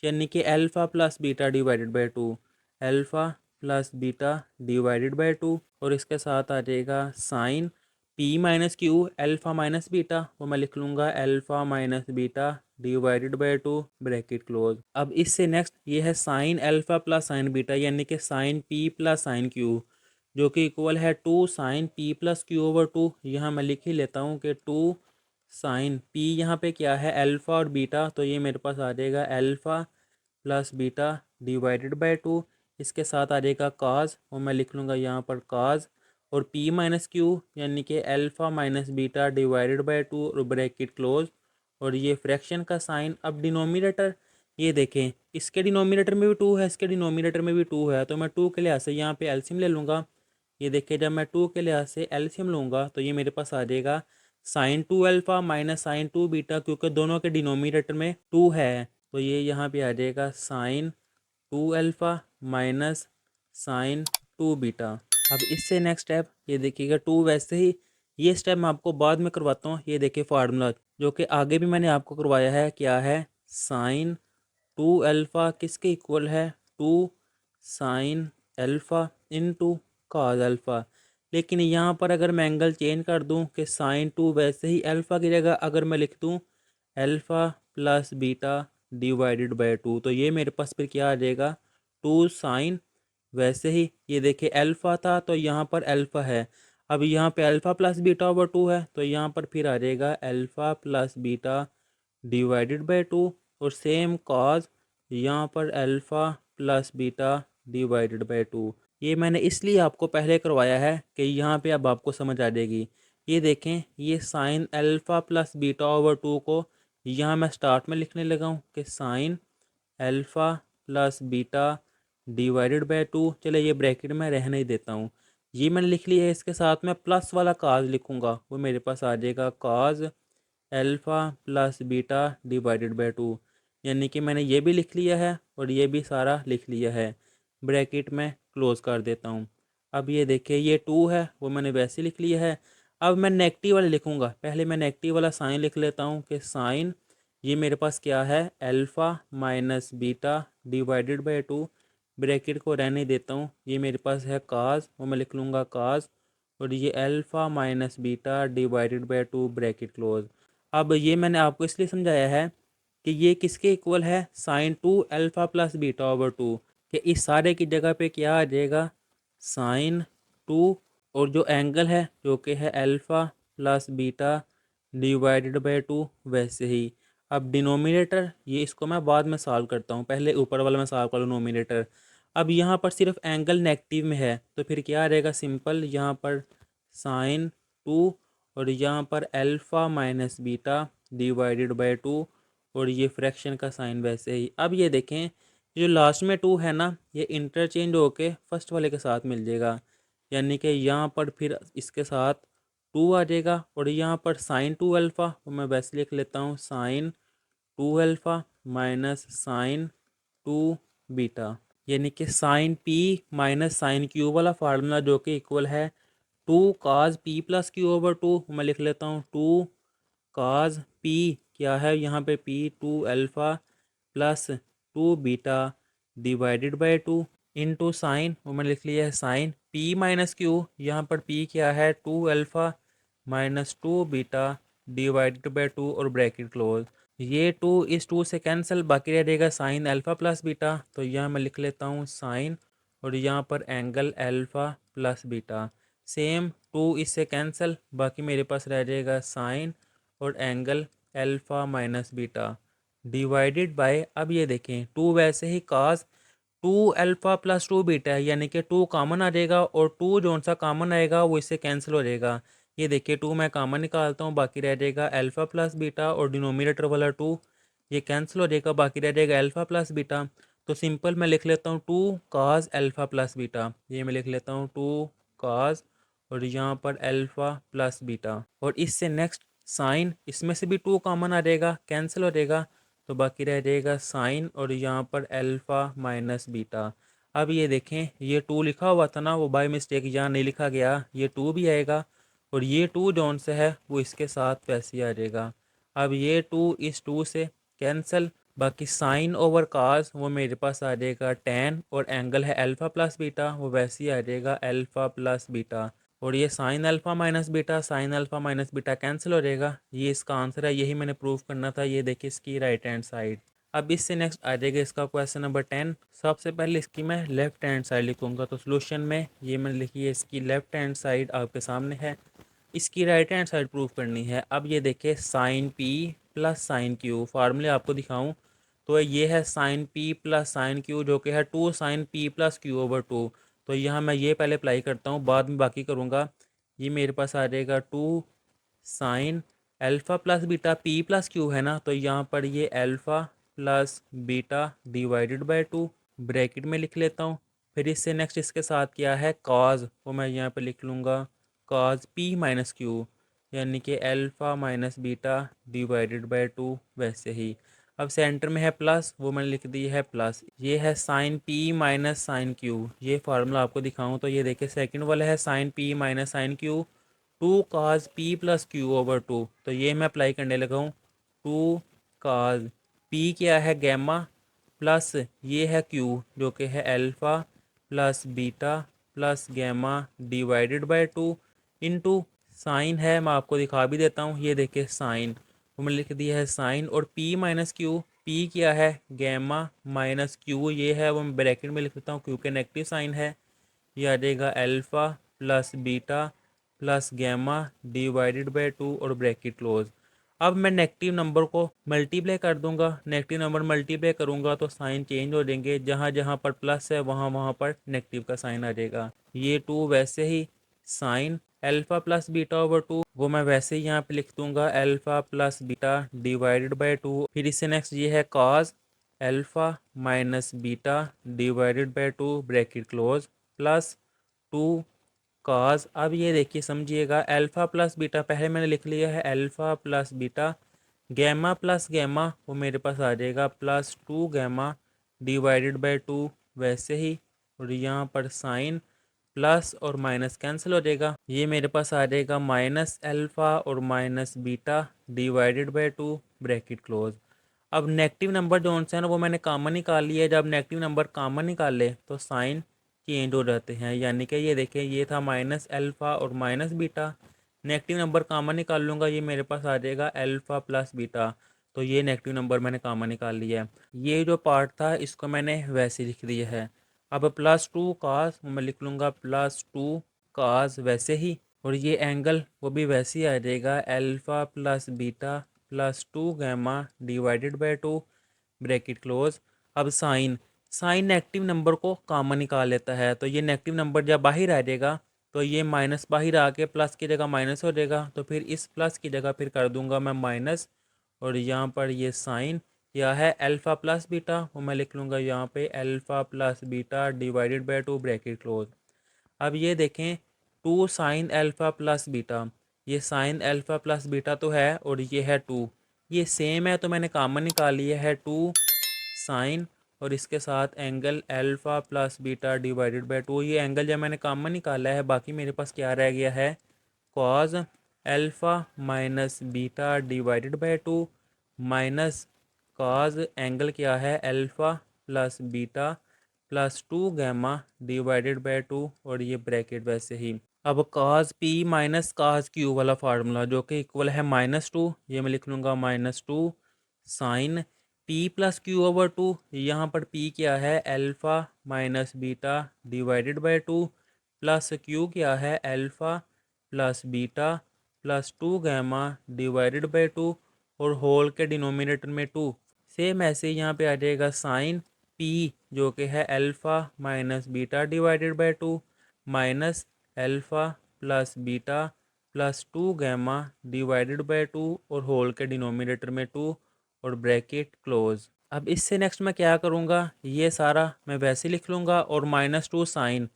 यानी कि alpha plus beta divided by 2, alpha plus beta divided by 2 और इसके साथ आ जाएगा sine p minus q alpha minus beta, वो मैं लिख लूँगा alpha minus beta divided by 2 bracket close. अब इससे नेक्स्ट ये है sine alpha plus sine beta यानी कि sine p plus sine q जो कि इक्वल है 2 sine P plus Q over 2, यहाँ मैं लिख ही लेता हूँ कि 2 साइन पी यहाँ पे क्या है अल्फ़ा और बीटा, तो ये मेरे पास आ जाएगा alpha plus beta divided by 2, इसके साथ आ जाएगा काज और मैं लिख लूँगा यहाँ पर काज और पी माइनस क्यू यानी कि alpha minus beta divided by 2 और ब्रैकेट क्लोज और ये फ्रैक्शन का साइन। अब डिनोमिनेटर ये देखें इसके डिनोमिनेटर में भी 2 है इसके डिनोमिनेटर में भी 2 है, तो मैं 2 के लिहाज से यहाँ पे एलसीएम ले लूँगा। ये देखिए जब मैं 2 के लिहाज से एलसीएम लूँगा तो ये मेरे पास आ जाएगा sine 2 alpha minus sine 2 beta, क्योंकि दोनों के डिनोमिनेटर में 2 है, तो ये यहाँ पे आ जाएगा sine 2 alpha minus sine 2 beta. अब इससे नेक्स्ट स्टेप ये देखिएगा 2 वैसे ही, ये स्टेप मैं आपको बाद में करवाता हूँ। ये देखिए फार्मूला जो कि आगे भी मैंने आपको करवाया है, क्या है साइन 2 अल्फ़ा किसके इक्वल है 2 sine alpha into cos alpha, लेकिन यहाँ पर अगर मैं एंगल चेंज कर दूँ कि साइन टू, वैसे ही अल्फ़ा की जगह अगर मैं लिख दूँ alpha plus beta divided by to, तो ये मेरे पास फिर क्या आ जाएगा, टू साइन। वैसे ही ये देखिए अल्फ़ा था तो यहाँ पर अल्फ़ा है, अब यहाँ पे alpha plus beta over two है तो यहाँ पर फिर आ जाएगा alpha plus beta divided by two. और सेम कॉज यहाँ पर alpha plus beta divided by two. ये मैंने इसलिए आपको पहले करवाया है कि यहाँ पे अब आपको समझ आ जाएगी। ये देखें, ये sine alpha plus beta over two को यहाँ मैं स्टार्ट में लिखने लगा हूँ कि sine alpha plus beta divided by two. चले ये ब्रैकेट में रहने ही देता हूँ। ये मैंने लिख लिया है, इसके साथ मैं प्लस वाला काज लिखूँगा, वो मेरे पास आ जाएगा काज alpha plus beta divided by to. यानी कि मैंने ये भी लिख लिया है और ये भी सारा लिख लिया है। ब्रैकेट में क्लोज़ कर देता हूँ। अब ये देखिए ये टू है वो मैंने वैसे लिख लिया है। अब मैं नेगेटिव वाले लिखूँगा, पहले मैं नेगेटिव वाला साइन लिख लेता हूँ कि साइन, ये मेरे पास क्या है, alpha minus beta divided by two. Bracket को रहने देता हूँ, ये मेरे पास है काज, वो मैं लिख लूँगा काज, और ये alpha minus beta divided by two, bracket close. अब ये मैंने आपको इसलिए समझाया है कि ये किसके इक्वल है, sine two alpha plus beta over two, कि इस सारे की जगह पे क्या आ जाएगा, साइन टू, और जो एंगल है जो कि है alpha plus beta divided by to, वैसे ही। अब डिनोमिनेटर ये इसको मैं बाद में सॉल्व करता हूँ, पहले ऊपर वाला मैं सॉल्व कर लूँ नोमिनेटर। अब यहाँ पर सिर्फ एंगल नेगेटिव में है तो फिर क्या रहेगा, सिंपल यहाँ पर साइन टू और यहाँ पर alpha minus beta divided by two, और ये फ्रैक्शन का साइन वैसे ही। अब ये देखें जो लास्ट में टू है ना, ये इंटरचेंज होके फर्स्ट वाले के साथ मिल जाएगा, यानी कि यहाँ पर फिर इसके साथ टू आ जाएगा, और यहाँ पर साइन टू अल्फ़ा, तो मैं वैसे लिख लेता हूँ sine two alpha minus sine two beta, यानी कि sine P minus sine q वाला फार्मूला जो कि इक्वल है two cos P plus Q over two. मैं लिख लेता हूँ टू काज पी, क्या है यहाँ पे p, two alpha plus two beta divided by two, into sine, वो मैंने लिख लिया है साइन पी माइनस क्यू, यहाँ पर पी क्या है, two alpha minus two beta divided by two, और ब्रैकेट क्लोज। ये टू इस टू से कैंसिल, बाकी रह जाएगा साइन अल्फ़ा प्लस बीटा, तो यहाँ मैं लिख लेता हूँ साइन, और यहाँ पर angle alpha plus beta. Same two इससे कैंसिल, बाकी मेरे पास रह जाएगा साइन और angle alpha minus beta divided by, अब ये देखें टू वैसे ही cos two alpha plus two beta है, यानी कि टू कॉमन आ जाएगा, और टू जो सा कॉमन आएगा वो इससे कैंसिल हो जाएगा। ये देखिए टू मैं कॉमन निकालता हूँ, बाकी रह जाएगा अल्फ़ा प्लस बीटा, और डिनोमिनेटर वाला टू ये कैंसिल हो जाएगा, बाकी रह जाएगा अल्फ़ा प्लस बीटा। तो सिंपल मैं लिख लेता हूँ two cos alpha plus beta, ये मैं लिख लेता हूँ टू काज, और यहाँ पर अल्फ़ा प्लस बीटा, और इससे नेक्स्ट साइन, इसमें से भी टू कॉमन आ जाएगा, कैंसिल हो जाएगा, तो बाकी रह जाएगा साइन और यहाँ पर अल्फ़ा माइनस बीटा। अब ये देखें ये टू लिखा हुआ था ना, वो बाय मिस्टेक यहाँ नहीं लिखा गया, ये टू भी आएगा, और ये टू जौन से है वो इसके साथ वैसे ही आ जाएगा। अब ये टू इस टू से कैंसिल, बाकी साइन ओवर काज वो मेरे पास आ जाएगा टेन, और एंगल है अल्फ़ा प्लस बीटा, वो वैसे ही आ जाएगा अल्फ़ा प्लस बीटा, और ये sine alpha minus beta, sine alpha minus beta cancel हो जाएगा। ये इसका आंसर है, यही मैंने प्रूव करना था। ये देखिए इसकी राइट हैंड साइड। अब इससे नेक्स्ट आ जाएगा इसका क्वेश्चन नंबर 10। सबसे पहले इसकी मैं लेफ्ट हैंड साइड लिखूंगा, तो सोल्यूशन में ये मैंने लिखी है, इसकी लेफ्ट हैंड साइड आपके सामने है, इसकी राइट हैंड साइड प्रूव करनी है। अब ये देखिए sine P plus sine q, फार्मूले आपको दिखाऊं तो ये है sine P plus sine q जो कि है two sine P plus Q over two. तो यहाँ मैं ये पहले अप्लाई करता हूँ, बाद में बाकी करूँगा। ये मेरे पास आ जाएगा two sine alpha plus beta, P plus Q है ना, तो यहाँ पर ये alpha plus beta divided by two, bracket में लिख लेता हूँ। फिर इससे नेक्स्ट इसके साथ क्या है कॉज, वो मैं यहाँ पे लिख लूँगा कॉज पी माइनस क्यू, यानी कि alpha minus beta divided by to, वैसे ही। अब सेंटर में है प्लस, वो मैंने लिख दी है प्लस। ये है sine P minus sine Q, ये फार्मूला आपको दिखाऊं तो ये देखिए सेकंड वाला है sine P minus sine Q, two cos P plus Q over two, तो ये मैं अप्लाई करने लगा हूँ। टू काज पी क्या है गैमा, प्लस ये है क्यू जो कि है alpha plus beta plus gamma divided by 2 into sine है, मैं आपको दिखा भी देता हूँ, ये देखिए साइन, वो मैंने लिख दिया है साइन, और पी माइनस क्यू, पी क्या है गैमा माइनस क्यू, ये है वो मैं ब्रैकेट में लिख देता हूँ क्योंकि नेगेटिव साइन है। ये आ जाएगा alpha plus beta plus gamma divided by 2 और ब्रैकेट क्लोज। अब मैं नेगेटिव नंबर को मल्टीप्लाई कर दूंगा, नेगेटिव नंबर मल्टीप्लाई करूंगा तो साइन चेंज हो जाएंगे, जहाँ जहाँ पर प्लस है वहाँ वहाँ पर नेगेटिव का साइन आ जाएगा। ये 2 वैसे ही sine alpha plus beta over 2, वो मैं वैसे ही यहाँ पे लिख दूंगा alpha plus beta divided by 2। फिर इससे नेक्स्ट ये है cos alpha minus beta divided by 2 bracket close plus 2 cos. अब ये देखिए समझिएगा, अल्फ़ा प्लस बीटा पहले मैंने लिख लिया है alpha plus beta, gamma plus gamma वो मेरे पास आ जाएगा प्लस 2 गैमा डिवाइडेड बाय 2 वैसे ही, और यहाँ पर साइन प्लस और माइनस कैंसिल हो जाएगा, ये मेरे पास आ जाएगा माइनस अल्फ़ा और minus beta divided by 2 bracket close. अब नेगेटिव नंबर जो से है ना वो मैंने कॉमन निकाल लिया है, जब नेगेटिव नंबर कॉमन निकाल ले तो साइन चेंज हो जाते हैं, यानी कि ये देखें ये था माइनस अल्फ़ा और minus beta, negative number common निकाल लूँगा, ये मेरे पास आ जाएगा अल्फ़ा प्लस बीटा, तो ये नेगेटिव नंबर मैंने कॉमन निकाल लिया है। ये जो पार्ट था इसको मैंने वैसे लिख दिया है। अब प्लस 2 कास मैं लिख लूँगा प्लस 2 कास वैसे ही, और ये एंगल वो भी वैसे ही आ जाएगा alpha plus beta plus 2 gamma divided by 2 bracket close. अब साइन, साइन नेगेटिव नंबर को कॉमन निकाल लेता है, तो ये नेगेटिव नंबर जब बाहर आ जाएगा तो ये माइनस बाहर आके प्लस की जगह माइनस हो जाएगा, तो फिर इस प्लस की जगह फिर कर दूंगा मैं माइनस, और यहाँ पर ये साइन क्या है अल्फ़ा प्लस बीटा, वो मैं लिख लूँगा यहाँ पे alpha plus beta divided by 2 bracket close. अब ये देखें 2 साइन अल्फ़ा प्लस बीटा, ये साइन अल्फ़ा प्लस बीटा तो है और ये है 2, ये सेम है तो मैंने कॉमन निकाल लिया है 2 साइन, और इसके साथ angle alpha plus beta divided by 2, ये एंगल जब मैंने कॉमन निकाला है, बाकी मेरे पास क्या रह गया है cos alpha minus beta divided by 2 minus cos angle क्या है alpha plus beta plus 2 gamma divided by 2, और ये ब्रैकेट वैसे ही। अब cos P minus cos Q वाला फार्मूला जो कि इक्वल है -2, ये मैं लिख लूँगा -2 sine P plus Q over 2, यहाँ पर पी क्या है alpha minus beta divided by 2 plus Q क्या है alpha plus beta plus 2 gamma divided by 2, और होल के डिनोमिनेटर में 2, सेम ऐसे ही यहाँ पे आ जाएगा साइन पी जो कि है alpha minus beta divided by 2 minus alpha plus beta plus 2 gamma divided by 2, और होल के डिनोमिनेटर में 2 और ब्रैकेट क्लोज। अब इससे नेक्स्ट मैं क्या करूँगा, ये सारा मैं वैसे लिख लूँगा, और -2 साइन।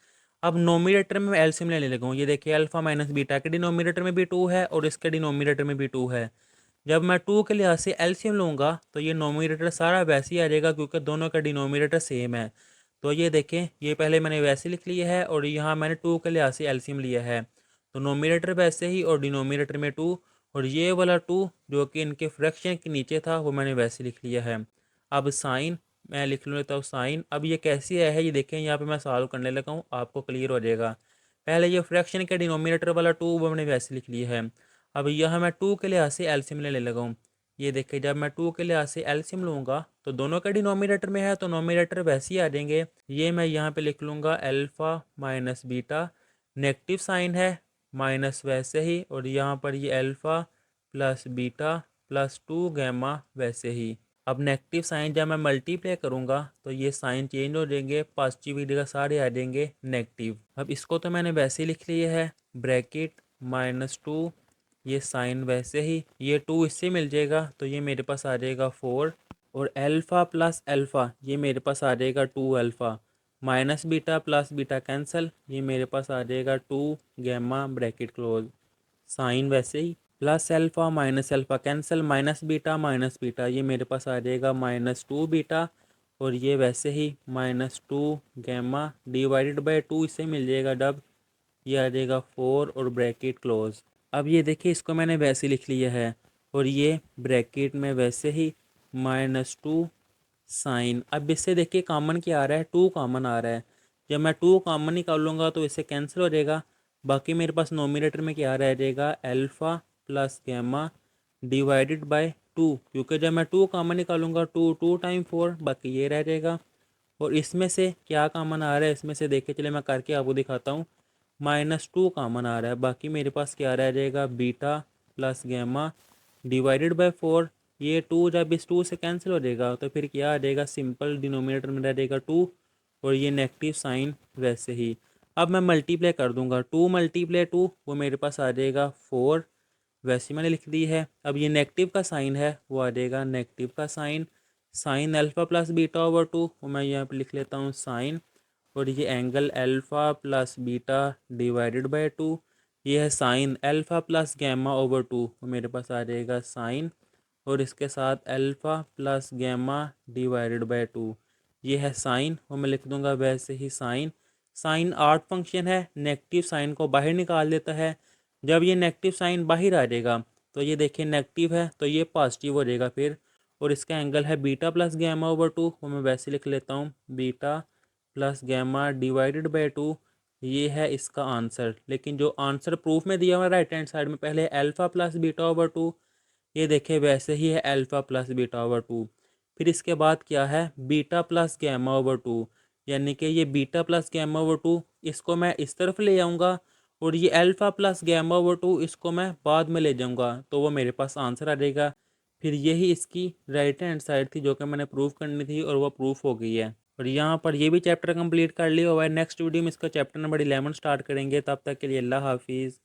अब नोमिनेटर में मैं एलसीएम लेने लगा हूँ, ये देखिए अल्फ़ा माइनस बीटा के डिनोमिनेटर में भी 2 है और इसके डिनोमिनेटर में भी 2 है। जब मैं 2 के लिहाज से एलसीएम लूँगा तो ये नोमिनेटर सारा वैसे ही आ जाएगा क्योंकि दोनों का डिनोमिनेटर सेम है। तो ये देखें ये पहले मैंने वैसे लिख लिया है और यहाँ मैंने 2 के लिहाज से एलसीएम लिया है, तो नोमिनेटर वैसे ही और डिनोमिनेटर में 2, और ये वाला 2 जो कि इनके फ्रैक्शन के नीचे था वो मैंने वैसे लिख लिया है। अब साइन मैं लिख लेता हूँ साइन, अब ये कैसे आया है ये देखें, यहाँ पे मैं सॉल्व करने लगा हूँ, आपको क्लियर हो जाएगा। पहले ये फ्रैक्शन के डिनोमिनेटर वाला 2 वो मैंने वैसे लिख लिया है। अब यहाँ मैं 2 के लिहाज से एलसीएम लेने लगा हूँ, ये देखिए जब मैं 2 के लिहाज से एलसीएम लूँगा तो दोनों का डिनोमिनेटर में है तो नोमिनेटर वैसे ही आ जाएंगे। ये मैं यहाँ पे लिख लूँगा alpha minus beta, negative sine है माइनस वैसे ही, और यहाँ पर ये alpha plus beta plus 2 gamma वैसे ही। अब नेगेटिव साइन जब मैं मल्टीप्लाई करूँगा तो ये साइन चेंज हो जाएंगे, पॉजिटिविटी का सारे आ जाएंगे नेगेटिव। अब इसको तो मैंने वैसे ही लिख लिया है ब्रैकेट -2, ये साइन वैसे ही, ये 2 इससे मिल जाएगा तो ये मेरे पास आ जाएगा 4, और अल्फ़ा प्लस अल्फ़ा ये मेरे पास आ जाएगा 2 alpha, minus beta plus beta cancel, ये मेरे पास आ जाएगा 2 गैमा ब्रैकेट क्लोज, साइन वैसे ही plus alpha minus alpha cancel, minus beta ये मेरे पास आ जाएगा -2 बीटा, और ये वैसे ही -2 गैमा डिवाइडेड बाय 2 इससे मिल जाएगा डब, ये आ जाएगा 4 और ब्रैकेट क्लोज। अब ये देखिए इसको मैंने वैसे लिख लिया है, और ये ब्रैकेट में वैसे ही -2 साइन। अब इससे देखिए कॉमन क्या आ रहा है 2 कॉमन आ रहा है, जब मैं 2 कॉमन निकालूंगा तो इससे कैंसिल हो जाएगा। बाकी मेरे पास नोमिनेटर में क्या रह जाएगा, alpha plus gamma divided by 2, क्योंकि जब मैं 2 कॉमन निकालूंगा 2 2 टाइम 4, बाकी ये रह जाएगा। और इसमें से क्या कॉमन आ रहा है, इसमें से देखे चले मैं करके आपको दिखाता हूँ। -2 कॉमन आ रहा है, बाकी मेरे पास क्या रह जाएगा, beta plus gamma divided by 4। ये 2 जब इस 2 से कैंसिल हो जाएगा तो फिर क्या आ जाएगा, सिंपल डिनोमिनेटर में रह जाएगा 2, और ये नेगेटिव साइन वैसे ही। अब मैं मल्टीप्लाई कर दूंगा, 2 मल्टीप्लाई 2 वो मेरे पास आ जाएगा 4, वैसे मैंने लिख दी है। अब ये नेगेटिव का साइन है वो आ जाएगा नेगेटिव का sine, sine alpha plus beta over 2 वो मैं यहाँ पे लिख लेता हूँ साइन, और ये angle alpha plus beta divided by 2, ये है sine alpha plus gamma over 2 वो मेरे पास आ जाएगा साइन, और इसके साथ alpha plus gamma divided by 2 ये है साइन, और मैं लिख दूंगा वैसे ही साइन। साइन आर्ट फंक्शन है, नेगेटिव साइन को बाहर निकाल देता है। जब ये नेगेटिव साइन बाहर आ जाएगा तो ये देखिए नेगेटिव है तो ये पॉजिटिव हो जाएगा फिर, और इसका एंगल है बीटा प्लस गैमा ओवर 2 वो मैं वैसे लिख लेता हूँ beta plus gamma divided by 2, ये है इसका आंसर। लेकिन जो आंसर प्रूफ में दिया हुआ राइट हैंड साइड में पहले अल्फ़ा प्लस बीटा ओवर 2, ये देखिए वैसे ही है अल्फ़ा प्लस बीटा ओवर 2। फिर इसके बाद क्या है, बीटा प्लस गैमा ओवर 2, यानी कि ये बीटा प्लस गैमा ओवर 2 इसको मैं इस तरफ ले आऊँगा, और ये अल्फ़ा प्लस गैमा ओवर 2 इसको मैं बाद में ले जाऊँगा, तो वो मेरे पास आंसर आ जाएगा। फिर यही इसकी राइट हैंड साइड थी जो कि मैंने प्रूफ करनी थी, और वो प्रूफ हो गई है। और यहाँ पर ये भी चैप्टर कंप्लीट कर लिया हुआ है। नेक्स्ट वीडियो में इसका चैप्टर नंबर 11 स्टार्ट करेंगे, तब तक के लिए अल्लाह हाफिज़।